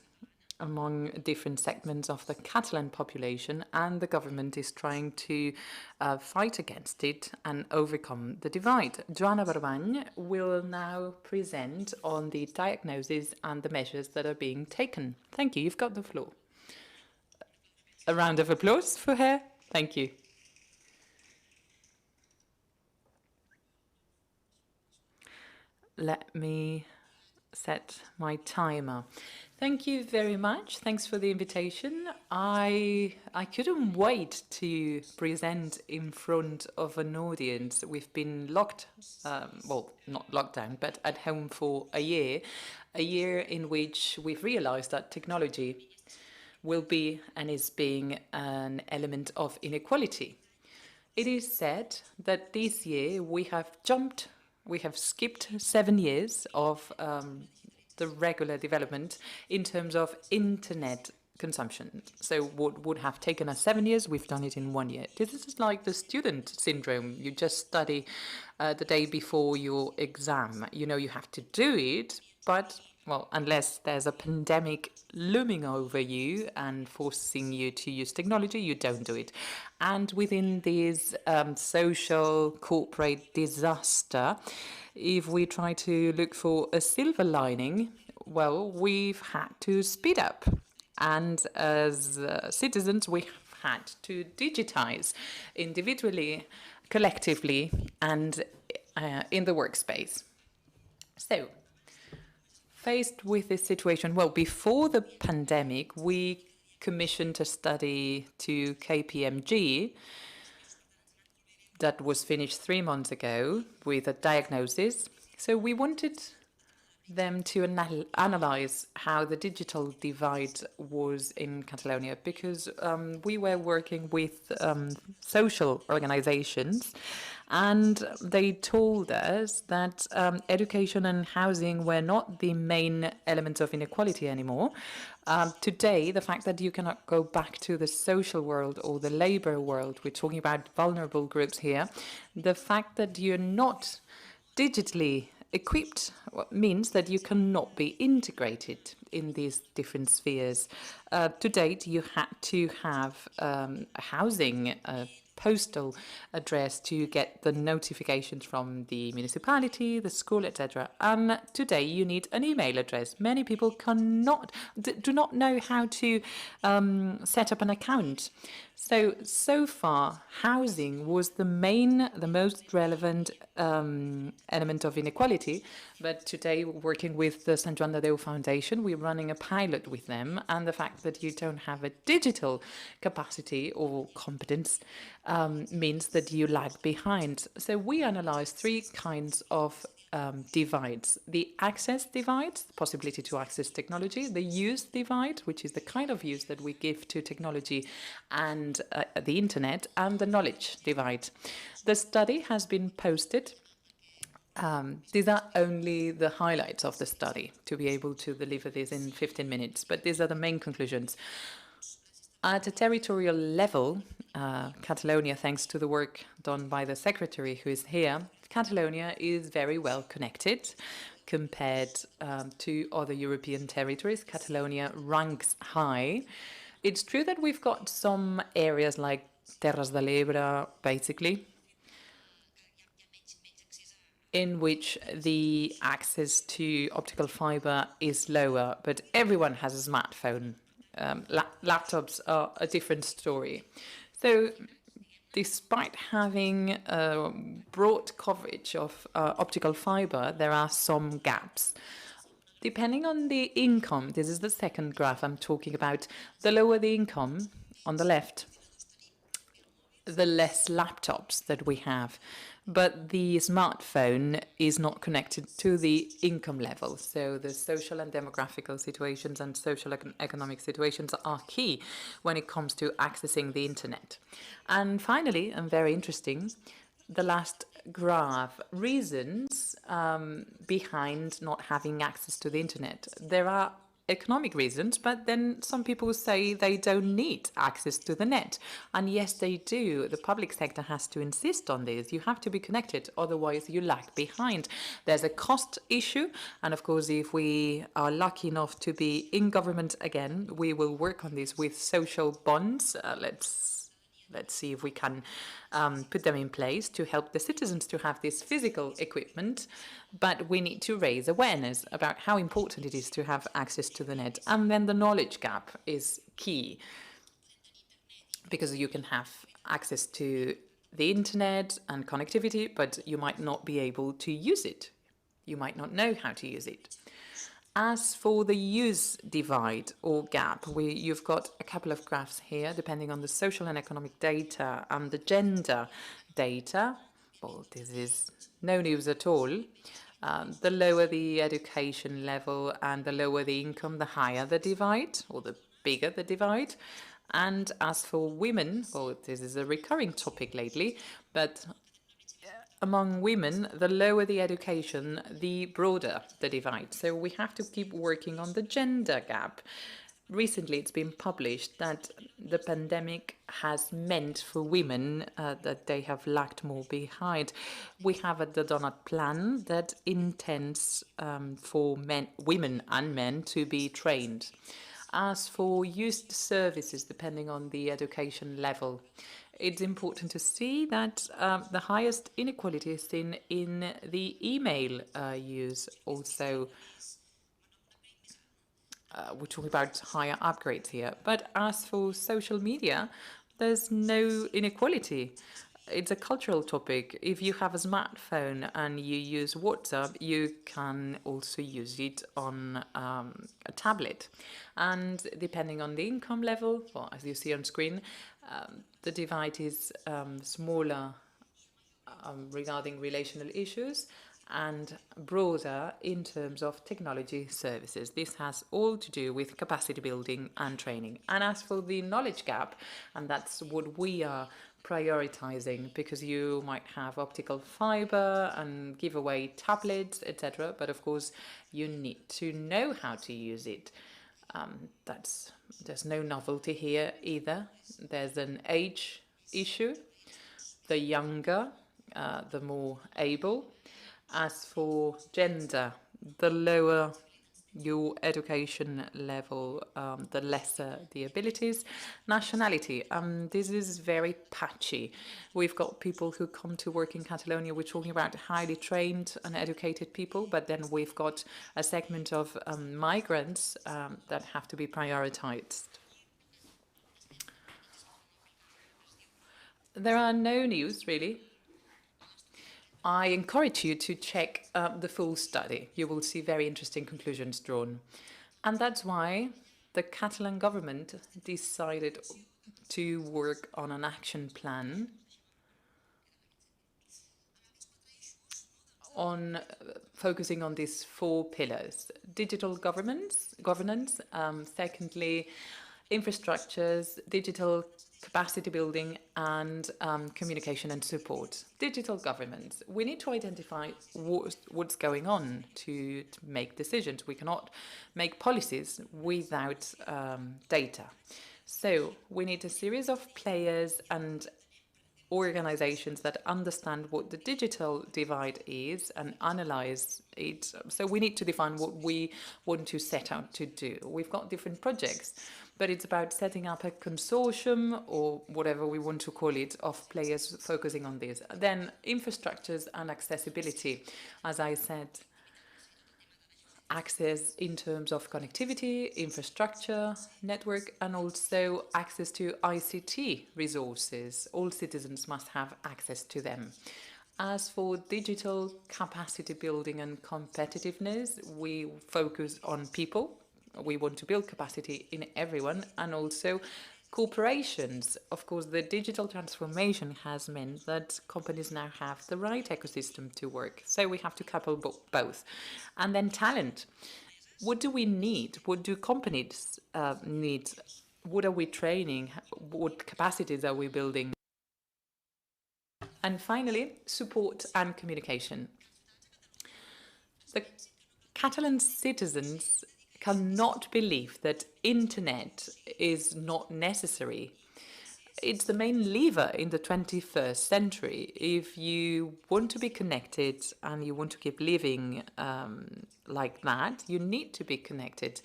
among different segments of the Catalan population, and the government is trying to fight against it and overcome the divide. Joana Barbany will now present on the diagnosis and the measures that are being taken. Thank you. You've got the floor. A round of applause for her. Thank you. Let me set my timer. Thank you very much. Thanks for the invitation. I couldn't wait to present in front of an audience. We've been locked, well, not locked down, but at home for a year in which we've realized that technology will be and is being an element of inequality. It is said that this year we have skipped 7 years of the regular development in terms of internet consumption. So what would have taken us 7 years, we've done it in 1 year. This is like the student syndrome. You just study the day before your exam. You know you have to do it, but, well, unless there's a pandemic looming over you and forcing you to use technology, you don't do it. And within this social corporate disaster, if we try to look for a silver lining, well, we've had to speed up. And as citizens, we've had to digitize individually, collectively, and in the workspace. So, faced with this situation, well, before the pandemic, we commissioned a study to KPMG that was finished 3 months ago with a diagnosis. So we wanted them to analyze how the digital divide was in Catalonia, because we were working with social organizations, and they told us that education and housing were not the main elements of inequality anymore. Today, the fact that you cannot go back to the social world or the labor world, we're talking about vulnerable groups here, the fact that you're not digitally equipped means that you cannot be integrated in these different spheres. To date, you had to have a housing, a postal address to get the notifications from the municipality, the school, etc. And today you need an email address. Many people do not know how to set up an account. So far, housing was the most relevant element of inequality. But today, working with the San Juan de Déu Foundation, we're running a pilot with them. And the fact that you don't have a digital capacity or competence means that you lag behind. So we analyze 3 kinds of divides: the access divide, the possibility to access technology; the use divide, which is the kind of use that we give to technology and the internet; and the knowledge divide. The study has been posted. These are only the highlights of the study, to be able to deliver this in 15 minutes, but these are the main conclusions. At a territorial level, Catalonia, thanks to the work done by the secretary who is here, Catalonia is very well connected compared to other European territories. Catalonia ranks high. It's true that we've got some areas like Terres de l'Ebre, basically, in which the access to optical fiber is lower, but everyone has a smartphone. Laptops are a different story. So despite having broad coverage of optical fiber, there are some gaps. Depending on the income, this is the second graph I'm talking about, the lower the income on the left, the less laptops that we have. But the smartphone is not connected to the income level. So the social and demographical situations and social economic situations are key when it comes to accessing the internet. And finally, and very interesting, the last graph, reasons behind not having access to the internet. There are economic reasons, but then some people say they don't need access to the net. And yes, they do. The public sector has to insist on this. You have to be connected, otherwise you lag behind. There's a cost issue, and of course, if we are lucky enough to be in government again, we will work on this with social bonds. Let's see if we can put them in place to help the citizens to have this physical equipment. But we need to raise awareness about how important it is to have access to the net. And then the knowledge gap is key, because you can have access to the internet and connectivity, but you might not be able to use it. You might not know how to use it. As for the use divide or gap, you've got a couple of graphs here, depending on the social and economic data and the gender data. Well, this is no news at all. The lower the education level and the lower the income, the higher the divide, or the bigger the divide. And as for women, well, this is a recurring topic lately, but among women, the lower the education, the broader the divide. So we have to keep working on the gender gap. Recently, it's been published that the pandemic has meant for women that they have lagged more behind. We have the Donut Plan that intends for women and men to be trained. As for used services, depending on the education level, it's important to see that the highest inequality is seen in the email use. Also, we're talking about higher upgrades here. But as for social media, there's no inequality. It's a cultural topic. If you have a smartphone and you use WhatsApp, you can also use it on a tablet. And depending on the income level, well, as you see on screen, the divide is smaller regarding relational issues, and broader in terms of technology services. This has all to do with capacity building and training. And as for the knowledge gap, and that's what we are prioritizing, because you might have optical fiber and give away tablets, etc. But of course, you need to know how to use it. There's no novelty here either. There's an age issue. The younger, the more able. As for gender, the lower your education level, the lesser the abilities. Nationality, this is very patchy. We've got people who come to work in Catalonia, we're talking about highly trained and educated people, but then we've got a segment of migrants that have to be prioritized. There are no news, really. I encourage you to check the full study. You will see very interesting conclusions drawn. And that's why the Catalan government decided to work on an action plan on focusing on these 4 pillars: digital governance, secondly, infrastructures, digital capacity building, and communication and support. Digital governance. We need to identify what's going on to make decisions. We cannot make policies without data. So we need a series of players and organizations that understand what the digital divide is and analyze it. So we need to define what we want to set out to do. We've got different projects, but it's about setting up a consortium, or whatever we want to call it, of players focusing on this. Then infrastructures and accessibility. As I said, access in terms of connectivity, infrastructure, network, and also access to ICT resources. All citizens must have access to them. As for digital capacity building and competitiveness, we focus on people. We want to build capacity in everyone, and also corporations. Of course, the digital transformation has meant that companies now have the right ecosystem to work. So we have to couple both. And then talent. What do we need? What do companies need? What are we training? What capacities are we building? And finally, support and communication. The Catalan citizens cannot believe that internet is not necessary. It's the main lever in the 21st century. If you want to be connected and you want to keep living like that, you need to be connected.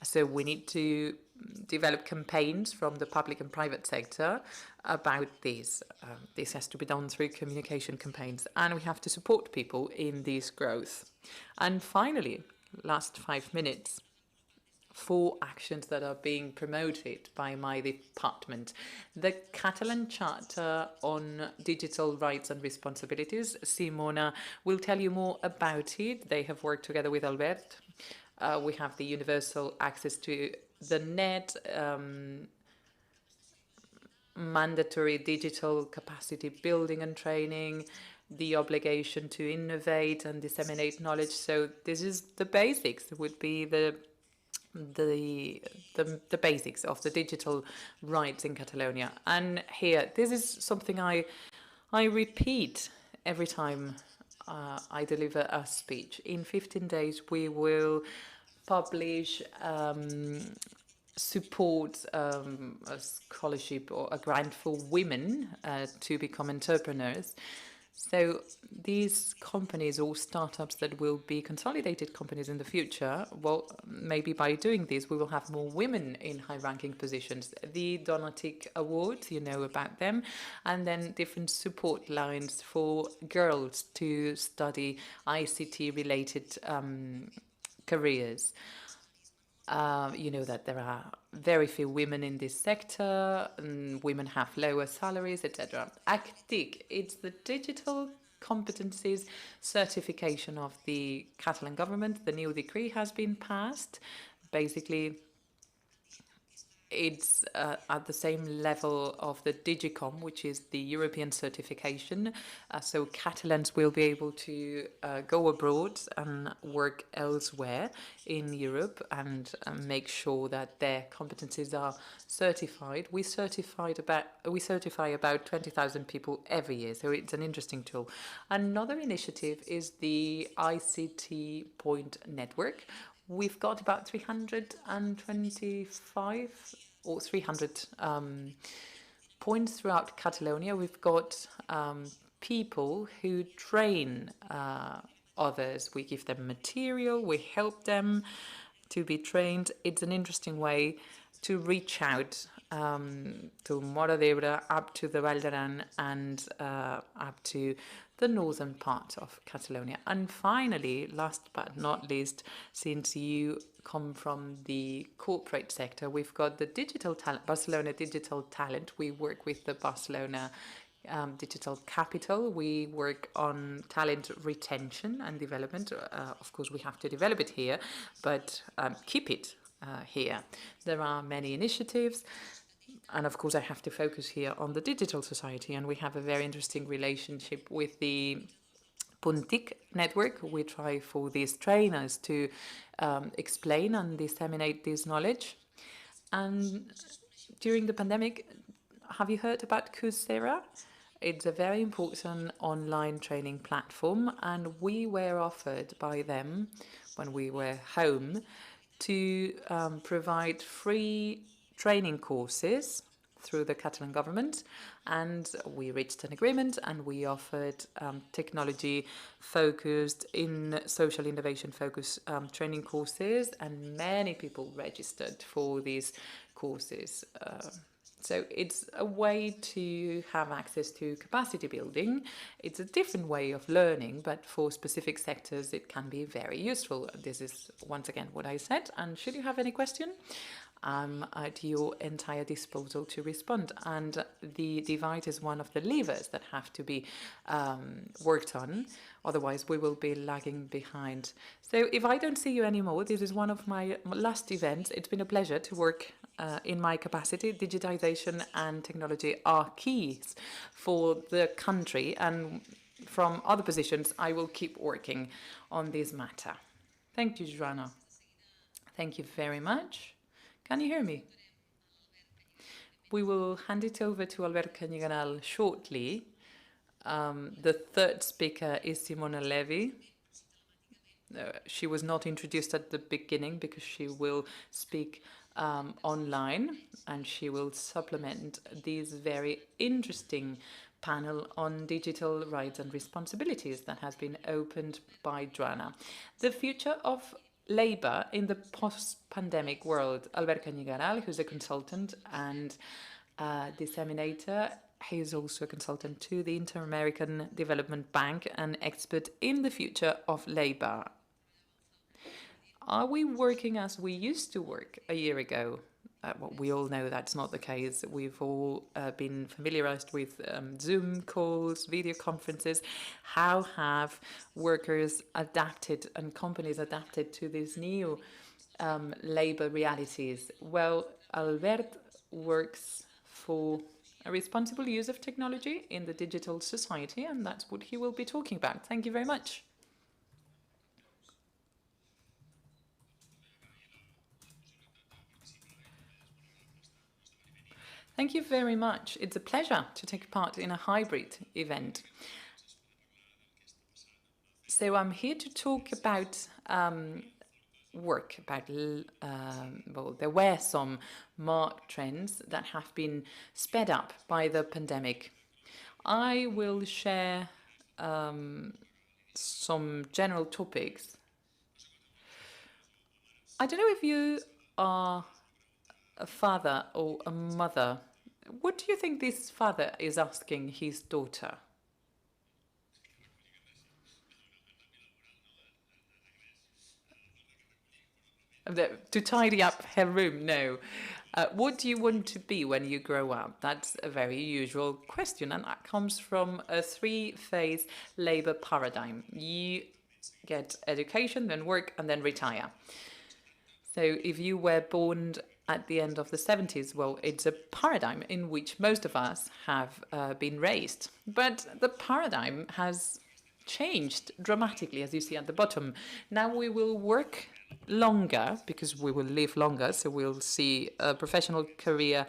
So we need to develop campaigns from the public and private sector about this. This has to be done through communication campaigns, and we have to support people in this growth. And finally, last 5 minutes, 4 actions that are being promoted by my department. The Catalan Charter on Digital Rights and Responsibilities. Simona will tell you more about it. They have worked together with Albert. We have the universal access to the net, mandatory digital capacity building and training, the obligation to innovate and disseminate knowledge. So this is the basics. It would be the basics of the digital rights in Catalonia. And here, this is something I repeat every time I deliver a speech. In 15 days, we will publish support a scholarship or a grant for women to become entrepreneurs. So these companies or startups that will be consolidated companies in the future, well, maybe by doing this, we will have more women in high-ranking positions. The Donatic Awards, you know about them, and then different support lines for girls to study ICT-related careers. You know that there are very few women in this sector, and women have lower salaries, etc. ACTIC, it's the digital competencies certification of the Catalan government. The new decree has been passed. Basically, it's at the same level of the Digicom, which is the European certification. So Catalans will be able to go abroad and work elsewhere in Europe and make sure that their competencies are certified. We certify about 20,000 people every year, so it's an interesting tool. Another initiative is the ICT Point Network. We've got about 325 or 300 points throughout Catalonia. We've got people who train others. We give them material, we help them to be trained. It's an interesting way to reach out to Móra d'Ebre, up to the Val d'Aran, and up to the northern part of Catalonia. And finally, last but not least, since you come from the corporate sector, we've got the digital talent, Barcelona Digital Talent. We work with the Barcelona Digital Capital. We work on talent retention and development. Of course, we have to develop it here, but keep it here. There are many initiatives. And of course, I have to focus here on the digital society, and we have a very interesting relationship with the Puntic network. We try for these trainers to explain and disseminate this knowledge. And during the pandemic, have you heard about Coursera? It's a very important online training platform, and we were offered by them when we were home to provide free training courses through the Catalan government, and we reached an agreement, and we offered technology focused in social innovation focused training courses, and many people registered for these courses. So it's a way to have access to capacity building. It's a different way of learning, but for specific sectors it can be very useful. This is once again what I said, and should you have any question, I'm at your entire disposal to respond. And the divide is one of the levers that have to be worked on, otherwise we will be lagging behind. So if I don't see you anymore, this is one of my last events. It's been a pleasure to work in my capacity. Digitization and technology are keys for the country, and from other positions I will keep working on this matter. Thank you, Joanna. Thank you very much. Can you hear me? We will hand it over to Albert Canyigaral shortly. The third speaker is Simona Levy. She was not introduced at the beginning because she will speak online, and she will supplement this very interesting panel on digital rights and responsibilities that has been opened by Joanna. The future of labour in the post-pandemic world. Albert Canyigaral, who's a consultant and disseminator. He is also a consultant to the Inter-American Development Bank, an expert in the future of labour. Are we working as we used to work a year ago? Well, we all know that's not the case. We've all been familiarized with Zoom calls, video conferences. How have workers adapted and companies adapted to these new labor realities? Well, Albert works for a responsible use of technology in the digital society, and that's what he will be talking about. Thank you very much. Thank you very much. It's a pleasure to take part in a hybrid event. So I'm here to talk about work, about, well, there were some marked trends that have been sped up by the pandemic. I will share some general topics. I don't know if you are a father or a mother. What do you think this father is asking his daughter? To tidy up her room? No. What do you want to be when you grow up? That's a very usual question, and that comes from a three-phase labor paradigm. You get education, then work, and then retire. So if you were born at the end of the 70s. Well, it's a paradigm in which most of us have been raised. But the paradigm has changed dramatically, as you see at the bottom. Now we will work longer because we will live longer. So we'll see a professional career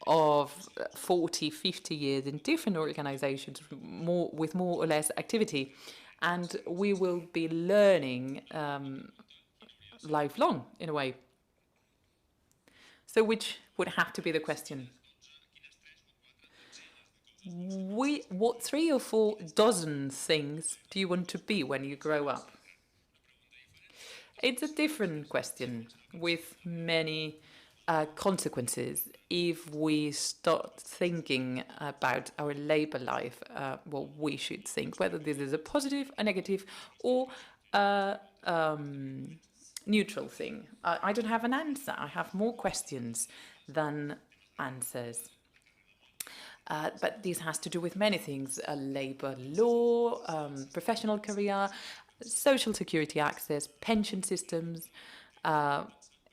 of 40, 50 years in different organizations, with more or less activity. And we will be learning lifelong, in a way. So which would have to be the question? What 3 or 4 dozen things do you want to be when you grow up? It's a different question with many consequences if we start thinking about our labor life, what we should think, whether this is a positive, a negative, or a neutral thing. I don't have an answer. I have more questions than answers. But this has to do with many things: labor law, professional career, social security access, pension systems.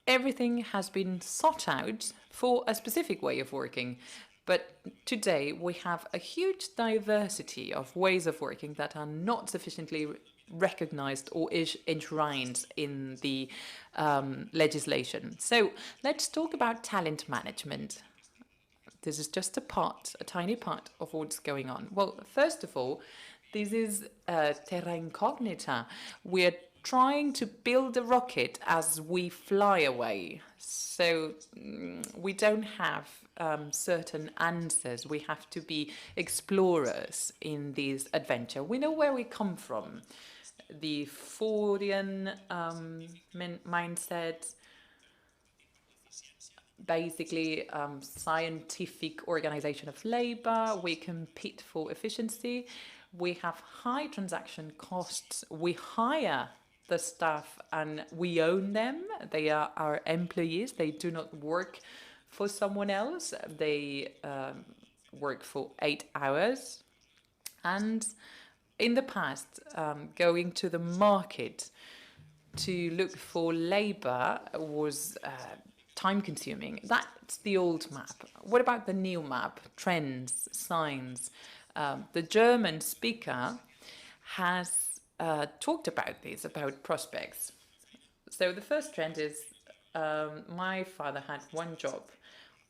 Everything has been sought out for a specific way of working. But today we have a huge diversity of ways of working that are not sufficiently recognized or enshrined in the legislation. So let's talk about talent management. This is just a tiny part of what's going on. Well, first of all, this is terra incognita. We're trying to build a rocket as we fly away. So we don't have certain answers. We have to be explorers in this adventure. We know where we come from. The Fordian mindset, basically scientific organization of labor. We compete for efficiency. We have high transaction costs. We hire the staff and we own them. They are our employees. They do not work for someone else. They work for 8 hours. And in the past, going to the market to look for labor was time-consuming. That's the old map. What about the new map? Trends, signs. The German speaker has talked about this, about prospects. So the first trend is, my father had 1 job.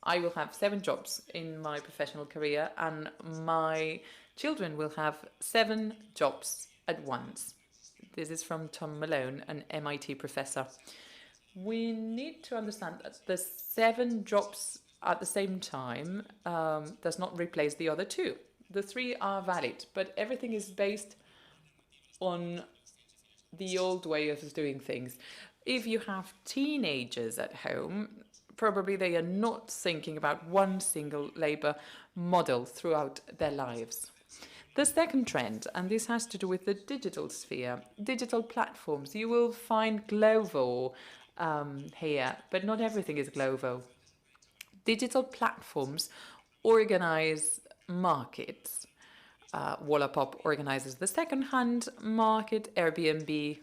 I will have 7 jobs in my professional career, and my children will have 7 jobs at once. This is from Tom Malone, an MIT professor. We need to understand that the 7 jobs at the same time does not replace the other 2. The 3 are valid, but everything is based on the old way of doing things. If you have teenagers at home, probably they are not thinking about one single labor model throughout their lives. The second trend, and this has to do with the digital sphere, digital platforms. You will find Glovo here, but not everything is Glovo. Digital platforms organize markets. Wallapop organizes the second-hand market, Airbnb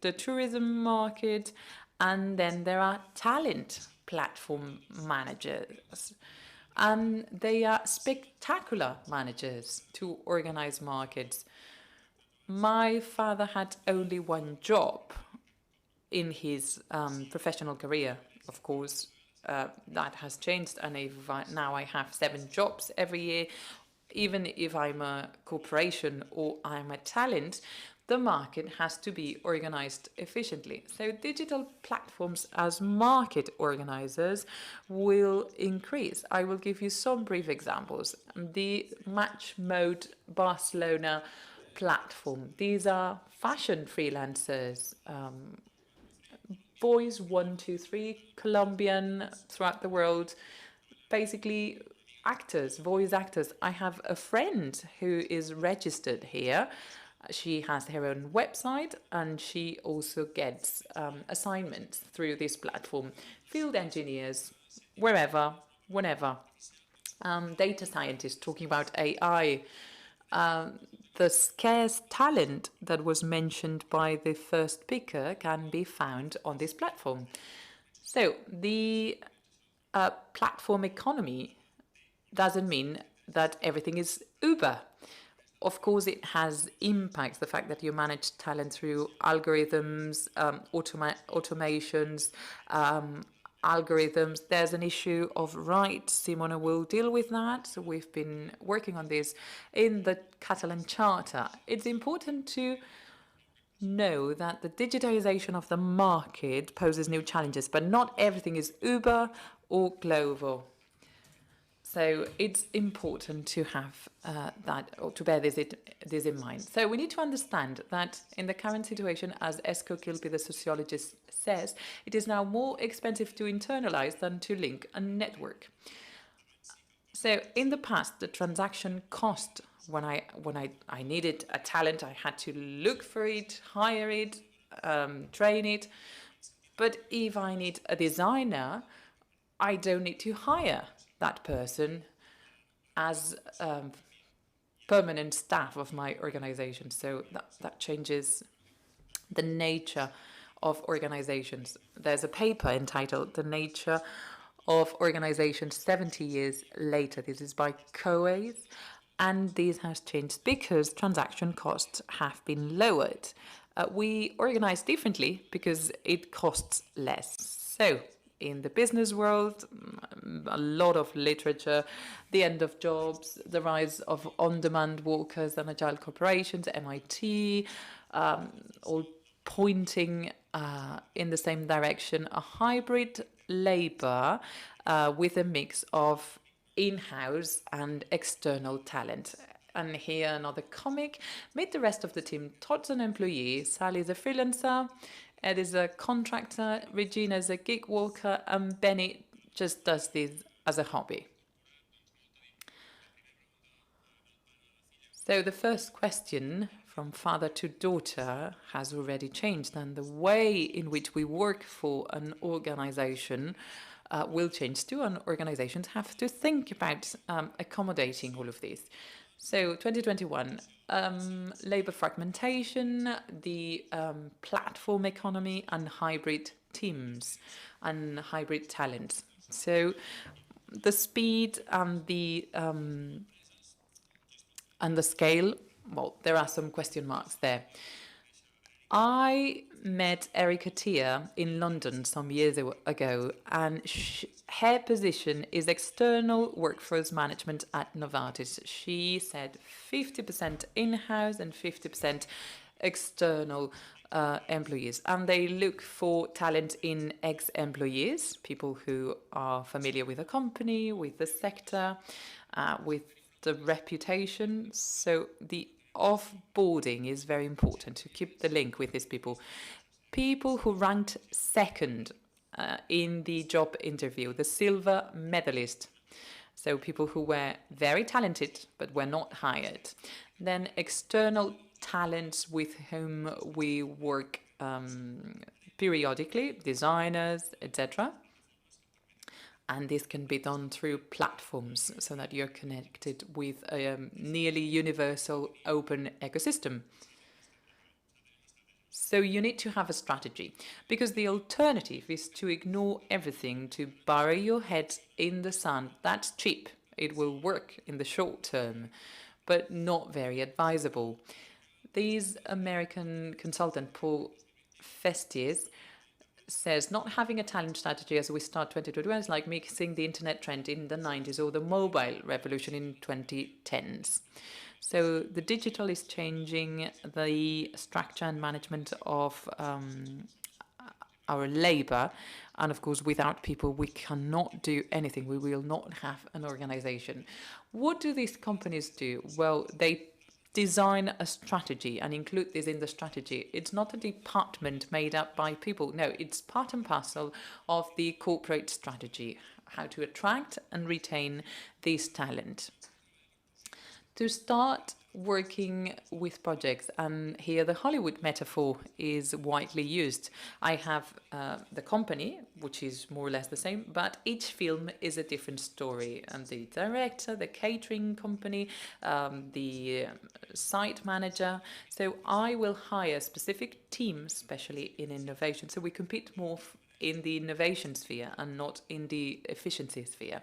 the tourism market, and then there are talent platform managers. And they are spectacular managers to organize markets. My father had only 1 job in his professional career. Of course, that has changed, and now I have 7 jobs every year. Even if I'm a corporation or I'm a talent, the market has to be organized efficiently. So digital platforms as market organizers will increase. I will give you some brief examples. The Match Mode Barcelona platform. These are fashion freelancers, boys 1, 2, 3, Colombian, throughout the world, basically actors, voice actors. I have a friend who is registered here. She has her own website and she also gets assignments through this platform. Field engineers, wherever, whenever. Data scientists talking about AI. The scarce talent that was mentioned by the first speaker can be found on this platform. So the platform economy doesn't mean that everything is Uber. Of course, it has impacts, the fact that you manage talent through algorithms, automations, algorithms. There's an issue of rights. Simona will deal with that. So we've been working on this in the Catalan Charter. It's important to know that the digitization of the market poses new challenges, but not everything is Uber or Glovo. So it's important to have that, or to bear this in mind. So we need to understand that in the current situation, as Esko Kilpi, the sociologist, says, it is now more expensive to internalize than to link a network. So in the past, the transaction cost, when I needed a talent, I had to look for it, hire it, train it. But if I need a designer, I don't need to hire that person as permanent staff of my organization. So that changes the nature of organizations. There's a paper entitled The Nature of Organizations 70 Years Later. This is by Coase, and this has changed because transaction costs have been lowered. We organize differently because it costs less. So in the business world, a lot of literature, the end of jobs, the rise of on-demand workers and agile corporations, MIT, all pointing in the same direction, a hybrid labor with a mix of in-house and external talent. And here another comic. Meet the rest of the team. Todd's an employee, Sally is a freelancer, Ed is a contractor, Regina is a gig worker, and Benny just does this as a hobby. So the first question from father to daughter has already changed, and the way in which we work for an organization will change too, and organizations have to think about accommodating all of this. So 2021, labor fragmentation, the platform economy, and hybrid teams and hybrid talent. So the speed and the scale, well, there are some question marks there. I met Erica Tia in London some years ago, and her position is external workforce management at Novartis. She said 50% in-house and 50% external employees. And they look for talent in ex-employees, people who are familiar with the company, with the sector, with the reputation. So the offboarding is very important to keep the link with these people. People who ranked second in the job interview, the silver medalist. So people who were very talented but were not hired. Then external talents with whom we work periodically, designers, etc. And this can be done through platforms so that you're connected with a nearly universal open ecosystem. So you need to have a strategy, because the alternative is to ignore everything, to bury your head in the sand. That's cheap. It will work in the short term, but not very advisable. These American consultant, Paul Festies, says not having a talent strategy as we start 2021 is like mixing the internet trend in the 90s or the mobile revolution in 2010s. So the digital is changing the structure and management of our labor. And of course, without people, we cannot do anything. We will not have an organization. What do these companies do? Well, they design a strategy and include this in the strategy. It's not a department made up by people. No, it's part and parcel of the corporate strategy, how to attract and retain this talent. To start working with projects, and here the Hollywood metaphor is widely used. I have the company, which is more or less the same, but each film is a different story. And the director, the catering company, the site manager. So I will hire specific teams, especially in innovation. So we compete more in the innovation sphere and not in the efficiency sphere.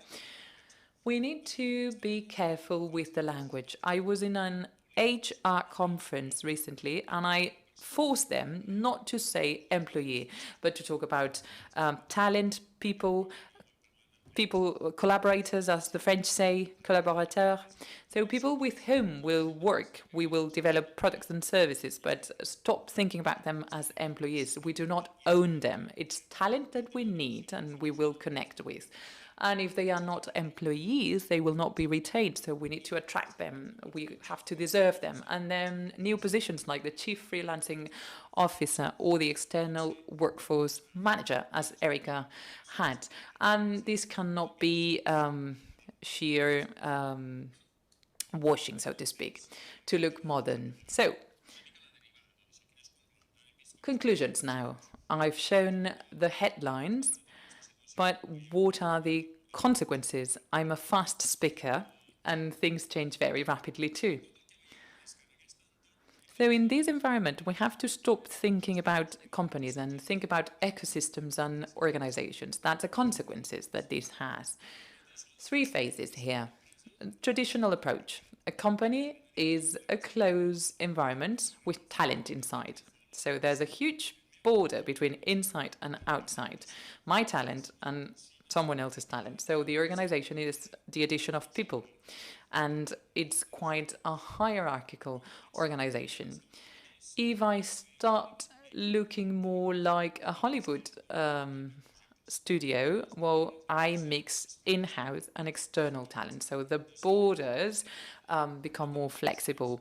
We need to be careful with the language. I was in an HR conference recently and I forced them not to say employee, but to talk about talent, people, collaborators, as the French say, collaborateurs. So people with whom we'll work, we will develop products and services, but stop thinking about them as employees. We do not own them. It's talent that we need and we will connect with. And if they are not employees, they will not be retained. So we need to attract them. We have to deserve them. And then new positions like the Chief Freelancing Officer or the External Workforce Manager, as Erica had. And this cannot be sheer washing, so to speak, to look modern. So, conclusions now. I've shown the headlines. But what are the consequences? I'm a fast speaker and things change very rapidly too. So in this environment, we have to stop thinking about companies and think about ecosystems and organizations. That's the consequences that this has. 3 phases here. Traditional approach. A company is a closed environment with talent inside. So there's a huge border between inside and outside, my talent and someone else's talent. So the organization is the addition of people, and it's quite a hierarchical organization. If I start looking more like a Hollywood studio, well, I mix in-house and external talent. So the borders become more flexible.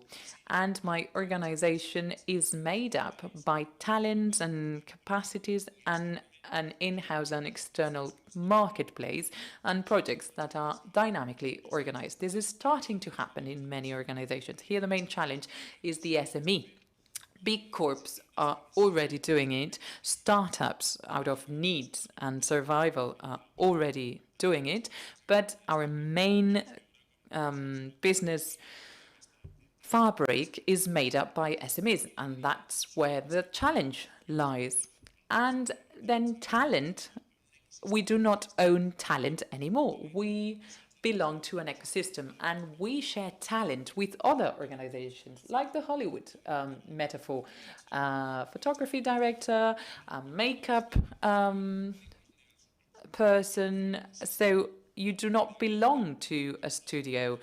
And my organization is made up by talents and capacities and an in-house and external marketplace and projects that are dynamically organized. This is starting to happen in many organizations. Here, the main challenge is the SME. Big corps are already doing it. Startups, out of needs and survival, are already doing it. But our main business fabric is made up by SMEs, and that's where the challenge lies. And then talent, we do not own talent anymore. We belong to an ecosystem and we share talent with other organizations, like the Hollywood metaphor. Photography director, a makeup person. So you do not belong to a studio.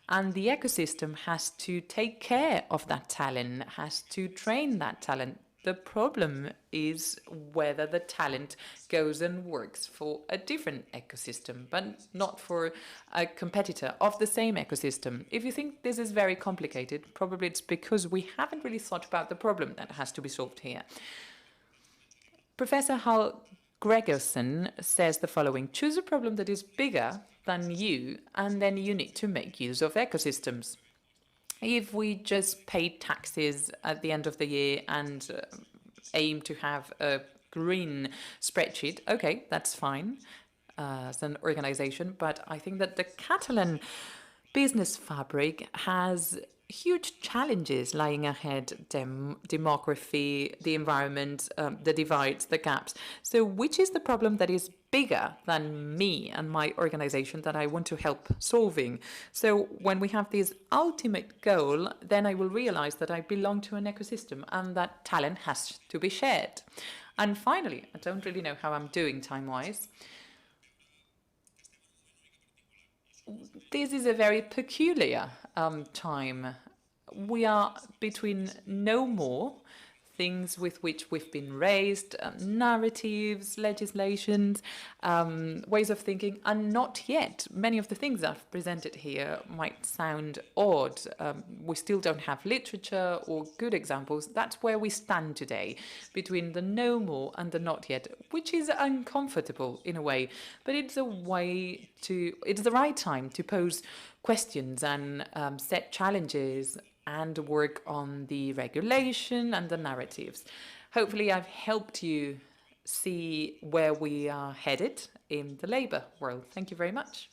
And the ecosystem has to take care of that talent, has to train that talent. The problem is whether the talent goes and works for a different ecosystem, but not for a competitor of the same ecosystem. If you think this is very complicated, probably it's because we haven't really thought about the problem that has to be solved here. Professor Hal Gregersen says the following: choose a problem that is bigger than you, and then you need to make use of ecosystems. If we just pay taxes at the end of the year and aim to have a green spreadsheet, okay, that's fine as an organization. But I think that the Catalan business fabric has huge challenges lying ahead: demography, the environment, the divides, the gaps. So which is the problem that is bigger than me and my organization that I want to help solving? So when we have this ultimate goal, then I will realize that I belong to an ecosystem and that talent has to be shared. And finally, I don't really know how I'm doing time-wise. This is a very peculiar time. We are between no more, things with which we've been raised, narratives, legislations, ways of thinking, and not yet. Many of the things I've presented here might sound odd. We still don't have literature or good examples. That's where we stand today, between the no more and the not yet, which is uncomfortable in a way, but it's a way to, it's the right time to pose questions and set challenges and work on the regulation and the narratives. Hopefully I've helped you see where we are headed in the labour world. Thank you very much.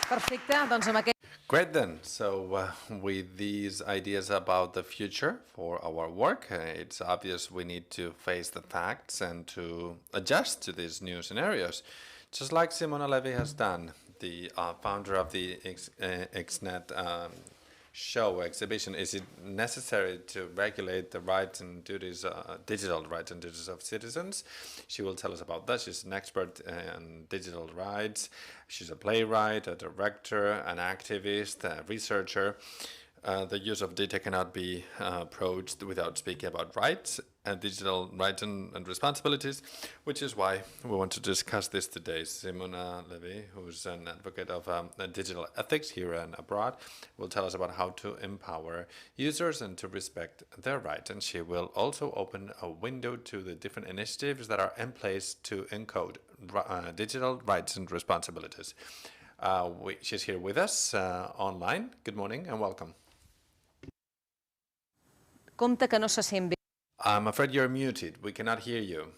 Perfecte, doncs amb aquest... Great then. So with these ideas about the future for our work, it's obvious we need to face the facts and to adjust to these new scenarios, just like Simona Levy has done, the founder of the XNet show exhibition. Is it necessary to regulate the rights and duties, digital rights and duties of citizens? She will tell us about that. She's an expert in digital rights. She's a playwright, a director, an activist, a researcher. The use of data cannot be approached without speaking about rights and digital rights and responsibilities, which is why we want to discuss this today. Simona Levy, who's an advocate of digital ethics here and abroad, will tell us about how to empower users and to respect their rights. And she will also open a window to the different initiatives that are in place to encode digital rights and responsibilities. She's here with us online. Good morning and welcome. Compte que no se sent bé. I'm afraid you're muted. We cannot hear you.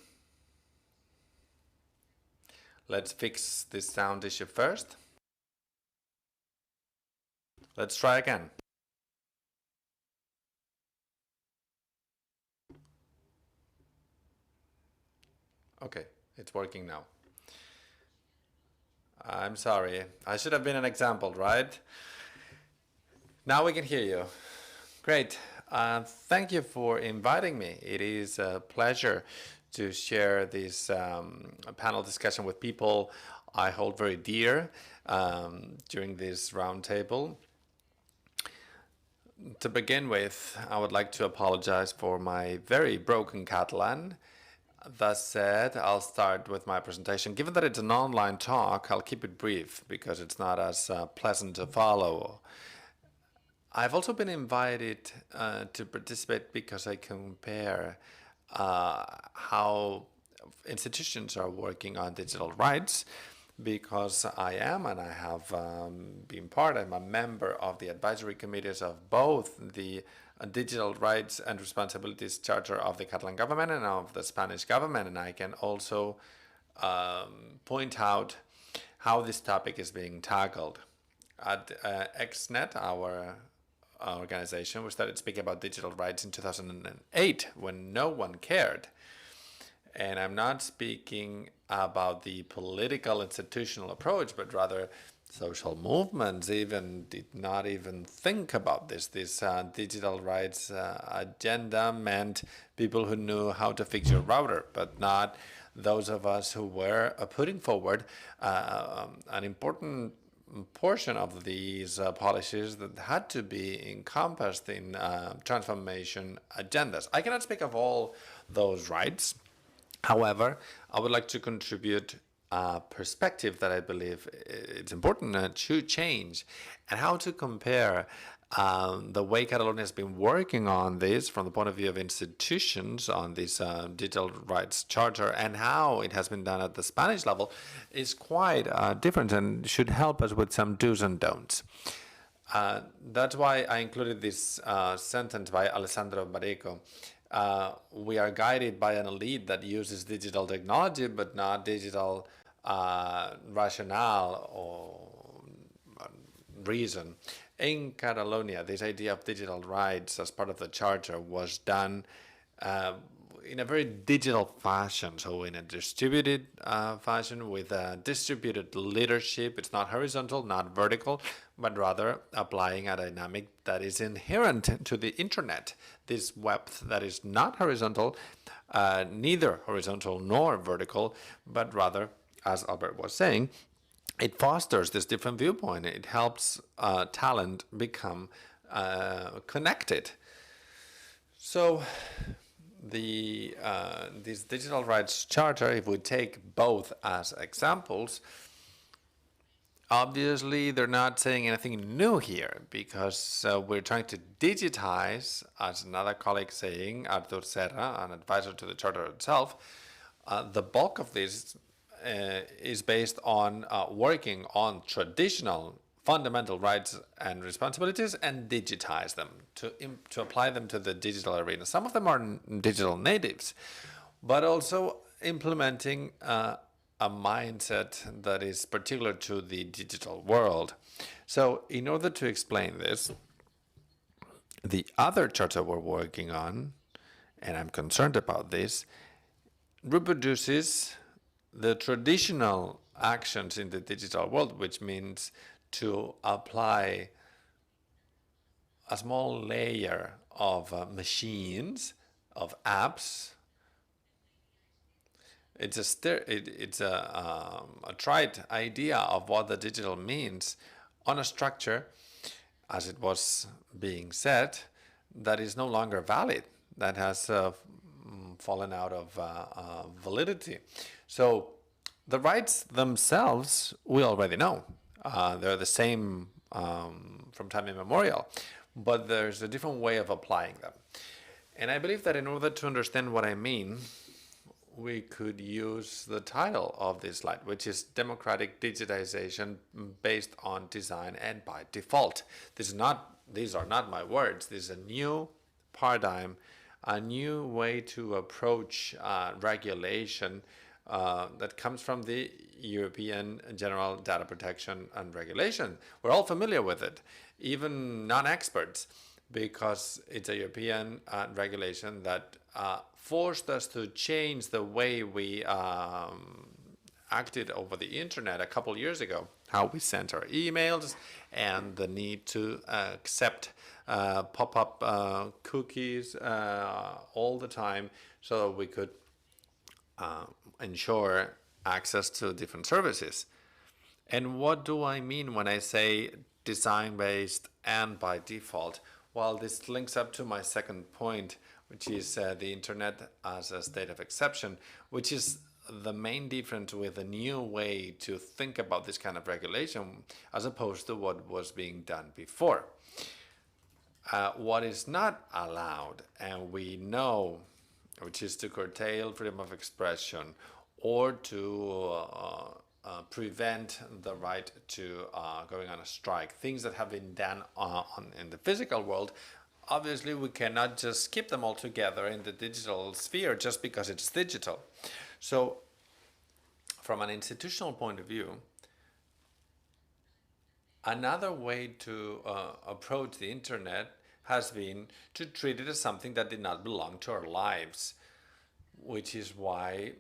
Let's fix this sound issue first. Let's try again. Okay, it's working now. I'm sorry. I should have been an example, right? Now we can hear you. Great. Thank you for inviting me. It is a pleasure to share this panel discussion with people I hold very dear during this roundtable. To begin with, I would like to apologize for my very broken Catalan. That said, I'll start with my presentation. Given that it's an online talk, I'll keep it brief because it's not as pleasant to follow. I've also been invited to participate because I compare how institutions are working on digital rights, because I am, and I have I'm a member of the advisory committees of both the Digital Rights and Responsibilities Charter of the Catalan government and of the Spanish government, and I can also point out how this topic is being tackled. At XNet, our organization, we started speaking about digital rights in 2008 when no one cared. And I'm not speaking about the political institutional approach, but rather social movements even did not even think about this. This digital rights agenda meant people who knew how to fix your router, but not those of us who were putting forward an important portion of these policies that had to be encompassed in transformation agendas. I cannot speak of all those rights. However, I would like to contribute a perspective that I believe it's important to change, and how to compare the way Catalonia has been working on this from the point of view of institutions on this digital rights charter, and how it has been done at the Spanish level is quite different and should help us with some do's and don'ts. That's why I included this sentence by Alessandro Barreto. We are guided by an elite that uses digital technology, but not digital rationale or reason. In Catalonia, this idea of digital rights as part of the charter was done in a very digital fashion, so in a distributed fashion with a distributed leadership. It's not horizontal, not vertical, but rather applying a dynamic that is inherent to the internet. This web that is not horizontal, neither horizontal nor vertical, but rather, as Albert was saying, it fosters this different viewpoint. It helps talent become connected. So this digital rights charter, if we take both as examples, obviously they're not saying anything new here, because we're trying to digitize, as another colleague saying, Artur Serra, an advisor to the charter itself. The bulk of this is based on working on traditional fundamental rights and responsibilities and digitize them, to apply them to the digital arena. Some of them are digital natives, but also implementing a a mindset that is particular to the digital world. So in order to explain this, the other charter we're working on, and I'm concerned about this, reproduces the traditional actions in the digital world, which means to apply a small layer of machines, of apps. It's a trite idea of what the digital means on a structure, as it was being said, that is no longer valid, that has fallen out of validity. So the rights themselves, we already know. They're the same from time immemorial, but there's a different way of applying them. And I believe that in order to understand what I mean, we could use the title of this slide, which is Democratic Digitization Based on Design and by Default. These are not my words. This is a new paradigm, a new way to approach regulation that comes from the European General Data Protection and Regulation. We're all familiar with it, even non-experts, because it's a European regulation that forced us to change the way we acted over the internet a couple years ago, how we sent our emails and the need to accept pop-up cookies all the time so that we could ensure access to different services. And what do I mean when I say design-based and by default? Well, this links up to my second point, which is the internet as a state of exception, which is the main difference with a new way to think about this kind of regulation as opposed to what was being done before. What is not allowed, and we know, which is to curtail freedom of expression or to prevent the right to going on a strike, things that have been done in the physical world. Obviously, we cannot just skip them all together in the digital sphere just because it's digital. So, from an institutional point of view, another way to approach the internet has been to treat it as something that did not belong to our lives, which is why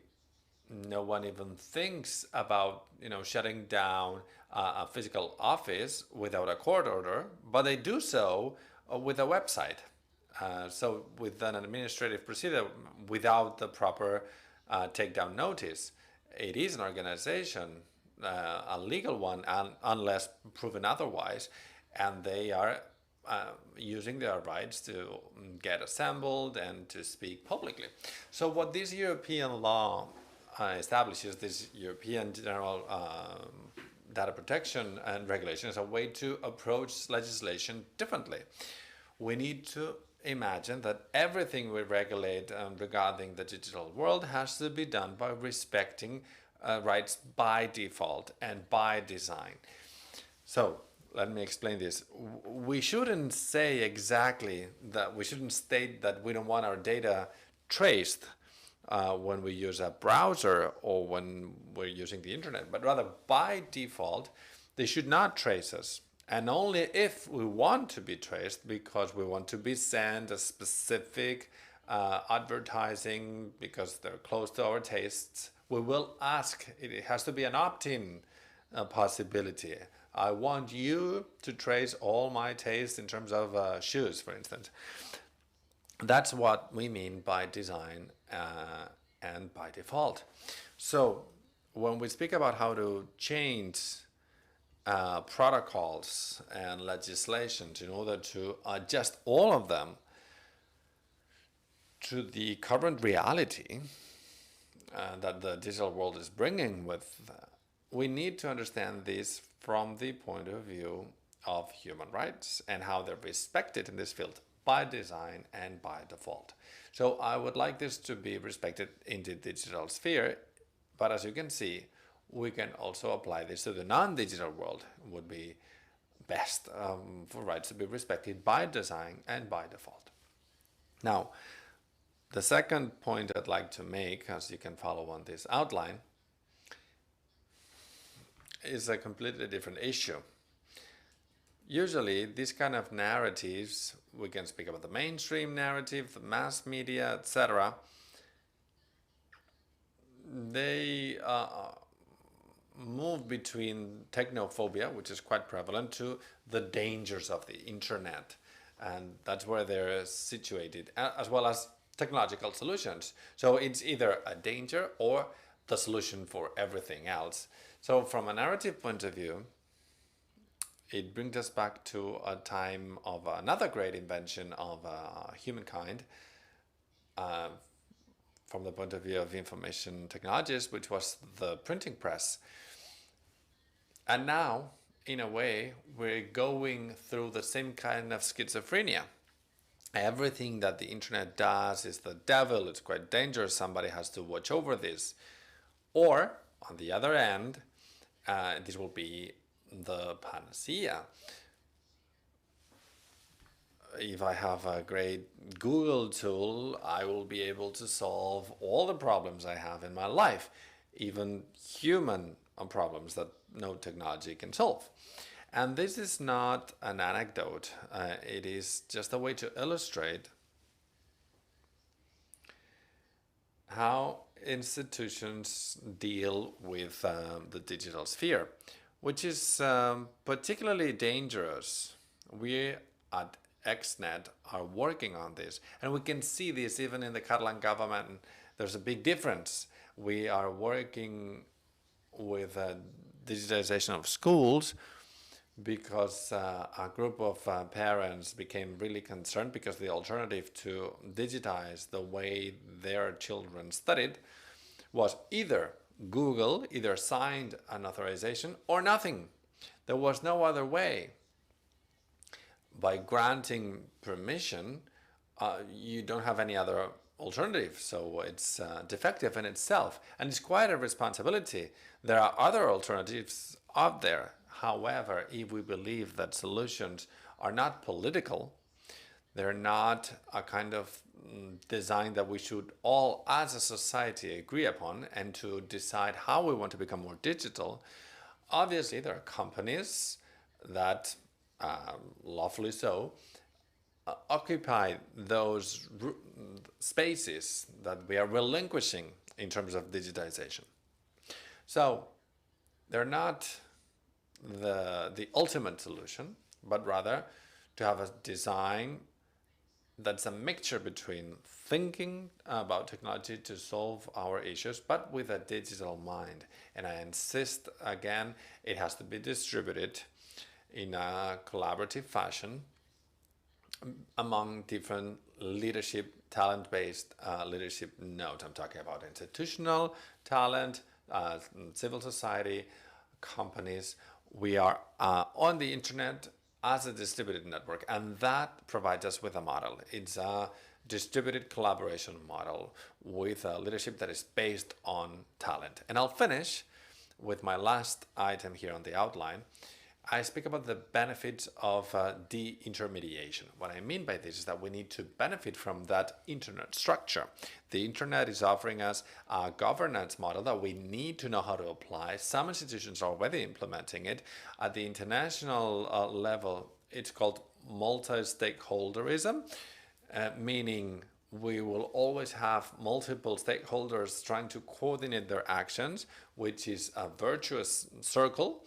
no one even thinks about, shutting down a physical office without a court order, but they do so with a website. So with an administrative procedure without the proper takedown notice. It is an organization, a legal one, unless proven otherwise, and they are using their rights to get assembled and to speak publicly. So what this European law establishes, this European General Data Protection and Regulation, is a way to approach legislation differently. We need to imagine that everything we regulate regarding the digital world has to be done by respecting rights by default and by design. So let me explain this. We shouldn't say exactly that, we shouldn't state that we don't want our data traced when we use a browser or when we're using the internet, but rather by default, they should not trace us. And only if we want to be traced, because we want to be sent a specific advertising, because they're close to our tastes, we will ask. It has to be an opt-in possibility. I want you to trace all my tastes in terms of shoes, for instance. That's what we mean by design and by default. So when we speak about how to change protocols and legislations in order to adjust all of them to the current reality that the digital world is bringing with, we need to understand this from the point of view of human rights and how they're respected in this field by design and by default. So I would like this to be respected in the digital sphere, but as you can see, we can also apply this to the non-digital world. It would be best for rights to be respected by design and by default. Now, the second point I'd like to make, as you can follow on this outline, is a completely different issue. Usually, these kind of narratives, we can speak about the mainstream narrative, the mass media, etc. They move between technophobia, which is quite prevalent, to the dangers of the internet. And that's where they're situated, as well as technological solutions. So it's either a danger or the solution for everything else. So from a narrative point of view, it brings us back to a time of another great invention of humankind, from the point of view of information technologies, which was the printing press. And now, in a way, we're going through the same kind of schizophrenia. Everything that the internet does is the devil, it's quite dangerous, somebody has to watch over this. Or, on the other end, this will be the panacea. If I have a great Google tool, I will be able to solve all the problems I have in my life, even human problems that no technology can solve. And this is not an anecdote. It is just a way to illustrate how institutions deal with the digital sphere, which is particularly dangerous. We at XNet are working on this, and we can see this even in the Catalan government. There's a big difference. We are working with digitization of schools because a group of parents became really concerned because the alternative to digitize the way their children studied was either Google either signed an authorization or nothing. There was no other way. By granting permission, you don't have any other alternative, so it's defective in itself, and it's quite a responsibility. There are other alternatives out there. However, if we believe that solutions are not political, they're not a kind of design that we should all as a society agree upon and to decide how we want to become more digital, obviously there are companies that, lawfully so, occupy those spaces that we are relinquishing in terms of digitization. So they're not the ultimate solution, but rather to have a design that's a mixture between thinking about technology to solve our issues, but with a digital mind. And I insist again, it has to be distributed in a collaborative fashion among different leadership, talent-based leadership nodes. I'm talking about institutional talent, civil society, companies. We are on the internet as a distributed network, and that provides us with a model. It's a distributed collaboration model with a leadership that is based on talent. And I'll finish with my last item here on the outline. I speak about the benefits of de-intermediation. What I mean by this is that we need to benefit from that internet structure. The internet is offering us a governance model that we need to know how to apply. Some institutions are already implementing it. At the international level, it's called multi-stakeholderism, meaning we will always have multiple stakeholders trying to coordinate their actions, which is a virtuous circle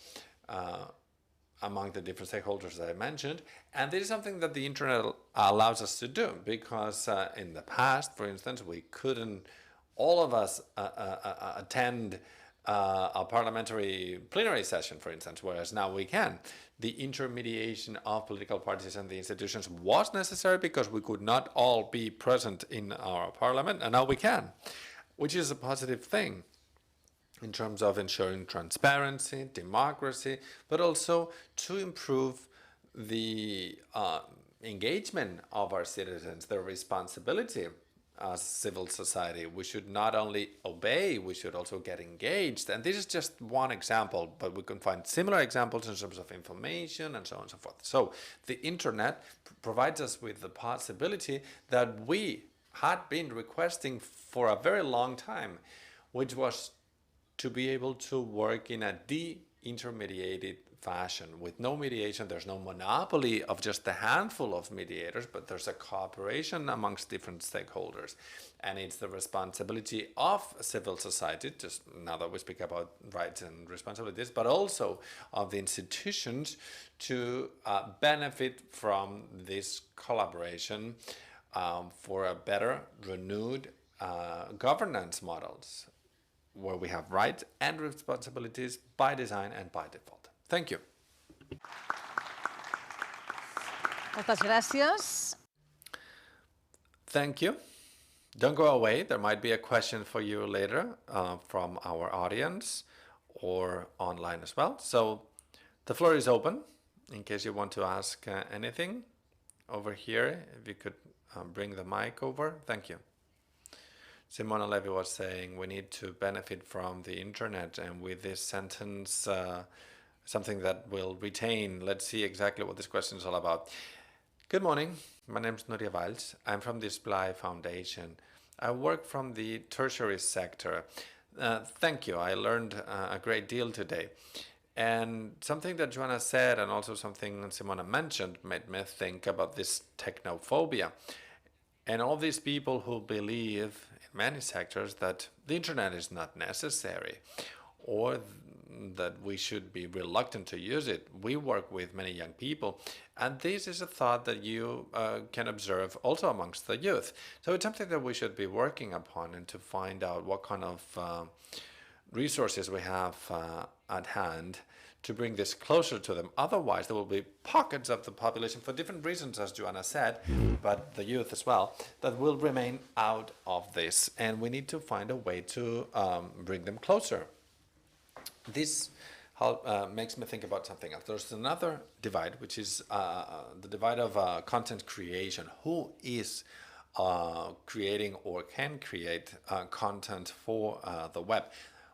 among the different stakeholders that I mentioned. And this is something that the internet allows us to do, because in the past, for instance, we couldn't, all of us, attend a parliamentary plenary session, for instance, whereas now we can. The intermediation of political parties and the institutions was necessary because we could not all be present in our parliament, and now we can, which is a positive thing in terms of ensuring transparency, democracy, but also to improve the engagement of our citizens, their responsibility as civil society. We should not only obey, we should also get engaged. And this is just one example, but we can find similar examples in terms of information and so on and so forth. So the internet provides us with the possibility that we had been requesting for a very long time, which was to be able to work in a de intermediated fashion. With no mediation, there's no monopoly of just a handful of mediators, but there's a cooperation amongst different stakeholders. And it's the responsibility of civil society, just now that we speak about rights and responsibilities, but also of the institutions to benefit from this collaboration for a better, renewed governance models, where we have rights and responsibilities by design and by default. Thank you. Moltes gràcies. Thank you. Don't go away. There might be a question for you later from our audience or online as well. So the floor is open in case you want to ask anything over here. If you could bring the mic over. Thank you. Simona Levy was saying we need to benefit from the internet, and with this sentence, something that will retain. Let's see exactly what this question is all about. Good morning. My name is Nuria Valls. I'm from the Splai Foundation. I work from the tertiary sector. Thank you. I learned a great deal today. And something that Joanna said, and also something Simona mentioned, made me think about this technophobia. And all these people who believe in many sectors that the internet is not necessary, or that we should be reluctant to use it. We work with many young people, and this is a thought that you can observe also amongst the youth. So it's something that we should be working upon, and to find out what kind of resources we have at hand to bring this closer to them. Otherwise, there will be pockets of the population, for different reasons, as Joanna said, but the youth as well, that will remain out of this. And we need to find a way to bring them closer. This makes me think about something else. There's another divide, which is the divide of content creation. Who is creating or can create content for the web,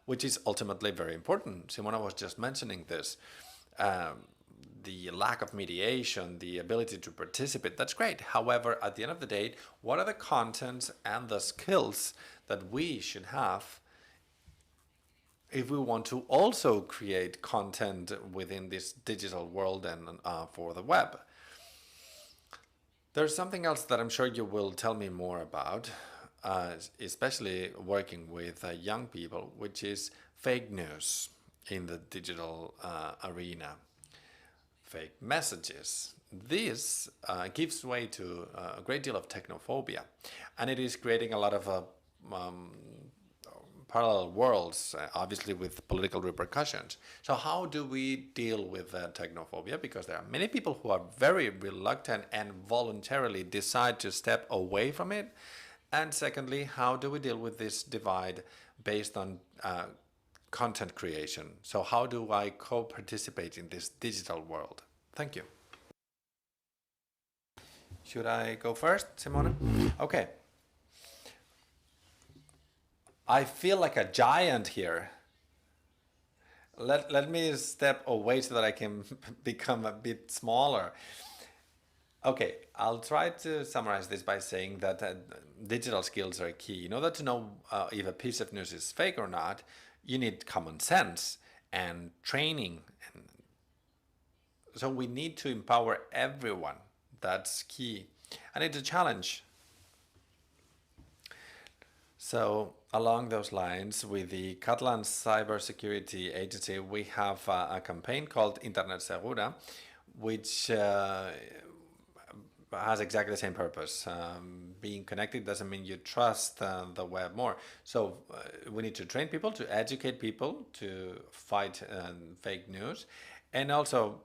which is ultimately very important. Simona was just mentioning this. The lack of mediation, the ability to participate, that's great. However, at the end of the day, what are the contents and the skills that we should have if we want to also create content within this digital world and for the web? There's something else that I'm sure you will tell me more about, especially working with young people, which is fake news in the digital arena. Fake messages. This gives way to a great deal of technophobia, and it is creating a lot of parallel worlds, obviously with political repercussions. So how do we deal with technophobia? Because there are many people who are very reluctant and voluntarily decide to step away from it. And secondly, how do we deal with this divide based on content creation? So how do I co-participate in this digital world? Thank you. Should I go first, Simona? Okay. I feel like a giant here. Let me step away so that I can become a bit smaller. Okay, I'll try to summarize this by saying that digital skills are key. In order to know if a piece of news is fake or not, you need common sense and training. So we need to empower everyone. That's key. And it's a challenge. So along those lines, with the Catalan Cybersecurity Agency, we have a campaign called Internet Segura, which has exactly the same purpose. Being connected doesn't mean you trust the web more. So we need to train people, to educate people, to fight fake news. And also,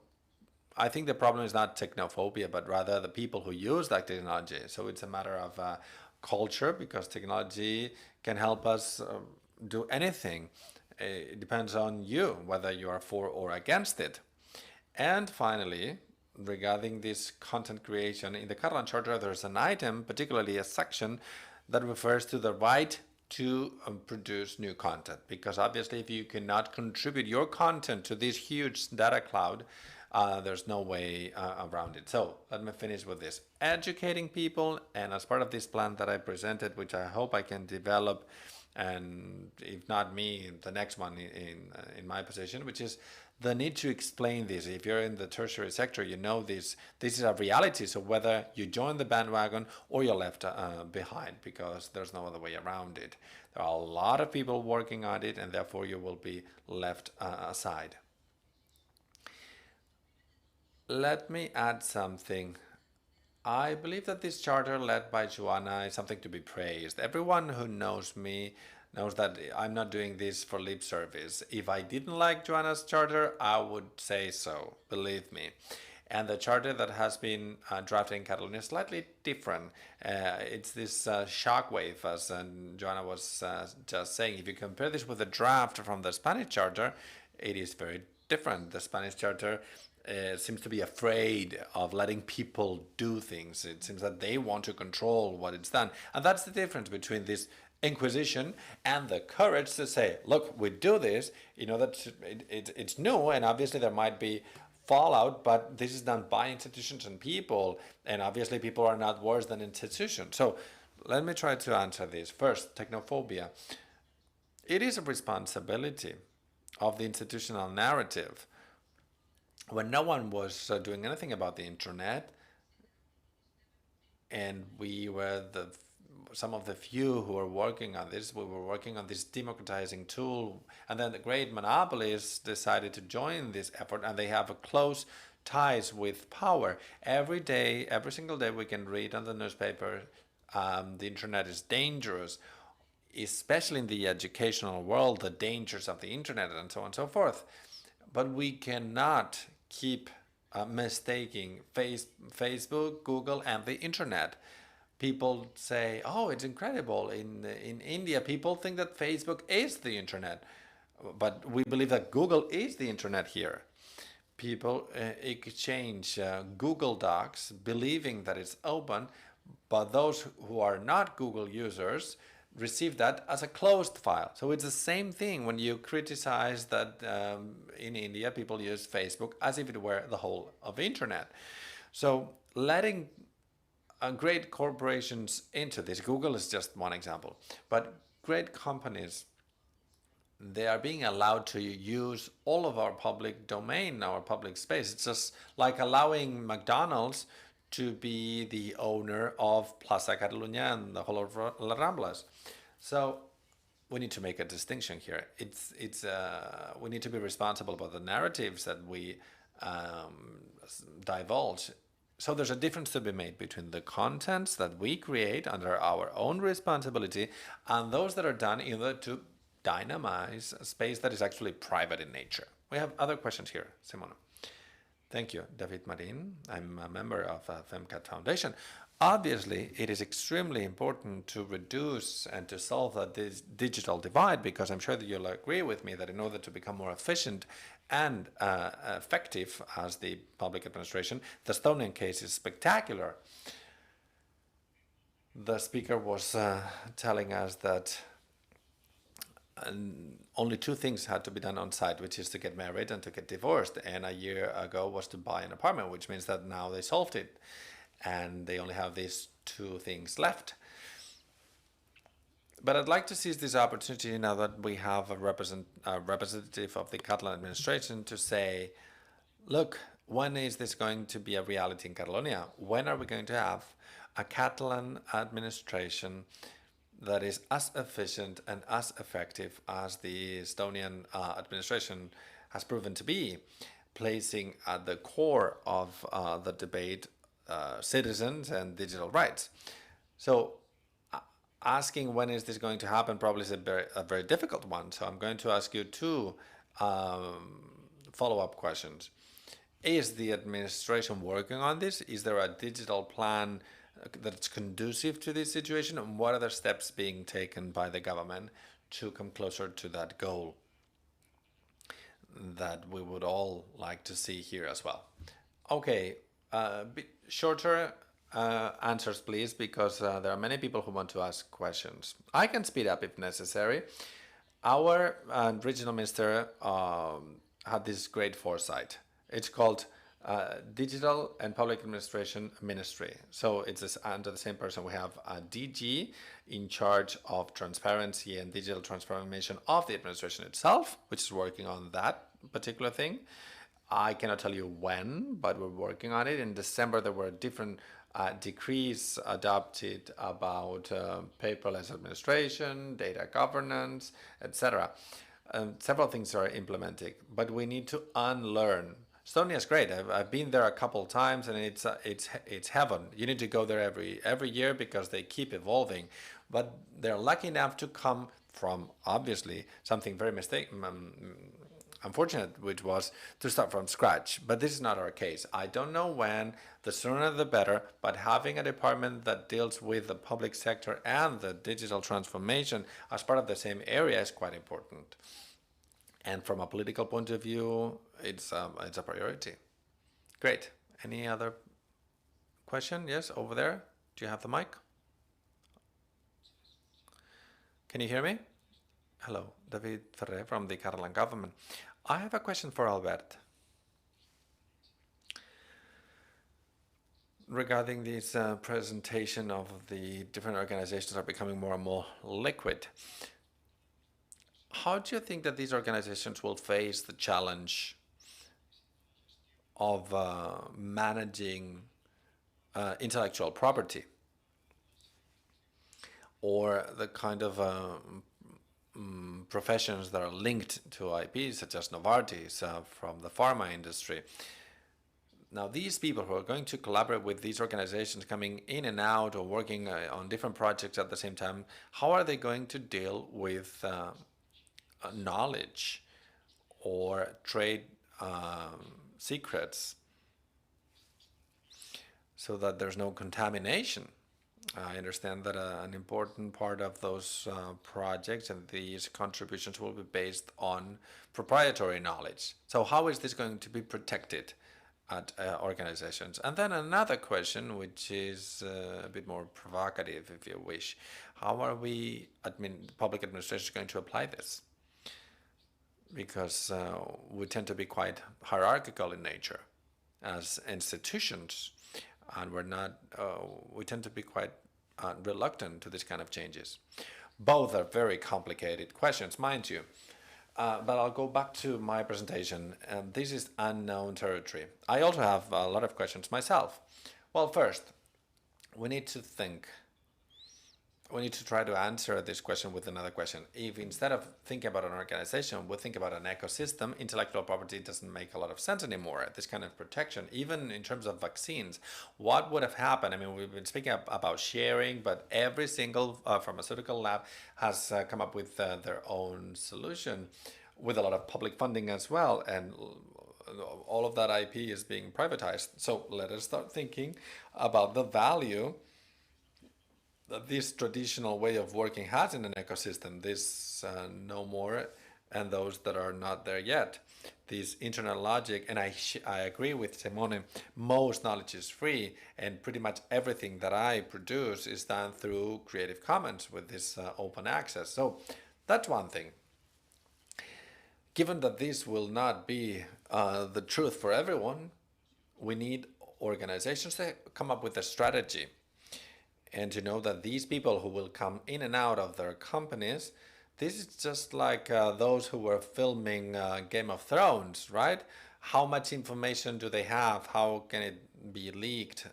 I think the problem is not technophobia, but rather the people who use that technology. So it's a matter of culture, because technology can help us do anything. It depends on you, whether you are for or against it. And finally, regarding this content creation, in the Catalan Charter, there's an item, particularly a section, that refers to the right to produce new content. Because obviously, if you cannot contribute your content to this huge data cloud, there's no way around it. So let me finish with this. Educating people, and as part of this plan that I presented, which I hope I can develop, and if not me, the next one in my position, which is the need to explain this. If you're in the tertiary sector, you know this is a reality. So whether you join the bandwagon or you're left behind, because there's no other way around it. There are a lot of people working on it, and therefore you will be left aside. Let me add something. I believe that this charter led by Joana is something to be praised. Everyone who knows me knows that I'm not doing this for lip service. If I didn't like Joana's charter, I would say so, believe me. And the charter that has been drafted in Catalonia is slightly different. It's this shockwave, as Joana was just saying. If you compare this with the draft from the Spanish charter, it is very different. The Spanish charter seems to be afraid of letting people do things. It seems that they want to control what it's done. And that's the difference between this Inquisition and the courage to say, look, we do this, you know, that it's new, and obviously there might be fallout, but this is done by institutions and people, and obviously people are not worse than institutions. So let me try to answer this. First, technophobia. It is a responsibility of the institutional narrative. When no one was doing anything about the internet, and we were some of the few who were working on this, we were working on this democratizing tool, and then the great monopolies decided to join this effort, and they have a close ties with power. Every day, every single day, we can read on the newspaper, the internet is dangerous, especially in the educational world, the dangers of the internet, and so on and so forth. But we cannot keep mistaking Facebook, Google, and the internet. People say, oh, it's incredible. In India, people think that Facebook is the internet. But we believe that Google is the internet here. People exchange Google Docs, believing that it's open, but those who are not Google users receive that as a closed file. So it's the same thing when you criticize that in India, people use Facebook as if it were the whole of the internet. So letting great corporations into this, Google is just one example, but great companies, they are being allowed to use all of our public domain, our public space. It's just like allowing McDonald's to be the owner of Plaza Catalunya and the whole of La Ramblas. So we need to make a distinction here. We need to be responsible about the narratives that we divulge. So there's a difference to be made between the contents that we create under our own responsibility and those that are done in order to dynamize a space that is actually private in nature. We have other questions here, Simona. Thank you, David Marin. I'm a member of FemCat Foundation. Obviously, it is extremely important to reduce and to solve this digital divide, because I'm sure that you'll agree with me that in order to become more efficient and effective as the public administration, the Estonian case is spectacular. The speaker was telling us that only two things had to be done on site, which is to get married and to get divorced. And a year ago was to buy an apartment, which means that now they solved it. And they only have these two things left. But I'd like to seize this opportunity now that we have a representative of the Catalan administration to say, look, when is this going to be a reality in Catalonia? When are we going to have a Catalan administration that is as efficient and as effective as the Estonian administration has proven to be, placing at the core of the debate citizens and digital rights? So asking when is this going to happen probably is a very difficult one. So I'm going to ask you two follow-up questions. Is the administration working on this? Is there a digital plan that's conducive to this situation? And what are the steps being taken by the government to come closer to that goal that we would all like to see here as well? Okay, shorter answers, please, because there are many people who want to ask questions. I can speed up if necessary. Our regional minister had this great foresight. It's called Digital and Public Administration Ministry. So it's under the same person. We have a DG in charge of transparency and digital transformation of the administration itself, which is working on that particular thing. I cannot tell you when, but we're working on it. In December, there were different decrees adopted about paperless administration, data governance, etc. Several things are implemented, but we need to unlearn. Estonia is great. I've been there a couple of times, and it's heaven. You need to go there every year because they keep evolving. But they're lucky enough to come from, obviously, something very unfortunate, which was to start from scratch. But this is not our case. I don't know when, the sooner the better, but having a department that deals with the public sector and the digital transformation as part of the same area is quite important. And from a political point of view, it's a priority. Great. Any other question? Yes, over there. Do you have the mic? Can you hear me? Hello, David Ferrer from the Catalan government. I have a question for Albert regarding this presentation of the different organizations are becoming more and more liquid. How do you think that these organizations will face the challenge of managing intellectual property, or the kind of professions that are linked to IP, such as Novartis from the pharma industry? Now, these people who are going to collaborate with these organizations coming in and out or working on different projects at the same time, how are they going to deal with knowledge or trade secrets so that there's no contamination? I understand that an important part of those projects and these contributions will be based on proprietary knowledge. So how is this going to be protected at organizations? And then another question, which is a bit more provocative, if you wish. How are we, public administration, going to apply this? Because we tend to be quite hierarchical in nature as institutions, and we tend to be quite reluctant to this kind of changes. Both are very complicated questions, mind you. But I'll go back to my presentation. This is unknown territory. I also have a lot of questions myself. Well, first, we need to try to answer this question with another question. If instead of thinking about an organization, we think about an ecosystem, intellectual property doesn't make a lot of sense anymore. This kind of protection, even in terms of vaccines, what would have happened? We've been speaking about sharing, but every single pharmaceutical lab has come up with their own solution with a lot of public funding as well. And all of that IP is being privatized. So let us start thinking about the value that this traditional way of working has in an ecosystem, this no more, and those that are not there yet. This internet logic, and I agree with Simone, most knowledge is free, and pretty much everything that I produce is done through Creative Commons with this open access. So that's one thing. Given that this will not be the truth for everyone, we need organizations to come up with a strategy. And to know that these people who will come in and out of their companies, this is just like those who were filming Game of Thrones, right? How much information do they have? How can it be leaked?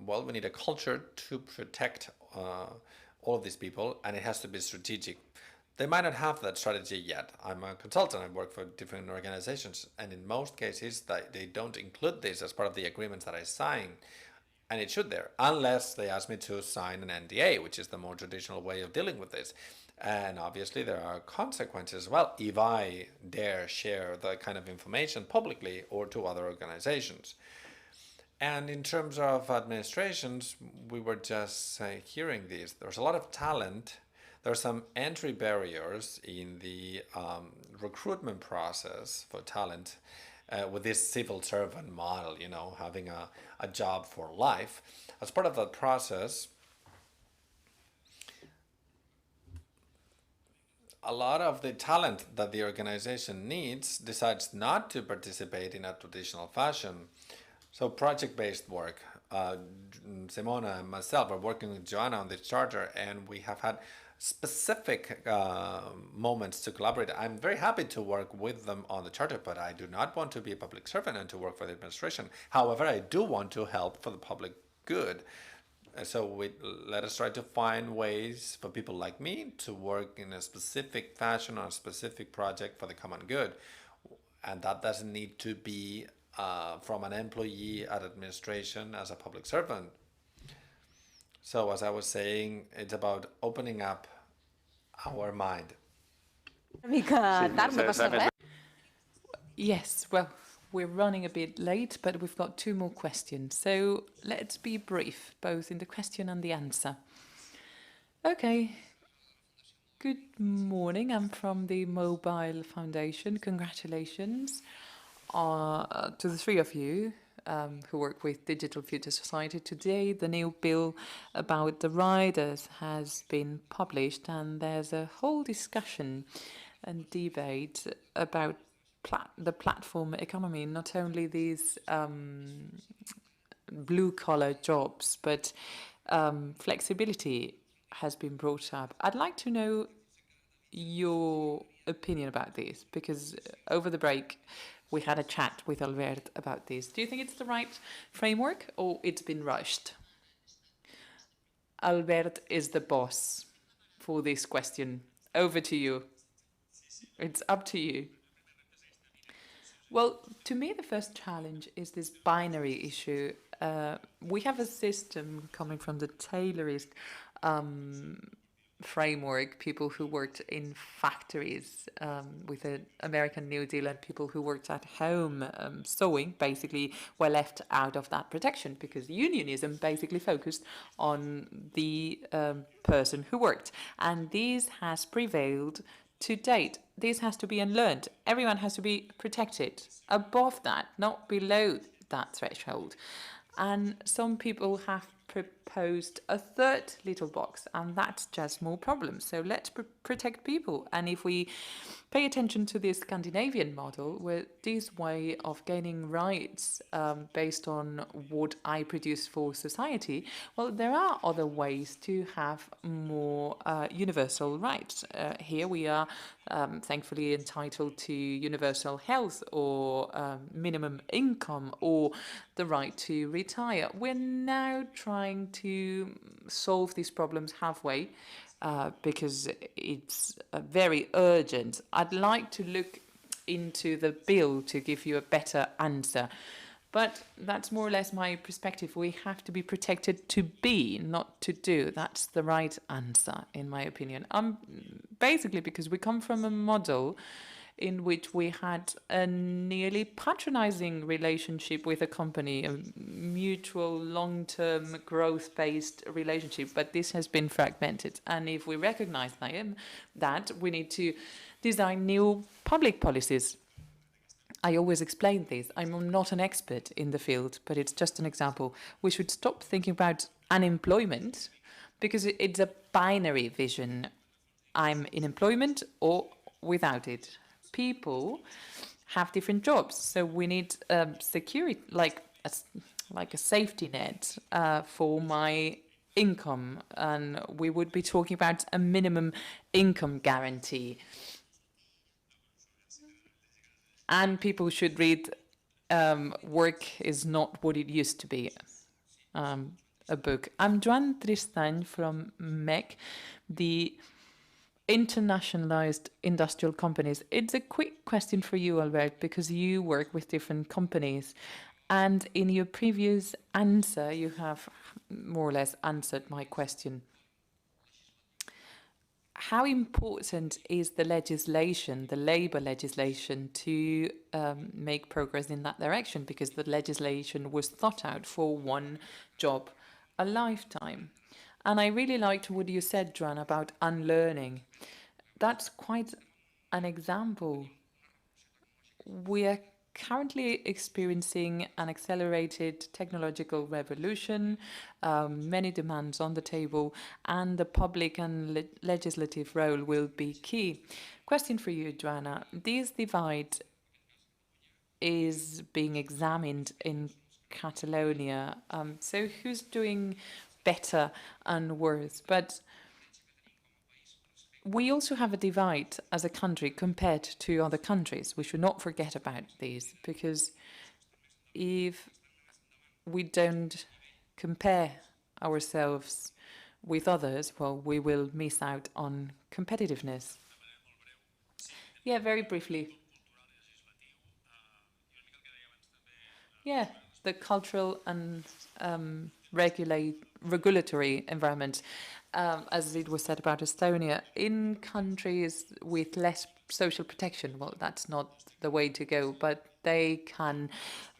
Well, we need a culture to protect all of these people, and it has to be strategic. They might not have that strategy yet. I'm a consultant. I work for different organizations, and in most cases, they don't include this as part of the agreements that I sign. And it should there, unless they ask me to sign an NDA, which is the more traditional way of dealing with this. And obviously there are consequences as well if I dare share that kind of information publicly or to other organizations. And in terms of administrations, we were just hearing this. There's a lot of talent. There are some entry barriers in the recruitment process for talent. With this civil servant model, having a job for life. As part of that process, a lot of the talent that the organization needs decides not to participate in a traditional fashion. So project-based work. Simona and myself are working with Joanna on this charter, and we have had specific moments to collaborate. I'm very happy to work with them on the charter, but I do not want to be a public servant and to work for the administration. However, I do want to help for the public good. So let us try to find ways for people like me to work in a specific fashion on a specific project for the common good. And that doesn't need to be from an employee at administration as a public servant. So as I was saying, it's about opening up our mind. Una mica tard, no passa res. Yes, well, we're running a bit late, but we've got 2 more questions. So let's be brief, both in the question and the answer. Okay. Good morning. I'm from the Mobile Foundation. Congratulations to the 3 of you who work with Digital Future Society. Today, the new bill about the riders has been published, and there's a whole discussion and debate about the platform economy, not only these blue-collar jobs, but flexibility has been brought up. I'd like to know your opinion about this, because over the break we had a chat with Albert about this. Do you think it's the right framework or it's been rushed? Albert is the boss for this question. Over to you. It's up to you. Well, to me, the first challenge is this binary issue. We have a system coming from the Taylorist framework, people who worked in factories with the American New Deal and people who worked at home sewing basically were left out of that protection, because unionism basically focused on the person who worked. And this has prevailed to date. This has to be unlearned. Everyone has to be protected above that, not below that threshold. And some people have proposed a 3rd little box, and that's just more problems. So let's protect people. And if we pay attention to the Scandinavian model, where this way of gaining rights based on what I produce for society, well, there are other ways to have more universal rights. Here we are thankfully entitled to universal health or minimum income or the right to retire. We're now trying to solve these problems halfway because it's very urgent. I'd like to look into the bill to give you a better answer. But that's more or less my perspective. We have to be protected to be, not to do. That's the right answer, in my opinion. Basically, because we come from a model in which we had a nearly patronizing relationship with a company, a mutual long-term growth-based relationship, but this has been fragmented. And if we recognize that, we need to design new public policies. I always explain this. I'm not an expert in the field, but it's just an example. We should stop thinking about unemployment because it's a binary vision. I'm in employment or without it. People have different jobs, so we need security, like a safety net for my income, and we would be talking about a minimum income guarantee. And people should read Work is Not What It Used to Be, a book. I'm Joan Tristany from MEC, the Internationalized Industrial Companies. It's a quick question for you, Albert, because you work with different companies. And in your previous answer, you have more or less answered my question. How important is the legislation, the labor legislation, to make progress in that direction? Because the legislation was thought out for one job a lifetime. And I really liked what you said, Joan, about unlearning. That's quite an example. We are currently experiencing an accelerated technological revolution, many demands on the table, and the public and legislative role will be key. Question for you, Joanna. This divide is being examined in Catalonia. So who's doing better and worse? But We also have a divide as a country compared to other countries. We should not forget about these, because if we don't compare ourselves with others, well, we will miss out on competitiveness. Yeah, very briefly. Yeah, the cultural and regulatory environment, as it was said about Estonia, in countries with less social protection, well, that's not the way to go, but they can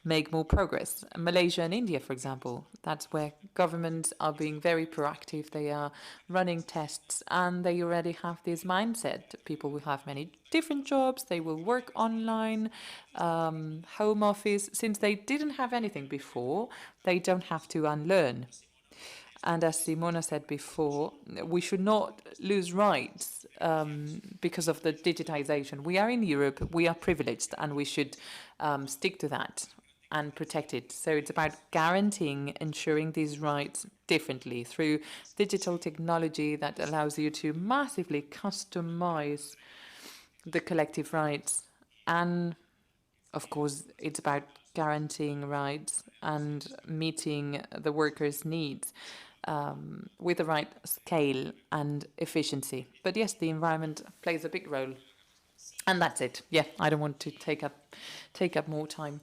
make more progress. Malaysia and India, for example, that's where governments are being very proactive. They are running tests, and they already have this mindset. People will have many different jobs. They will work online, home office. Since they didn't have anything before, they don't have to unlearn. And as Simona said before, we should not lose rights because of the digitization. We are in Europe, we are privileged, and we should stick to that and protect it. So it's about guaranteeing, ensuring these rights differently through digital technology that allows you to massively customize the collective rights. And of course, it's about guaranteeing rights and meeting the workers' needs with the right scale and efficiency. But yes, the environment plays a big role. And that's it. Yeah, I don't want to take up more time.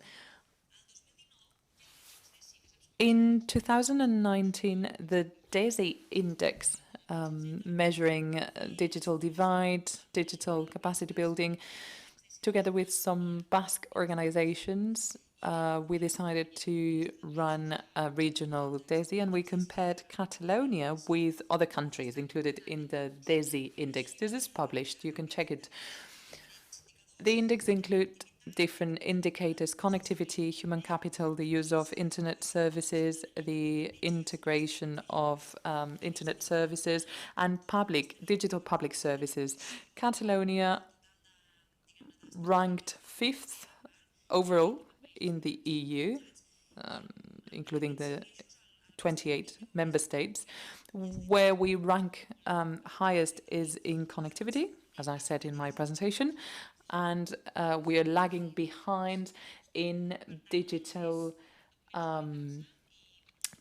In 2019, the DESI index measuring digital divide, digital capacity building, together with some Basque organizations, we decided to run a regional DESI, and we compared Catalonia with other countries included in the DESI index. This is published, you can check it. The index includes different indicators: connectivity, human capital, the use of internet services, the integration of internet services, and digital public services. Catalonia ranked 5th overall in the EU, including the 28 member states. Where we rank highest is in connectivity, as I said in my presentation, and we are lagging behind in digital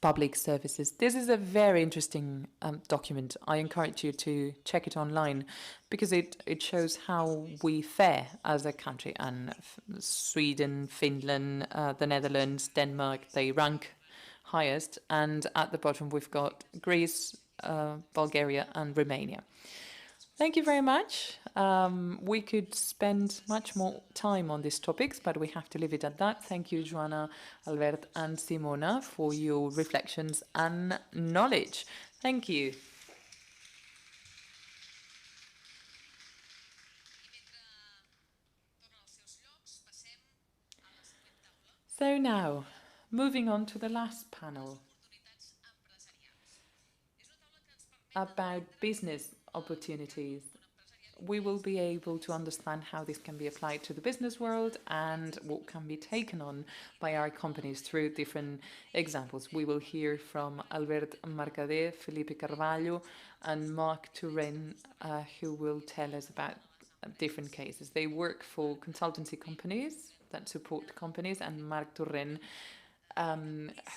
public services. This is a very interesting document. I encourage you to check it online, because it shows how we fare as a country. And Sweden, Finland, the Netherlands, Denmark, they rank highest. And at the bottom, we've got Greece, Bulgaria, and Romania. Thank you very much. We could spend much more time on these topics, but we have to leave it at that. Thank you, Joana, Albert, and Simona, for your reflections and knowledge. Thank you. So now, moving on to the last panel about business opportunities. We will be able to understand how this can be applied to the business world and what can be taken on by our companies through different examples. We will hear from Albert Mercader, Felipe Carvalho, and Marc Turenne, who will tell us about different cases. They work for consultancy companies that support companies, and Marc Turenne,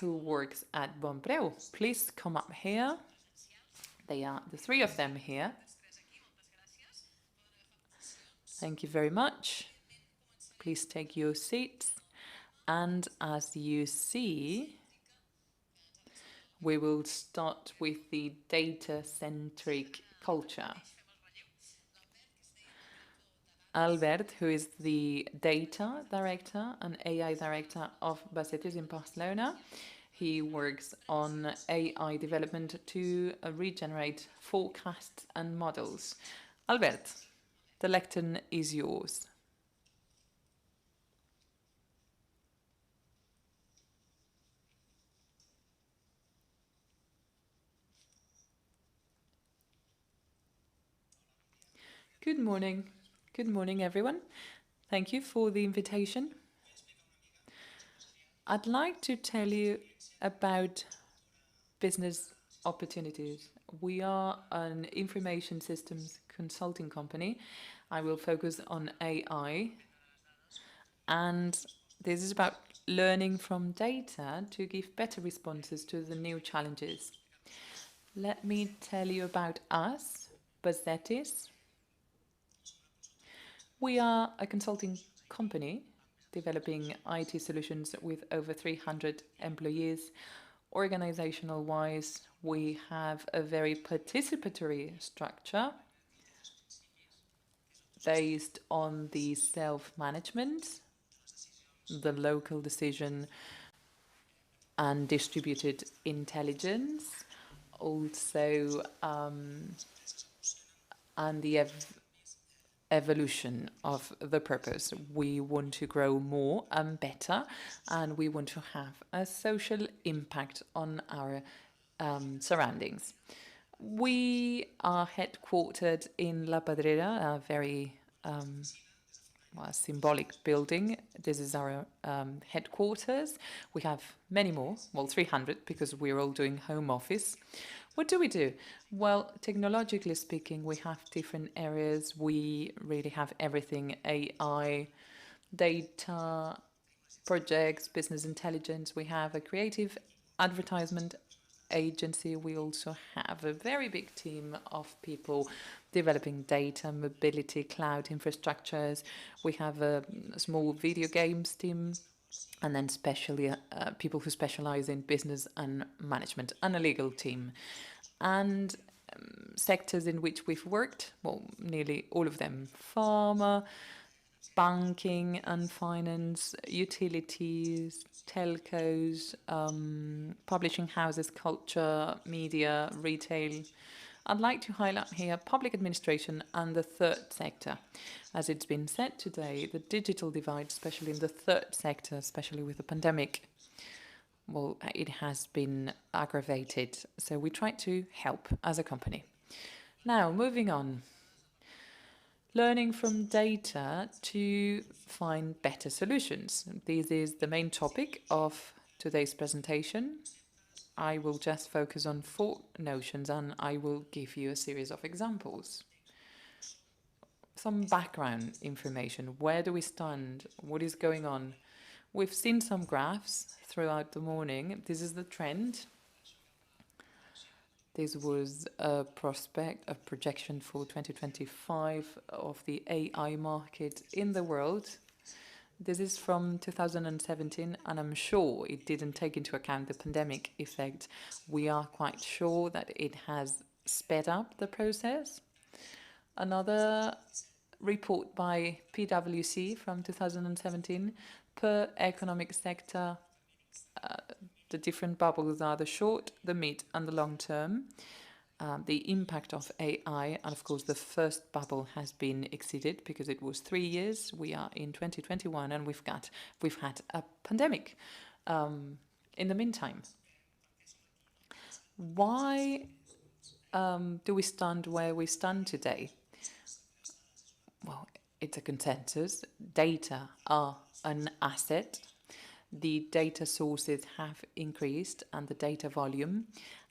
who works at Bonpreu. Please come up here. They are the three of them here. Thank you very much. Please take your seats. And as you see, we will start with the data-centric culture. Albert, who is the data director and AI director of Basetis in Barcelona, he works on AI development to regenerate forecasts and models. Albert, the lectern is yours. Good morning. Good morning, everyone. Thank you for the invitation. I'd like to tell you about business opportunities. We are an information systems consulting company. I will focus on AI. And this is about learning from data to give better responses to the new challenges. Let me tell you about us, Bossetis. We are a consulting company developing IT solutions with over 300 employees. Organizational-wise, we have a very participatory structure based on the self-management, the local decision, and distributed intelligence, also and the evolution of the purpose. We want to grow more and better, and we want to have a social impact on our surroundings. We are headquartered in La Pedrera, a very symbolic building. This is our headquarters. We have many more, well, 300, because we're all doing home office. What do we do? Well, technologically speaking, we have different areas. We really have everything: AI, data, projects, business intelligence. We have a creative advertisement agency. We also have a very big team of people developing data, mobility, cloud infrastructures. We have a small video games team, and then especially people who specialize in business and management, and a legal team. And sectors in which we've worked, well, nearly all of them: pharma, banking and finance, utilities, telcos, publishing houses, culture, media, retail. I'd like to highlight here public administration and the third sector. As it's been said today, the digital divide, especially in the third sector, especially with the pandemic, well, it has been aggravated. So we try to help as a company. Now, moving on. Learning from data to find better solutions. This is the main topic of today's presentation. I will just focus on 4 notions, and I will give you a series of examples. Some background information. Where do we stand? What is going on? We've seen some graphs throughout the morning. This is the trend. This was a projection for 2025 of the AI market in the world. This is from 2017, and I'm sure it didn't take into account the pandemic effect. We are quite sure that it has sped up the process. Another report by PwC from 2017, per economic sector, the different bubbles are the short, the mid, and the long term. The impact of AI, and of course the first bubble has been exceeded because it was 3 years. We are in 2021, and we've had a pandemic in the meantime. Why do we stand where we stand today? Well, it's a consensus. Data are an asset. The data sources have increased, and the data volume,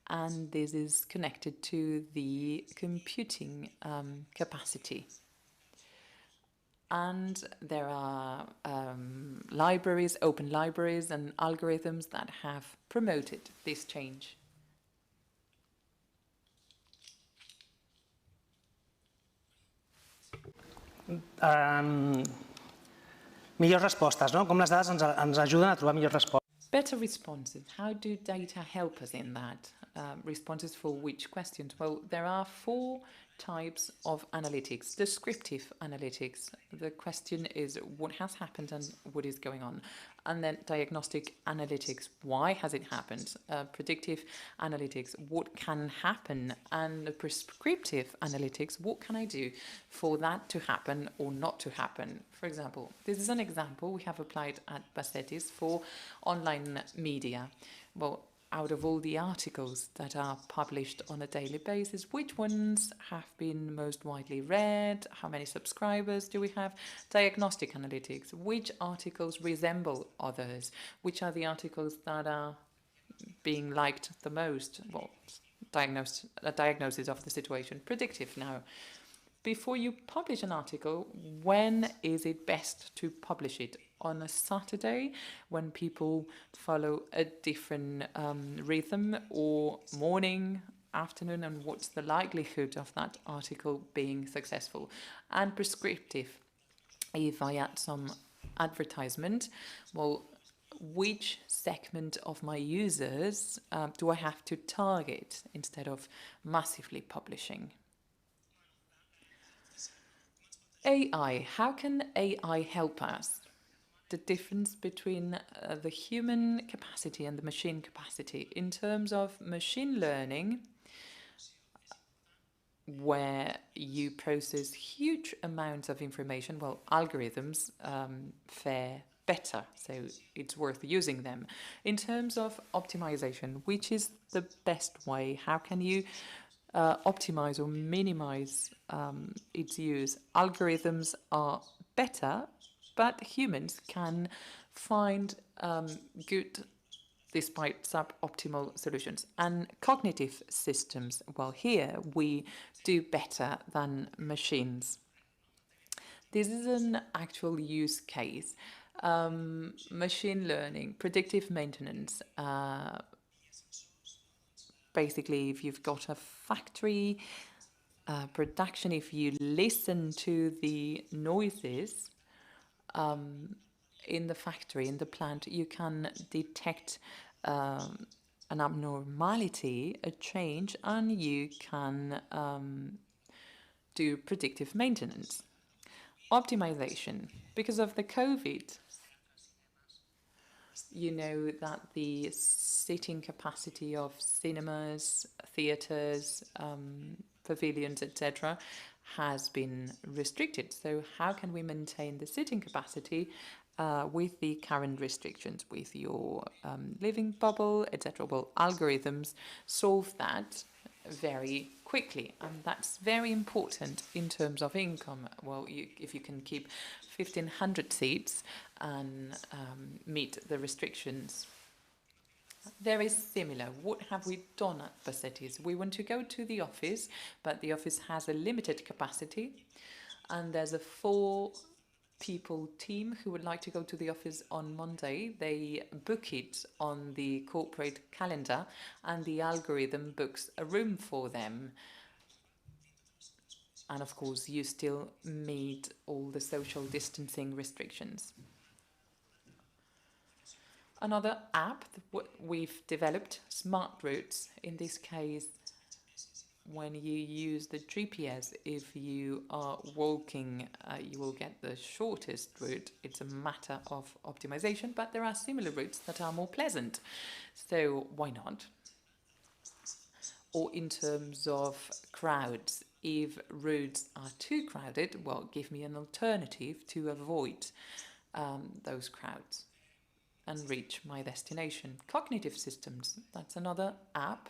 and this is connected to the computing capacity. And there are libraries, open libraries and algorithms that have promoted this change. Millors respostes, no? Com les dades ens ajuden a trobar millors respostes. Better responses. How do data help us in that? Responses for which questions? Well, there are 4 types of analytics. Descriptive analytics. The question is what has happened and what is going on. And then diagnostic analytics. Why has it happened? Predictive analytics. What can happen? And prescriptive analytics. What can I do for that to happen or not to happen? For example, this is an example we have applied at Bossetis for online media. Well, out of all the articles that are published on a daily basis, which ones have been most widely read? How many subscribers do we have? Diagnostic analytics. Which articles resemble others? Which are the articles that are being liked the most? Well, diagnosis of the situation. Predictive now. before you publish an article, when is it best to publish it? On a Saturday, when people follow a different rhythm, or morning, afternoon, and what's the likelihood of that article being successful? And prescriptive, if I add some advertisement, well, which segment of my users do I have to target instead of massively publishing? AI, how can AI help us? The difference between the human capacity and the machine capacity. In terms of machine learning, where you process huge amounts of information, well, algorithms fare better, so it's worth using them. In terms of optimization, which is the best way? How can you optimize or minimize its use? Algorithms are better, but humans can find good despite suboptimal solutions. And cognitive systems, well, here we do better than machines. This is an actual use case. Machine learning, predictive maintenance. Basically, if you've got a factory production, if you listen to the noises in the factory, in the plant, you can detect an abnormality, a change, and you can do predictive maintenance. Optimization. Because of the COVID, you know that the sitting capacity of cinemas, theatres, pavilions, etc. has been restricted. So how can we maintain the sitting capacity with the current restrictions, with your living bubble, etc.? Well, algorithms solve that very quickly, and that's very important in terms of income. Well, if you can keep 1,500 seats and meet the restrictions. Very similar. What have we done at Pacetis? We want to go to the office, but the office has a limited capacity, and there's a 4-people team who would like to go to the office on Monday. They book it on the corporate calendar, and the algorithm books a room for them. And of course, you still meet all the social distancing restrictions. Another app that we've developed, Smart Routes. In this case, when you use the GPS, if you are walking, you will get the shortest route. It's a matter of optimization, but there are similar routes that are more pleasant. So why not? Or in terms of crowds, if routes are too crowded, well, give me an alternative to avoid those crowds and reach my destination. Cognitive systems, that's another app.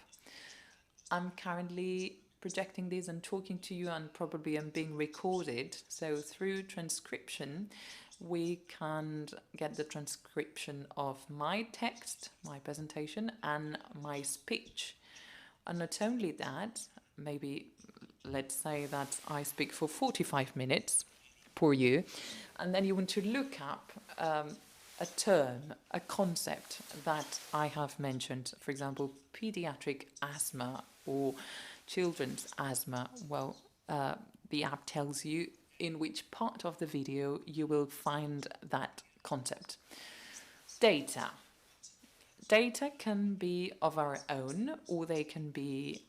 I'm currently projecting this and talking to you, and probably I'm being recorded. So through transcription, we can get the transcription of my text, my presentation, and my speech. And not only that, maybe let's say that I speak for 45 minutes for you, and then you want to look up a term, a concept that I have mentioned, for example, pediatric asthma or children's asthma. Well, the app tells you in which part of the video you will find that concept. Data. Data can be of our own, or they can be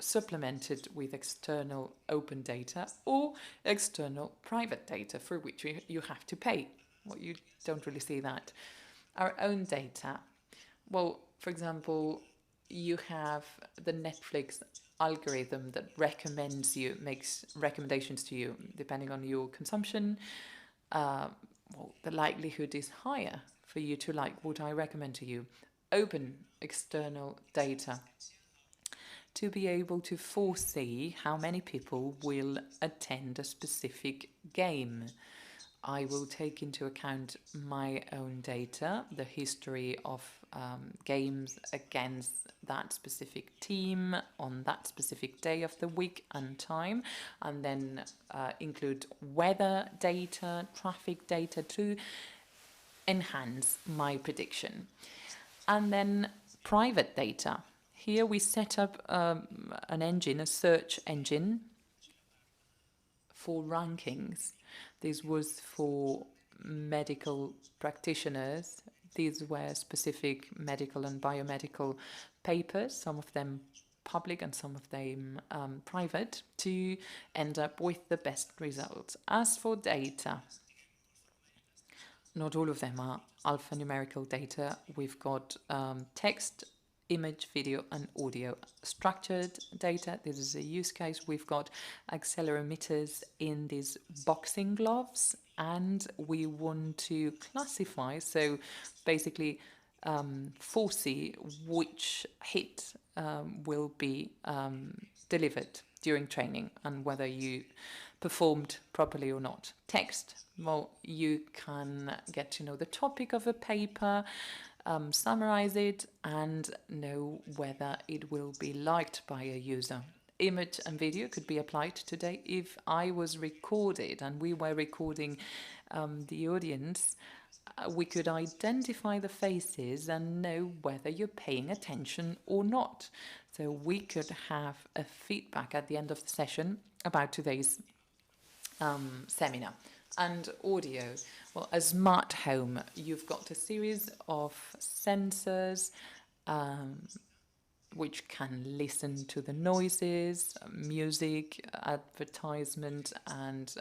supplemented with external open data or external private data for which you have to pay. Well, you don't really see that. Our own data. Well, for example, you have the Netflix algorithm that makes recommendations to you depending on your consumption. Well, the likelihood is higher for you to like what I recommend to you. Open external data to be able to foresee how many people will attend a specific game. I will take into account my own data, the history of games against that specific team on that specific day of the week and time, and then include weather data, traffic data to enhance my prediction. And then private data. Here we set up an engine, a search engine for rankings. This was for medical practitioners. These were specific medical and biomedical papers, some of them public and some of them private, to end up with the best results. As for data, not all of them are alphanumerical data. We've got text, image, video, and audio. Structured data, this is a use case. We've got accelerometers in these boxing gloves, and we want to classify, so basically foresee which hit will be delivered during training and whether you performed properly or not. Text, well, you can get to know the topic of a paper, summarize it, and know whether it will be liked by a user. Image and video could be applied today. If I was recorded and we were recording the audience, we could identify the faces and know whether you're paying attention or not. So we could have a feedback at the end of the session about today's seminar. And audio, well, a smart home, you've got a series of sensors which can listen to the noises, music, advertisement, and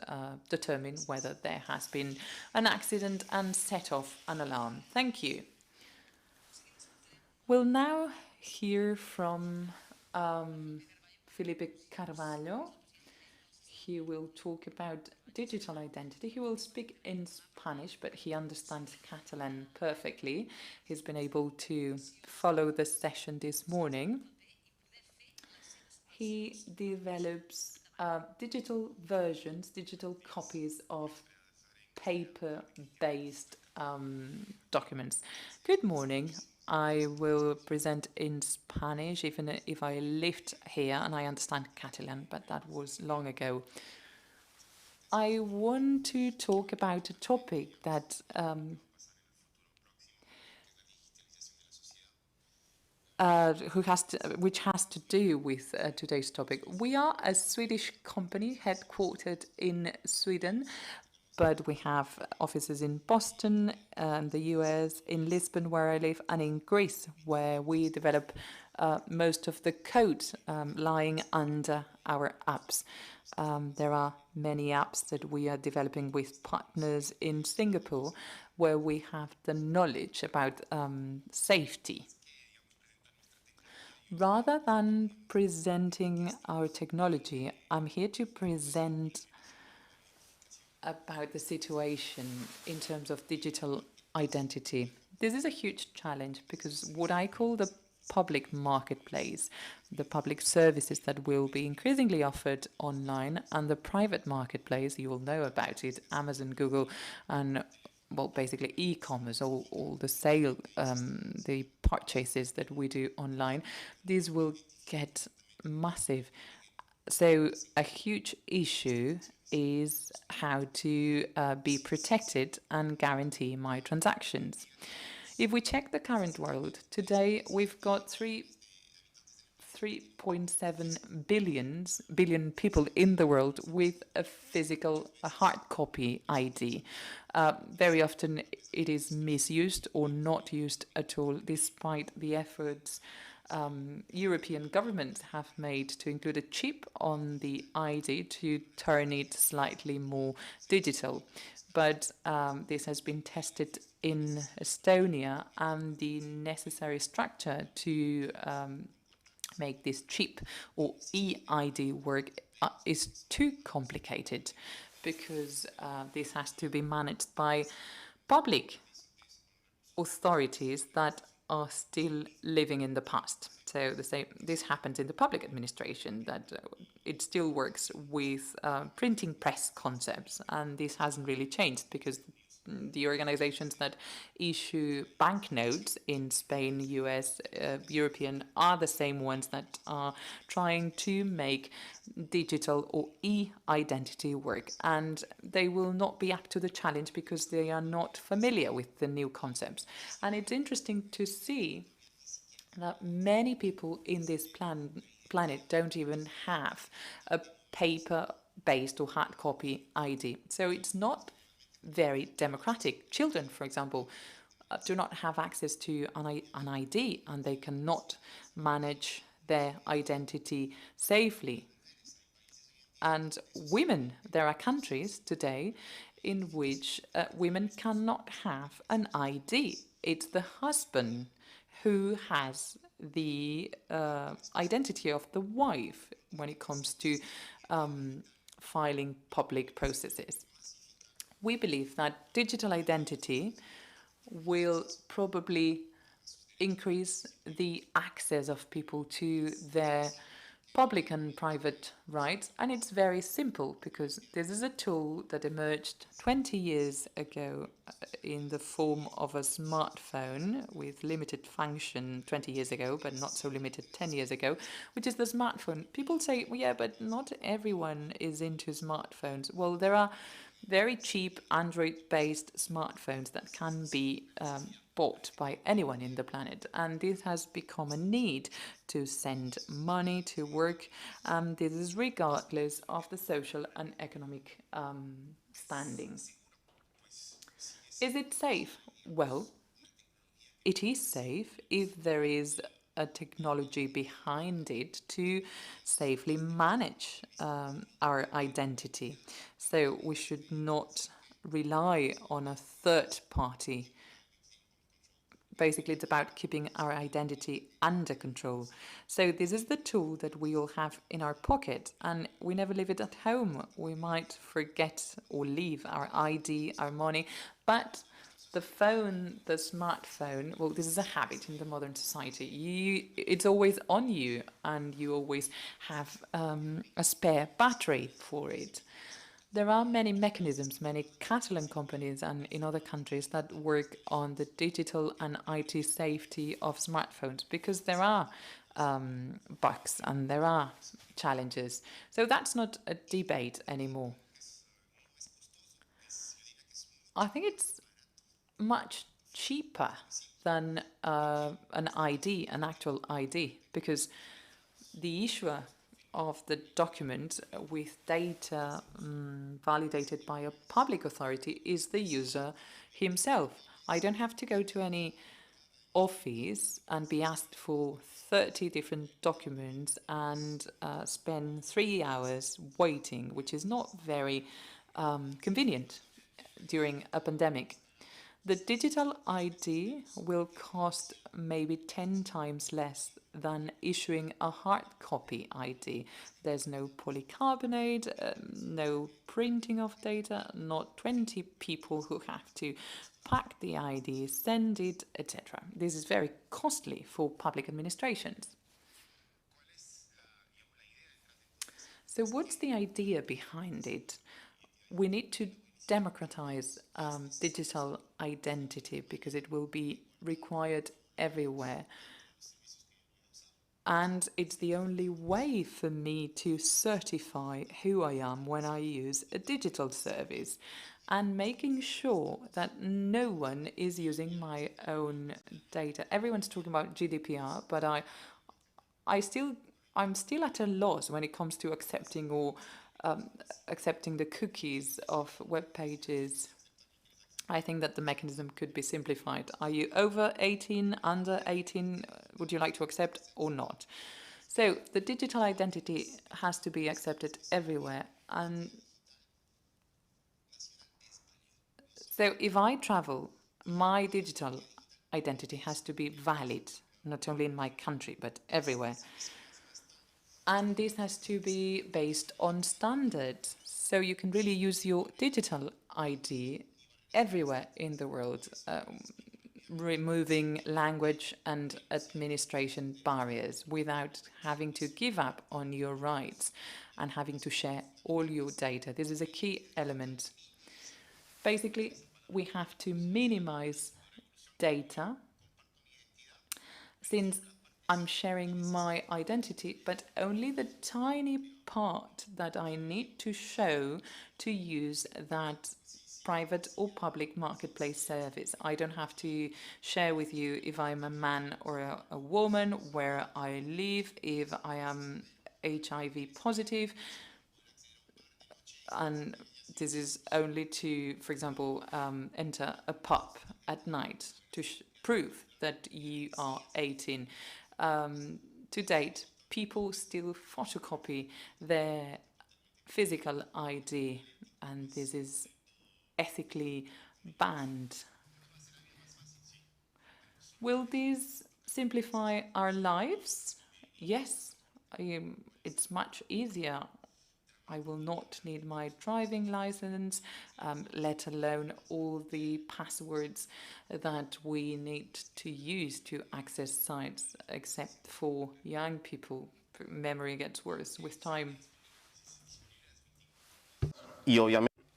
determine whether there has been an accident and set off an alarm. Thank you. We'll now hear from Felipe Carvalho. He will talk about digital identity. He will speak in Spanish, but he understands Catalan perfectly. He's been able to follow the session this morning. He develops digital versions, digital copies of paper-based documents. Good morning. I will present in Spanish, even if I lived here and I understand Catalan, but that was long ago. I want to talk about a topic that which has to do with today's topic. We are a Swedish company headquartered in Sweden, but we have offices in Boston, the US, in Lisbon, where I live, and in Greece, where we develop most of the code lying under our apps. There are many apps that we are developing with partners in Singapore, where we have the knowledge about safety. Rather than presenting our technology, I'm here to present about the situation in terms of digital identity. This is a huge challenge because what I call the public marketplace, the public services that will be increasingly offered online, and the private marketplace, you will know about it, Amazon, Google, and well, basically e-commerce, all the sale, the purchases that we do online, these will get massive. So a huge issue is how to be protected and guarantee my transactions. If we check the current world, today we've got 3.7 billion people in the world with a hard copy ID. Very often it is misused or not used at all, despite the efforts European governments have made to include a chip on the ID to turn it slightly more digital. But this has been tested in Estonia, and the necessary structure to make this chip or e-ID work is too complicated, because this has to be managed by public authorities that are still living in the past. So this happens in the public administration, that it still works with printing press concepts, and this hasn't really changed because the organizations that issue banknotes in Spain, US, European are the same ones that are trying to make digital or e-identity work, and they will not be up to the challenge because they are not familiar with the new concepts. And it's interesting to see that many people in this planet don't even have a paper-based or hard copy ID. So it's not very democratic. Children, for example, do not have access to an ID, and they cannot manage their identity safely. And women, there are countries today in which women cannot have an ID. It's the husband who has the identity of the wife when it comes to filing public processes. We believe that digital identity will probably increase the access of people to their public and private rights, and it's very simple because this is a tool that emerged 20 years ago in the form of a smartphone with limited function 20 years ago, but not so limited 10 years ago, which is the smartphone. People say, well, yeah, but not everyone is into smartphones. Well, there are very cheap Android-based smartphones that can be bought by anyone in the planet, and this has become a need to send money to work. This is regardless of the social and economic standings. Is it safe? Well, it is safe if there is a technology behind it to safely manage our identity. So we should not rely on a third party. Basically, it's about keeping our identity under control. So this is the tool that we all have in our pocket, and we never leave it at home. We might forget or leave our ID, our money, but the phone, the smartphone, well, this is a habit in the modern society. It's always on you, and you always have a spare battery for it. There are many mechanisms, many Catalan companies and in other countries that work on the digital and IT safety of smartphones, because there are bugs and there are challenges. So that's not a debate anymore. I think it's much cheaper than an ID, an actual ID, because the issuer of the document with data validated by a public authority is the user himself. I don't have to go to any office and be asked for 30 different documents and spend 3 hours waiting, which is not very convenient during a pandemic. The digital ID will cost maybe 10 times less than issuing a hard copy ID. There's no polycarbonate, no printing of data, not 20 people who have to pack the ID, send it, etc. This is very costly for public administrations. So what's the idea behind it? We need to democratize digital identity because it will be required everywhere. And it's the only way for me to certify who I am when I use a digital service, and making sure that no one is using my own data. Everyone's talking about GDPR, but I'm still at a loss when it comes to accepting or accepting the cookies of web pages. I think that the mechanism could be simplified. Are you over 18, under 18? Would you like to accept or not? So the digital identity has to be accepted everywhere. And so if I travel, my digital identity has to be valid, not only in my country, but everywhere. And this has to be based on standards. So you can really use your digital ID everywhere in the world. removing language and administration barriers without having to give up on your rights and having to share all your data. This is a key element. Basically, we have to minimize data since I'm sharing my identity, but only the tiny part that I need to show to use that private or public marketplace service. I don't have to share with you if I'm a man or a woman, where I live, if I am HIV positive. And this is only to, for example, enter a pub at night to prove that you are 18. To date, people still photocopy their physical ID, and this is ethically banned. Will this simplify our lives? Yes, it's much easier. I will not need my driving license, let alone all the passwords that we need to use to access sites, except for young people. Memory gets worse with time.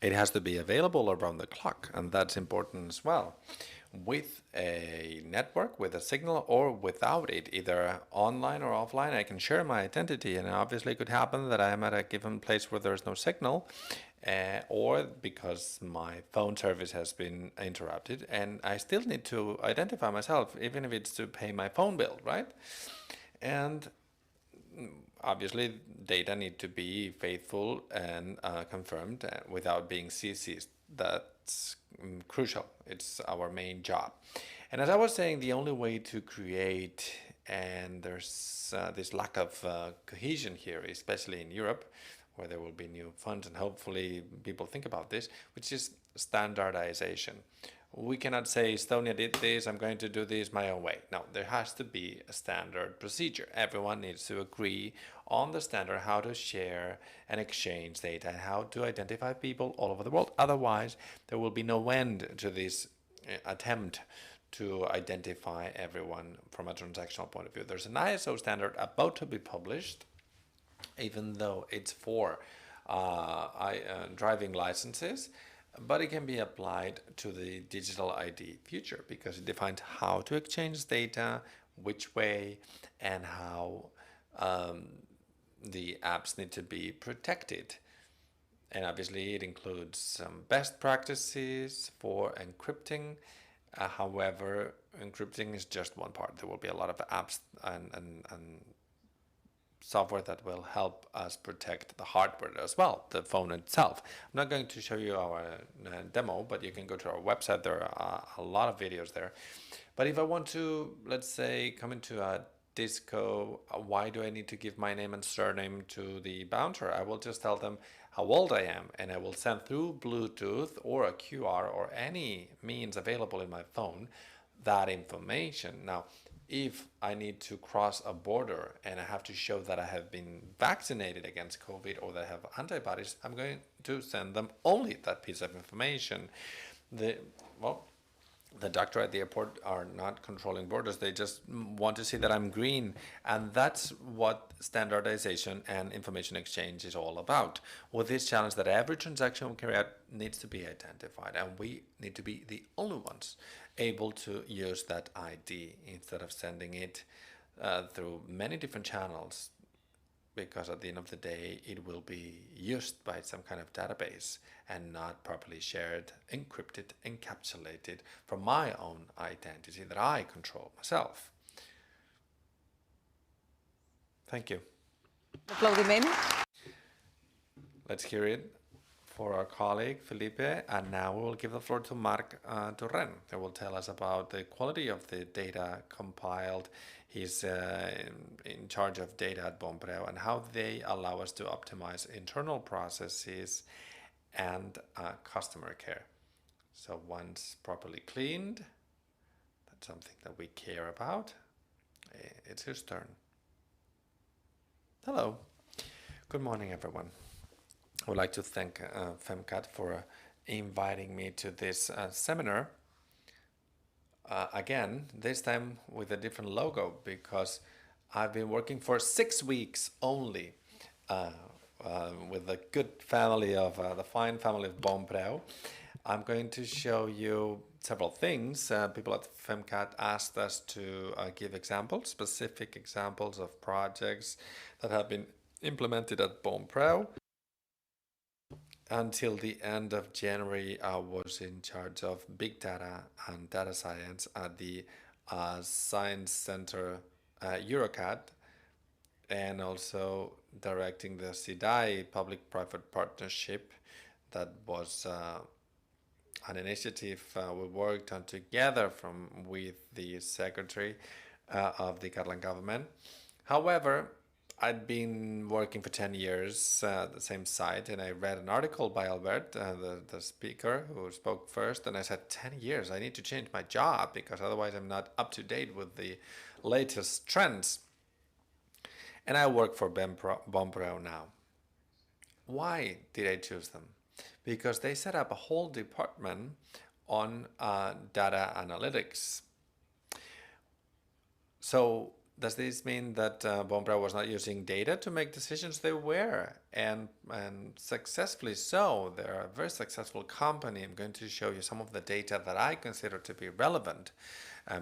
It has to be available around the clock, and that's important as well. With a network, with a signal, or without it, either online or offline, I can share my identity, and obviously it could happen that I am at a given place where there's no signal, or because my phone service has been interrupted, and I still need to identify myself, even if it's to pay my phone bill, right? And obviously data need to be faithful and confirmed without being seized. That's crucial. It's our main job. And as I was saying, the only way to create, and there's this lack of cohesion here, especially in Europe, where there will be new funds, and hopefully people think about this, which is standardization. We cannot say Estonia did this, I'm going to do this my own way. No, there has to be a standard procedure. Everyone needs to agree on the standard, how to share and exchange data, and how to identify people all over the world. Otherwise, there will be no end to this attempt to identify everyone from a transactional point of view. There's an ISO standard about to be published, even though it's for driving licenses, but it can be applied to the digital ID future because it defines how to exchange data, which way, and how the apps need to be protected. And obviously it includes some best practices for encrypting. However, encrypting is just one part. There will be a lot of apps and software that will help us protect the hardware as well, the phone itself. I'm not going to show you our demo, but you can go to our website. There are a lot of videos there. But if I want to, let's say, come into a disco, why do I need to give my name and surname to the bouncer? I will just tell them how old I am, and I will send through Bluetooth or a QR or any means available in my phone that information. Now, if I need to cross a border and I have to show that I have been vaccinated against COVID or that I have antibodies, I'm going to send them only that piece of information. The doctor at the airport are not controlling borders. They just want to see that I'm green. And that's what standardization and information exchange is all about. With this challenge that every transaction we carry out needs to be identified, and we need to be the only ones able to use that ID instead of sending it through many different channels, because at the end of the day it will be used by some kind of database and not properly shared, encrypted, encapsulated from my own identity that I control myself. Thank you. Aplaudiment. Let's hear it for our colleague Felipe, and now we will give the floor to Marc Torrent, who will tell us about the quality of the data compiled. He's in charge of data at Bonpreu and how they allow us to optimize internal processes and customer care. So once properly cleaned, that's something that we care about. It's his turn. Hello. Good morning, everyone. I would like to thank FemCat for inviting me to this seminar. again, this time with a different logo, because I've been working for 6 weeks only with the good family of the fine family of Bonpreu. I'm going to show you several things. People at FemCat asked us to give examples, specific examples of projects that have been implemented at Bonpreu. Until the end of January, I was in charge of big data and data science at the Science Center Eurocat, and also directing the CIDAI public-private partnership. That was an initiative we worked on together with the secretary of the Catalan government. However, I'd been working for 10 years at the same site, and I read an article by Albert, the speaker who spoke first, and I said, 10 years, I need to change my job because otherwise I'm not up to date with the latest trends. And I work for Bonpreu now. Why did I choose them? Because they set up a whole department on data analytics. So does this mean that Bonpreu was not using data to make decisions? They were, and successfully so. They're a very successful company. I'm going to show you some of the data that I consider to be relevant,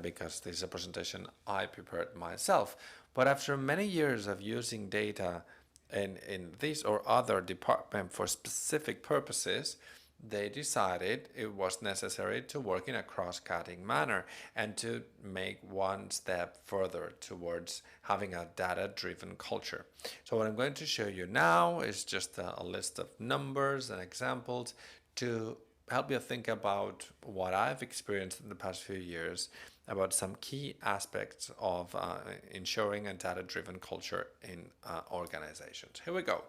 because this is a presentation I prepared myself. But after many years of using data in this or other department for specific purposes, they decided it was necessary to work in a cross-cutting manner and to make one step further towards having a data-driven culture. So what I'm going to show you now is just a list of numbers and examples to help you think about what I've experienced in the past few years about some key aspects of ensuring a data-driven culture in organizations. Here we go.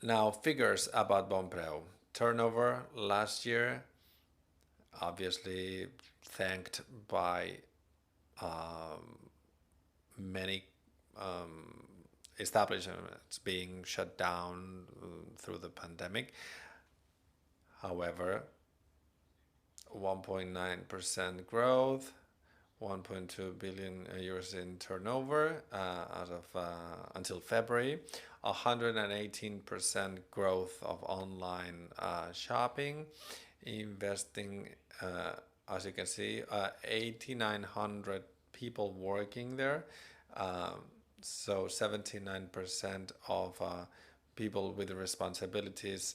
Now, figures about Bonpreu. Turnover last year, obviously thanked by many establishments being shut down through the pandemic. However, 1.9% growth, 1.2 billion euros in turnover until February, 118% growth of online shopping, investing, as you can see, 8,900 people working there. So 79% of people with responsibilities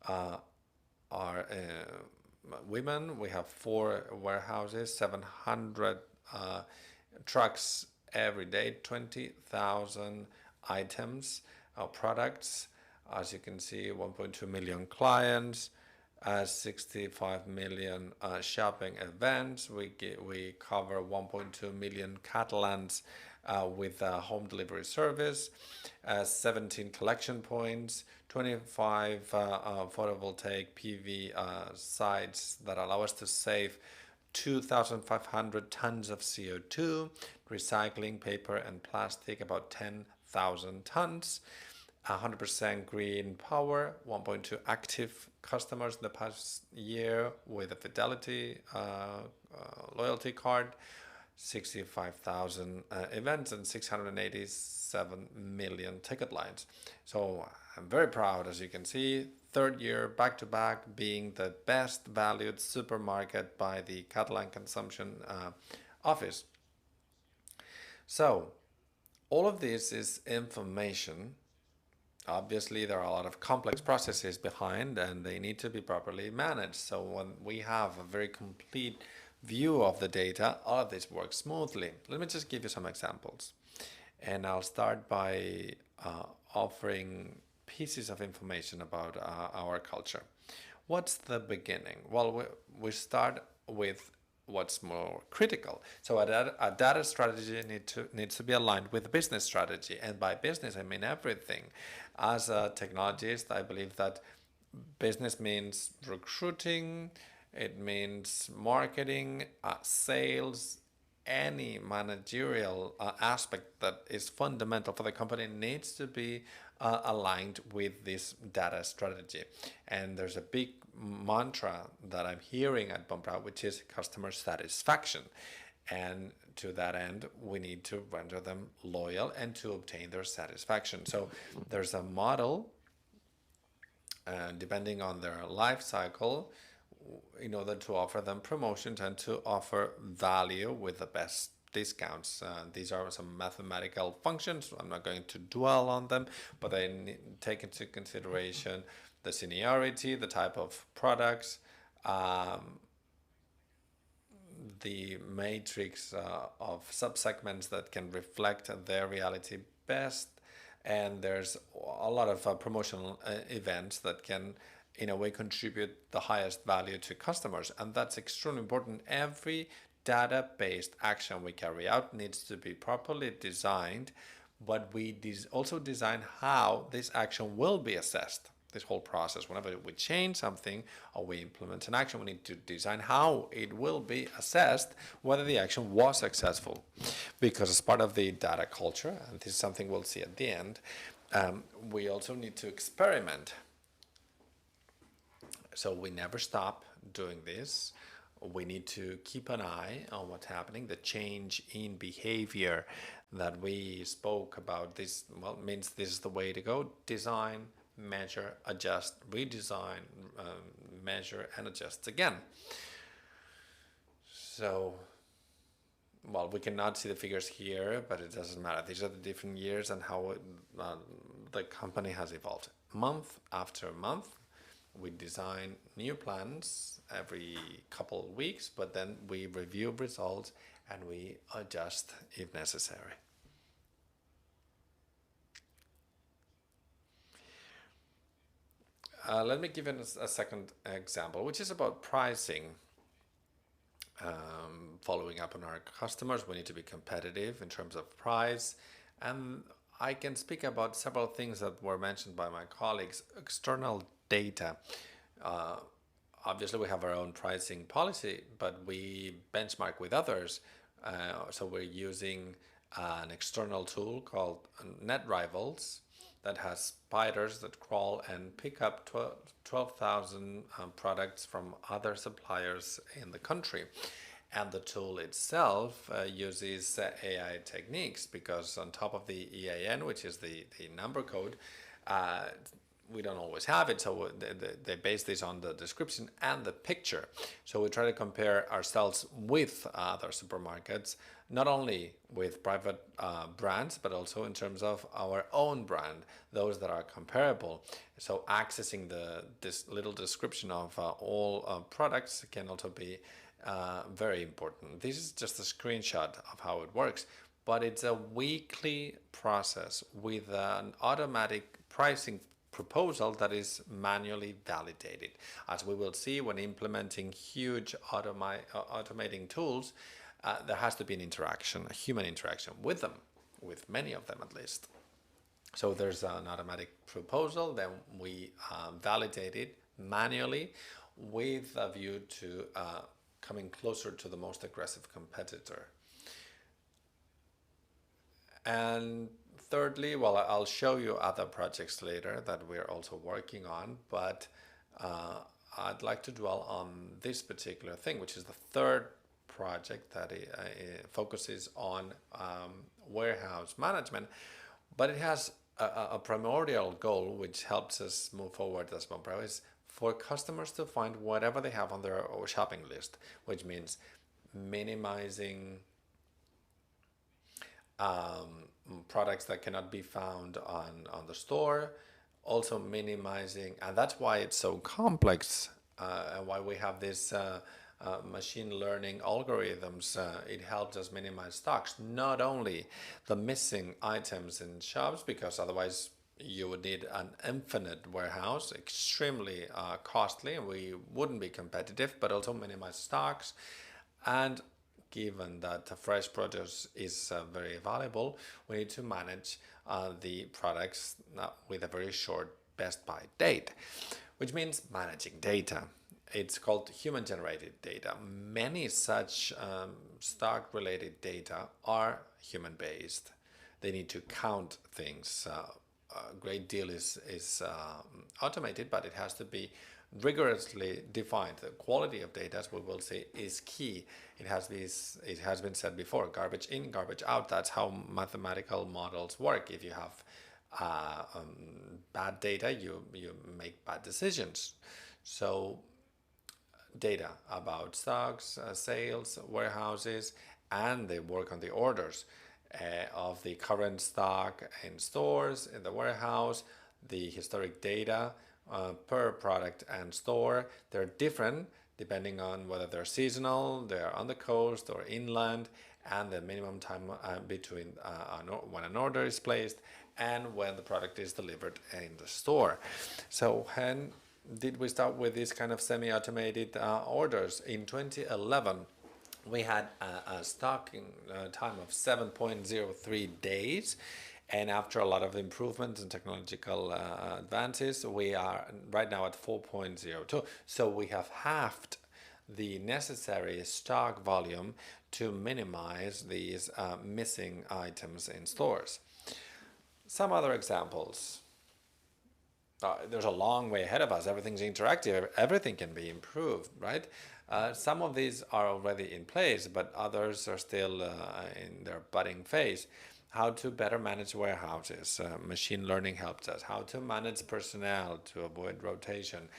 are women. We have 4 warehouses, 700 trucks every day, 20,000 items, products. As you can see, 1.2 million clients, 65 million shopping events. We cover 1.2 million Catalans with a home delivery service, 17 collection points, 25 photovoltaic PV sites that allow us to save 2,500 tons of CO2, recycling paper and plastic about 10,000 tons, 100% green power, 1.2 active customers in the past year with a Fidelity loyalty card, 65,000 events and 687 million ticket lines. So I'm very proud, as you can see, 3rd year back-to-back being the best valued supermarket by the Catalan Consumption Office. So all of this is information. Obviously, there are a lot of complex processes behind and they need to be properly managed. So when we have a very complete view of the data, all of this works smoothly. Let me just give you some examples. And I'll start by offering pieces of information about our culture. What's the beginning? Well, we start with what's more critical. So a data strategy needs to be aligned with the business strategy. And by business, I mean everything. As a technologist, I believe that business means recruiting, it means marketing, sales, any managerial aspect that is fundamental for the company needs to be aligned with this data strategy. And there's a big mantra that I'm hearing at Bonprau, which is customer satisfaction. And to that end, we need to render them loyal and to obtain their satisfaction. So there's a model, depending on their life cycle, in order to offer them promotions and to offer value with the best discounts. These are some mathematical functions. I'm not going to dwell on them, but they take into consideration the seniority, the type of products, the matrix of subsegments that can reflect their reality best. And there's a lot of promotional events that can, in a way, contribute the highest value to customers. And that's extremely important. Every data-based action we carry out needs to be properly designed, but we also design how this action will be assessed. This whole process, whenever we change something or we implement an action, we need to design how it will be assessed, whether the action was successful. Because as part of the data culture, and this is something we'll see at the end, we also need to experiment. So we never stop doing this. We need to keep an eye on what's happening. The change in behavior that we spoke about, this means this is the way to go. Design, measure, adjust, redesign, measure, and adjust again. So, well, we cannot see the figures here, but it doesn't matter. These are the different years and how the company has evolved. Month after month, we design new plans every couple of weeks, but then we review results and we adjust if necessary. Let me give you a second example, which is about pricing. Following up on our customers, we need to be competitive in terms of price. And I can speak about several things that were mentioned by my colleagues. External data. Obviously, we have our own pricing policy, but we benchmark with others. So we're using an external tool called NetRivals that has spiders that crawl and pick up 12,000 products from other suppliers in the country. And the tool itself uses AI techniques, because on top of the EAN, which is the number code, we don't always have it, so they base this on the description and the picture. So we try to compare ourselves with other supermarkets, not only with private brands, but also in terms of our own brand, those that are comparable. So accessing this little description of all products can also be very important. This is just a screenshot of how it works, but it's a weekly process with an automatic pricing proposal that is manually validated. As we will see when implementing huge automating tools, there has to be an interaction, a human interaction with them, with many of them at least. So there's an automatic proposal, then we validate it manually with a view to coming closer to the most aggressive competitor. And thirdly, well, I'll show you other projects later that we're also working on, but I'd like to dwell on this particular thing, which is the third project that focuses on warehouse management, but it has a primordial goal which helps us move forward as Bonprau, is for customers to find whatever they have on their shopping list, which means minimizing products that cannot be found on the store, also minimizing, and that's why it's so complex, and why we have this machine learning algorithms. It helps us minimize stocks, not only the missing items in shops, because otherwise you would need an infinite warehouse, extremely costly, and we wouldn't be competitive, but also minimize stocks. And given that fresh produce is very valuable, we need to manage the products with a very short best by date, which means managing data. it's called human-generated data. Many such stock-related data are human-based. They need to count things. A great deal is automated, but it has to be rigorously defined. The quality of data, as we will see, is key. It has been said before, garbage in, garbage out. That's how mathematical models work. If you have bad data, you make bad decisions. So data about stocks, sales, warehouses, and they work on the orders of the current stock in stores, in the warehouse, the historic data per product and store. They're different depending on whether they're seasonal, they're on the coast or inland, and the minimum time between when an order is placed and when the product is delivered in the store. So when did we start with this kind of semi-automated orders? In 2011, we had a stocking time of 7.03 days. And after a lot of improvements and technological advances, we are right now at 4.02. So we have halved the necessary stock volume to minimize these missing items in stores. Some other examples. There's a long way ahead of us. Everything's interactive. Everything can be improved, right? Some of these are already in place, but others are still in their budding phase. How to better manage warehouses. Machine learning helps us. How to manage personnel to avoid rotation.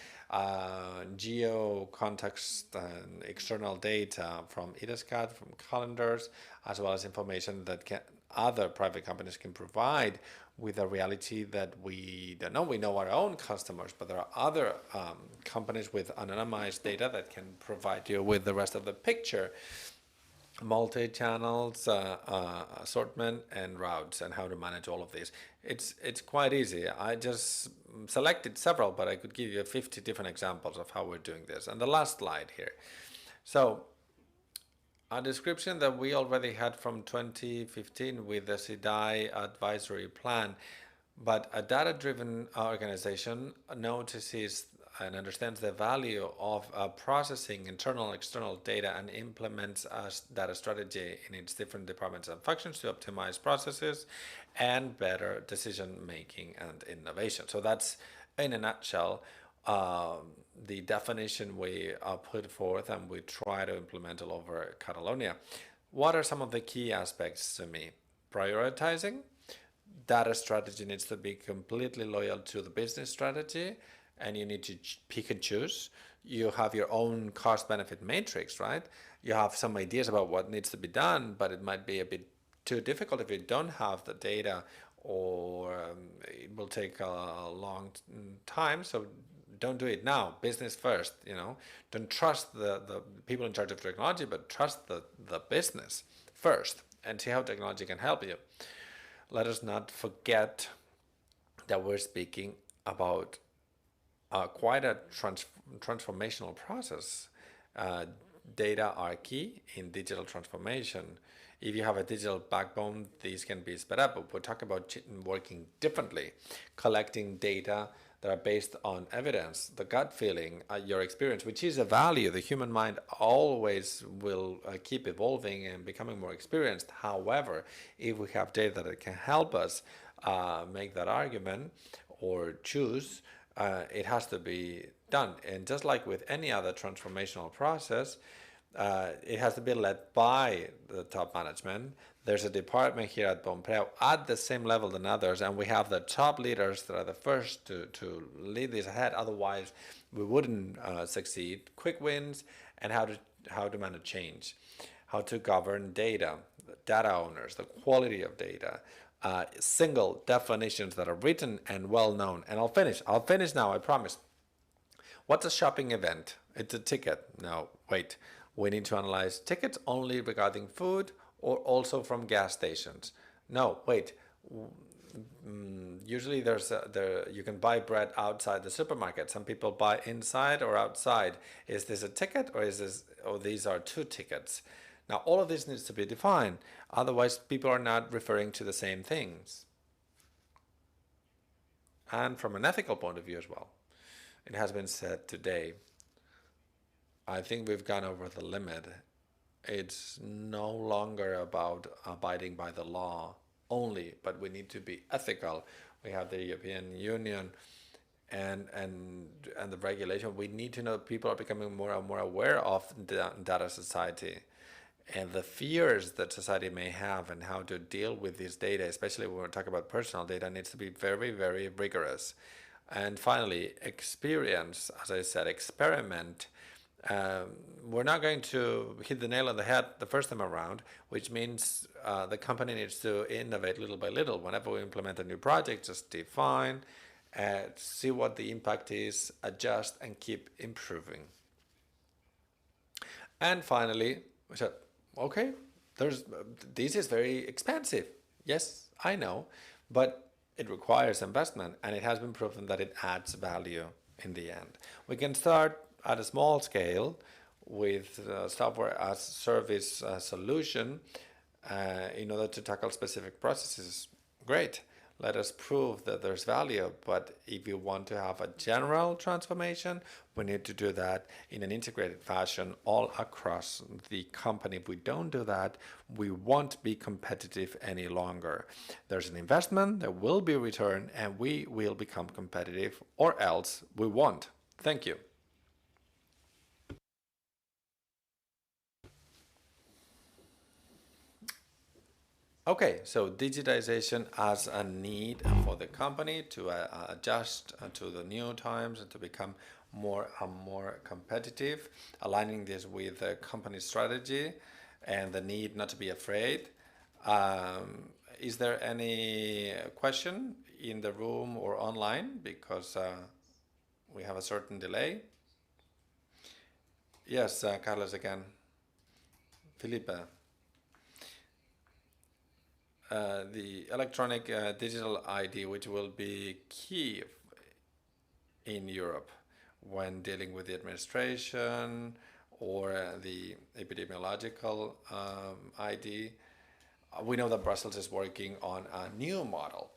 Geo context and external data from Eidescat, from calendars, as well as information that other private companies can provide with a reality that we don't know. We know our own customers, but there are other companies with anonymized data that can provide you with the rest of the picture. Multi-channels, assortment, and routes, and how to manage all of these. It's quite easy. I just selected several, but I could give you 50 different examples of how we're doing this. And the last slide here. So a description that we already had from 2015 with the CDI advisory plan, but a data-driven organization notices and understands the value of processing internal and external data and implements a data strategy in its different departments and functions to optimize processes and better decision making and innovation. So that's, in a nutshell, the definition we put forth and we try to implement all over Catalonia. What are some of the key aspects to me? Prioritizing. Data strategy needs to be completely loyal to the business strategy, and you need to pick and choose. You have your own cost-benefit matrix, right? You have some ideas about what needs to be done, but it might be a bit too difficult if you don't have the data, or it will take a long time. So don't do it now. Business first, you know. Don't trust the people in charge of technology, but trust the business first and see how technology can help you. Let us not forget that we're speaking about quite a transformational process. Data are key in digital transformation. If you have a digital backbone, these can be sped up, but we're talking about working differently, collecting data that are based on evidence, the gut feeling, your experience, which is a value. The human mind always will keep evolving and becoming more experienced. However, if we have data that can help us make that argument or choose, it has to be done. And just like with any other transformational process, it has to be led by the top management. There's a department here at Bonpreu at the same level than others, and we have the top leaders that are the first to lead this ahead. Otherwise, we wouldn't succeed. Quick wins and how to manage change, how to govern data, data owners, the quality of data, single definitions that are written and well known. And I'll finish now, I promise. What's a shopping event? It's a ticket. No, wait. We need to analyze tickets only regarding food or also from gas stations. No, wait. Usually you can buy bread outside the supermarket. Some people buy inside or outside. Is this a ticket or these are two tickets? Now, all of this needs to be defined. Otherwise, people are not referring to the same things. And from an ethical point of view as well, it has been said today I think we've gone over the limit. It's no longer about abiding by the law only, but we need to be ethical. We have the European Union and the regulation. We need to know people are becoming more and more aware of the data society and the fears that society may have and how to deal with this data, especially when we're talking about personal data, needs to be very, very rigorous. And finally, experience, as I said, experiment. We're not going to hit the nail on the head the first time around, which means the company needs to innovate little by little. Whenever we implement a new project, just define, see what the impact is, adjust, and keep improving. And finally, we said, okay, this is very expensive. Yes, I know, but it requires investment, and it has been proven that it adds value in the end. We can start at a small scale with software as service solution in order to tackle specific processes. Great. Let us prove that there's value. But if you want to have a general transformation, we need to do that in an integrated fashion all across the company. If we don't do that, we won't be competitive any longer. There's an investment, there will be return, and we will become competitive, or else we won't. Thank you. Okay, so digitization as a need for the company to adjust to the new times and to become more and more competitive, aligning this with the company strategy and the need not to be afraid. Is there any question in the room or online? Because we have a certain delay. Yes, Carlos again. Felipe. The electronic digital ID, which will be key in Europe when dealing with the administration or the epidemiological ID. We know that Brussels is working on a new model,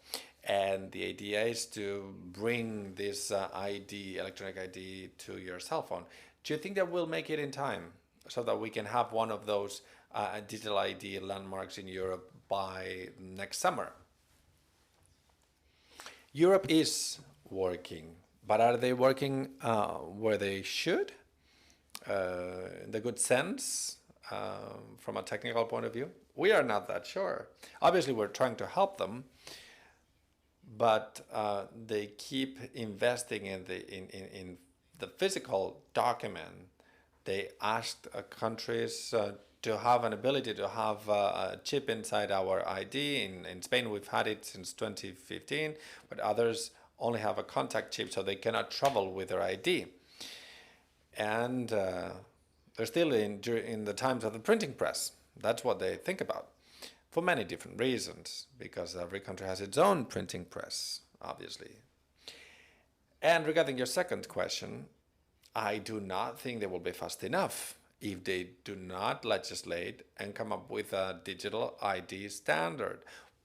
and the idea is to bring this ID, electronic ID, to your cell phone. Do you think that we'll make it in time so that we can have one of those digital ID landmarks in Europe by next summer? Europe is working, but are they working where they should? In the good sense, from a technical point of view? We are not that sure. Obviously, we're trying to help them, but they keep investing in the physical document. They asked countries to have an ability to have a chip inside our ID. In Spain, we've had it since 2015, but others only have a contact chip, so they cannot travel with their ID. And they're still in the times of the printing press. That's what they think about, for many different reasons, because every country has its own printing press, obviously. And regarding your second question, I do not think they will be fast enough if they do not legislate and come up with a digital ID standard,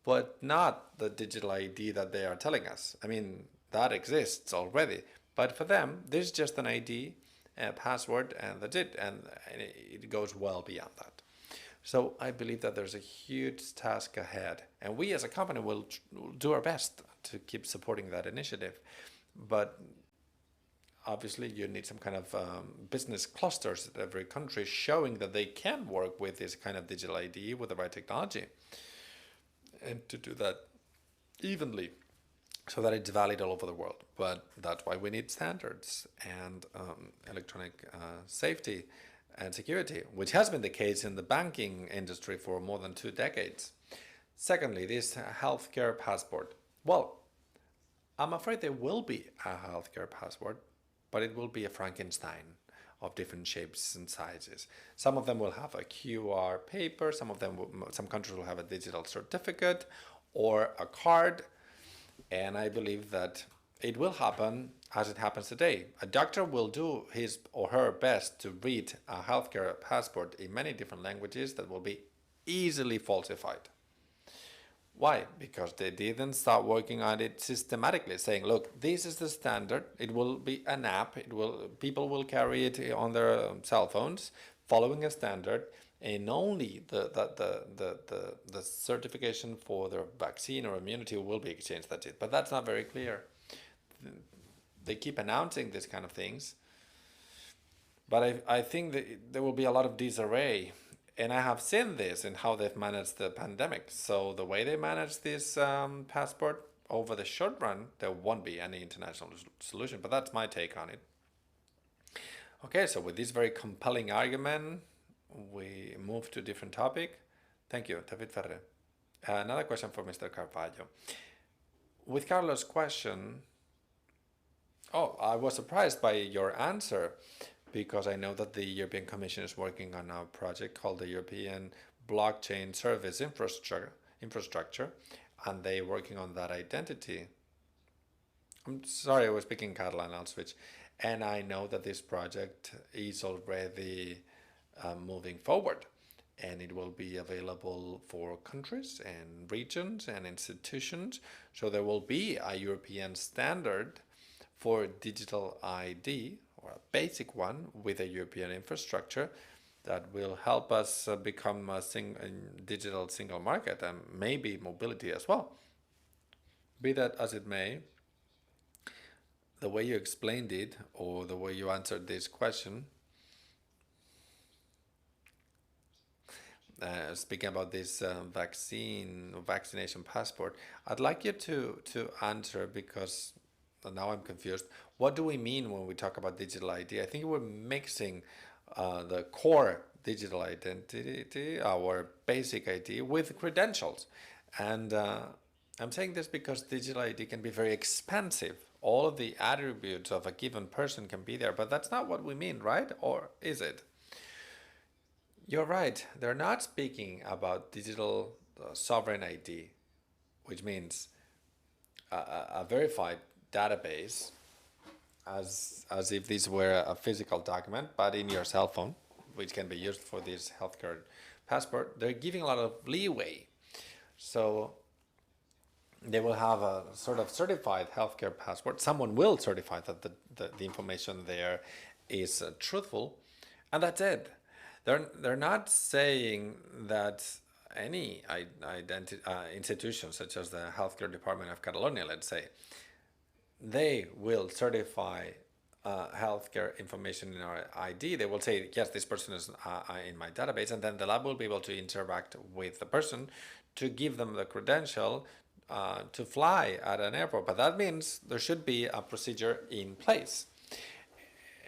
but not the digital ID that they are telling us. I mean, that exists already, but for them, this is just an ID, a password, and that's it, and it goes well beyond that. So I believe that there's a huge task ahead, and we as a company will do our best to keep supporting that initiative. But obviously, you need some kind of business clusters at every country showing that they can work with this kind of digital ID with the right technology, and to do that evenly so that it's valid all over the world. But that's why we need standards and electronic safety and security, which has been the case in the banking industry for more than 2 decades. Secondly, this healthcare passport. Well, I'm afraid there will be a healthcare passport, but it will be a Frankenstein of different shapes and sizes. Some of them will have a QR paper, some countries will have a digital certificate or a card, and I believe that it will happen as it happens today. A doctor will do his or her best to read a healthcare passport in many different languages that will be easily falsified. Why? Because they didn't start working on it systematically, saying, look, this is the standard. It will be an app. People will carry it on their cell phones, following a standard, and only the certification for their vaccine or immunity will be exchanged. That's it. But that's not very clear. They keep announcing these kind of things, but I think that there will be a lot of disarray. And I have seen this in how they've managed the pandemic. So the way they manage this passport, over the short run, there won't be any international solution. But that's my take on it. Okay, so with this very compelling argument, we move to a different topic. Thank you, David Ferrer. Another question for Mr. Carvalho. With Carlos' question, I was surprised by your answer, because I know that the European Commission is working on a project called the European Blockchain Service Infrastructure, and they're working on that identity. I'm sorry, I was speaking Catalan, I'll switch. And I know that this project is already moving forward, and it will be available for countries and regions and institutions. So there will be a European standard for digital ID, or a basic one with a European infrastructure that will help us become a digital single market, and maybe mobility as well. Be that as it may, the way you explained it, or the way you answered this question, speaking about this vaccination passport, I'd like you to answer, because now I'm confused. What do we mean when we talk about digital ID? I think we're mixing the core digital identity, our basic ID, with credentials. And I'm saying this because digital ID can be very expensive. All of the attributes of a given person can be there, but that's not what we mean, right? Or is it? You're right. They're not speaking about digital sovereign ID, which means a verified database, as if this were a physical document, but in your cell phone, which can be used for this healthcare passport. They're giving a lot of leeway. So they will have a sort of certified healthcare passport. Someone will certify that the information there is truthful, and that's it. They're not saying that any institution, such as the healthcare department of Catalonia, let's say, they will certify healthcare information in our ID. They will say, yes, this person is in my database, and then the lab will be able to interact with the person to give them the credential to fly at an airport. But that means there should be a procedure in place.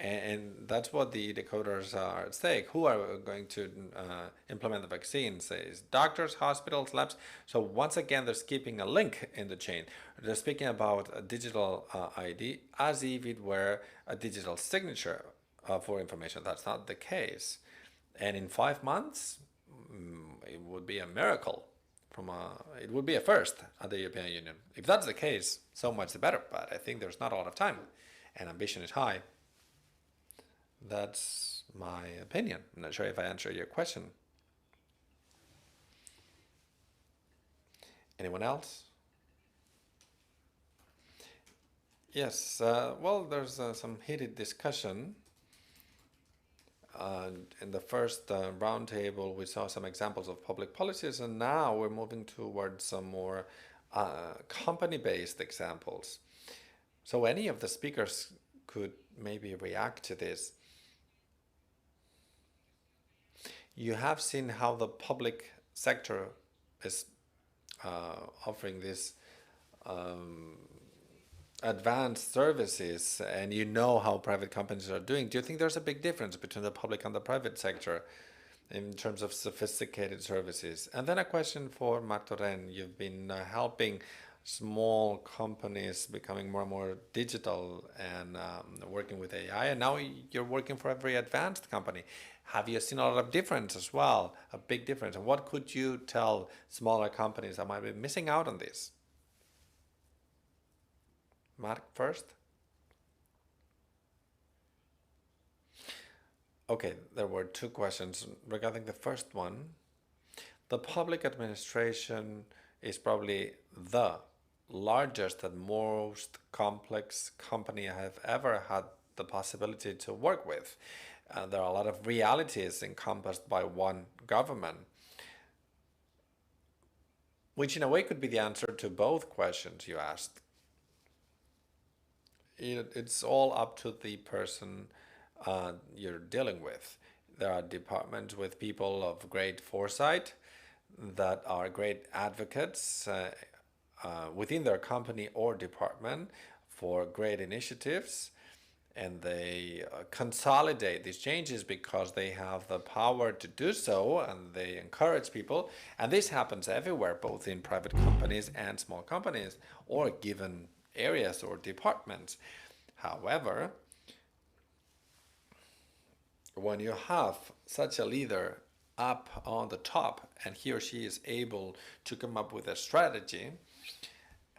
And that's what the decoders are at stake. Who are going to implement the vaccines? Is doctors, hospitals, labs? So once again, they're skipping a link in the chain. They're speaking about a digital ID as if it were a digital signature for information. That's not the case. And in 5 months, it would be a miracle. It would be a first at the European Union. If that's the case, so much the better. But I think there's not a lot of time, and ambition is high. That's my opinion. I'm not sure if I answered your question. Anyone else? Yes, well, there's some heated discussion. In the first roundtable, we saw some examples of public policies, and now we're moving towards some more company-based examples. So any of the speakers could maybe react to this. You have seen how the public sector is offering these advanced services, and you know how private companies are doing. Do you think there's a big difference between the public and the private sector in terms of sophisticated services? And then a question for Martorell. You've been helping small companies becoming more and more digital and working with AI, and now you're working for a very advanced company. Have you seen a lot of difference as well, a big difference? And what could you tell smaller companies that might be missing out on this? Mark first. Okay, there were two questions. Regarding the first one, the public administration is probably the largest and most complex company I have ever had the possibility to work with. There are a lot of realities encompassed by one government, which in a way could be the answer to both questions you asked. It's all up to the person you're dealing with. There are departments with people of great foresight that are great advocates within their company or department for great initiatives, and they consolidate these changes because they have the power to do so, and they encourage people. And this happens everywhere, both in private companies and small companies, or given areas or departments. However, when you have such a leader up on the top and he or she is able to come up with a strategy,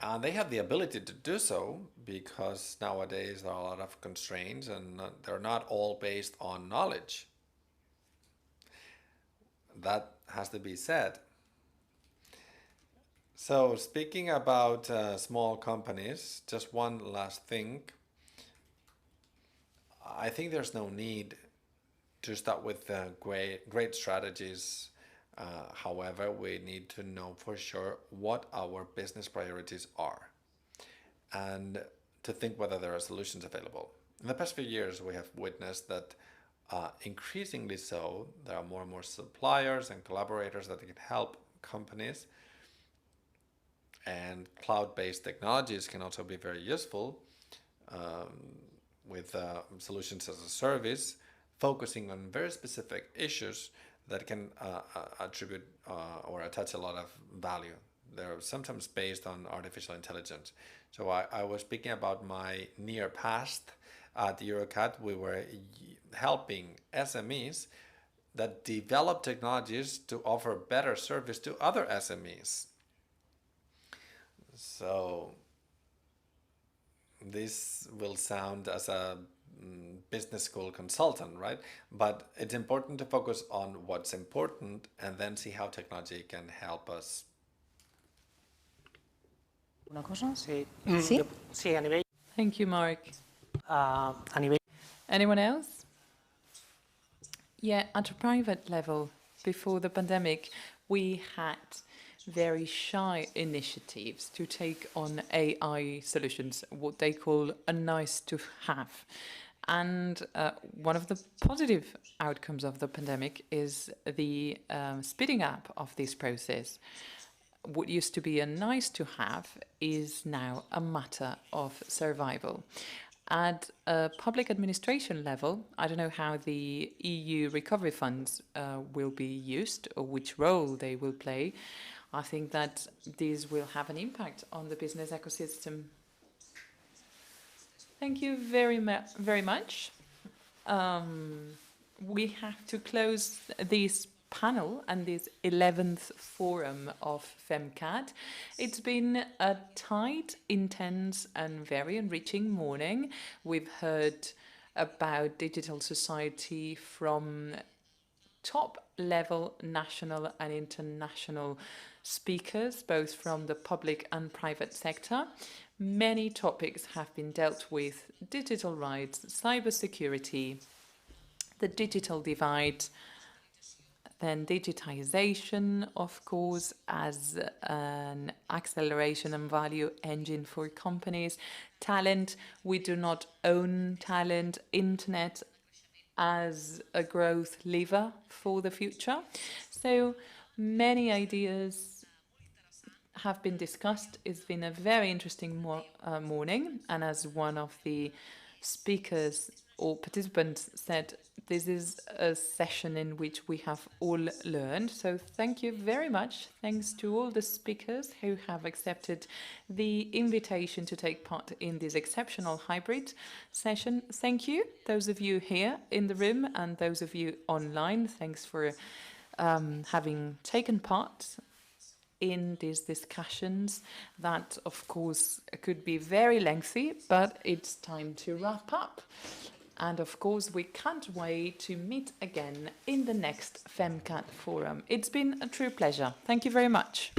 and they have the ability to do so because nowadays there are a lot of constraints and they're not all based on knowledge. That has to be said. So speaking about small companies, just one last thing. I think there's no need to start with great strategies. However, we need to know for sure what our business priorities are and to think whether there are solutions available. In the past few years, we have witnessed that increasingly so, there are more and more suppliers and collaborators that can help companies, and cloud-based technologies can also be very useful with solutions as a service, focusing on very specific issues that can attribute or attach a lot of value. They're sometimes based on artificial intelligence. So I was speaking about my near past at EuroCAT. We were helping SMEs that develop technologies to offer better service to other SMEs. So this will sound as a business school consultant, right? But it's important to focus on what's important and then see how technology can help us. Una cosa? Sí. Sí? Sí, a nivell... Thank you, Mark. A nivell... Anyone else? Yeah, at a private level, before the pandemic, we had very shy initiatives to take on AI solutions, what they call a nice to have. And one of the positive outcomes of the pandemic is the speeding up of this process. What used to be a nice to have is now a matter of survival. At a public administration level, I don't know how the EU recovery funds will be used or which role they will play. I think that these will have an impact on the business ecosystem. Thank you very much. We have to close this panel and this 11th forum of FemCat. It's been a tight, intense and very enriching morning. We've heard about digital society from top-level national and international speakers, both from the public and private sector. Many topics have been dealt with: digital rights, cybersecurity, the digital divide, then digitization, of course, as an acceleration and value engine for companies, talent, we do not own talent, internet as a growth lever for the future. So many ideas have been discussed. It's been a very interesting morning, and as one of the speakers or participants said, this is a session in which we have all learned. So thank you very much. Thanks to all the speakers who have accepted the invitation to take part in this exceptional hybrid session. Thank you, those of you here in the room and those of you online. Thanks for having taken part in these discussions that, of course, could be very lengthy, but it's time to wrap up. And of course, we can't wait to meet again in the next FemCat forum. It's been a true pleasure. Thank you very much.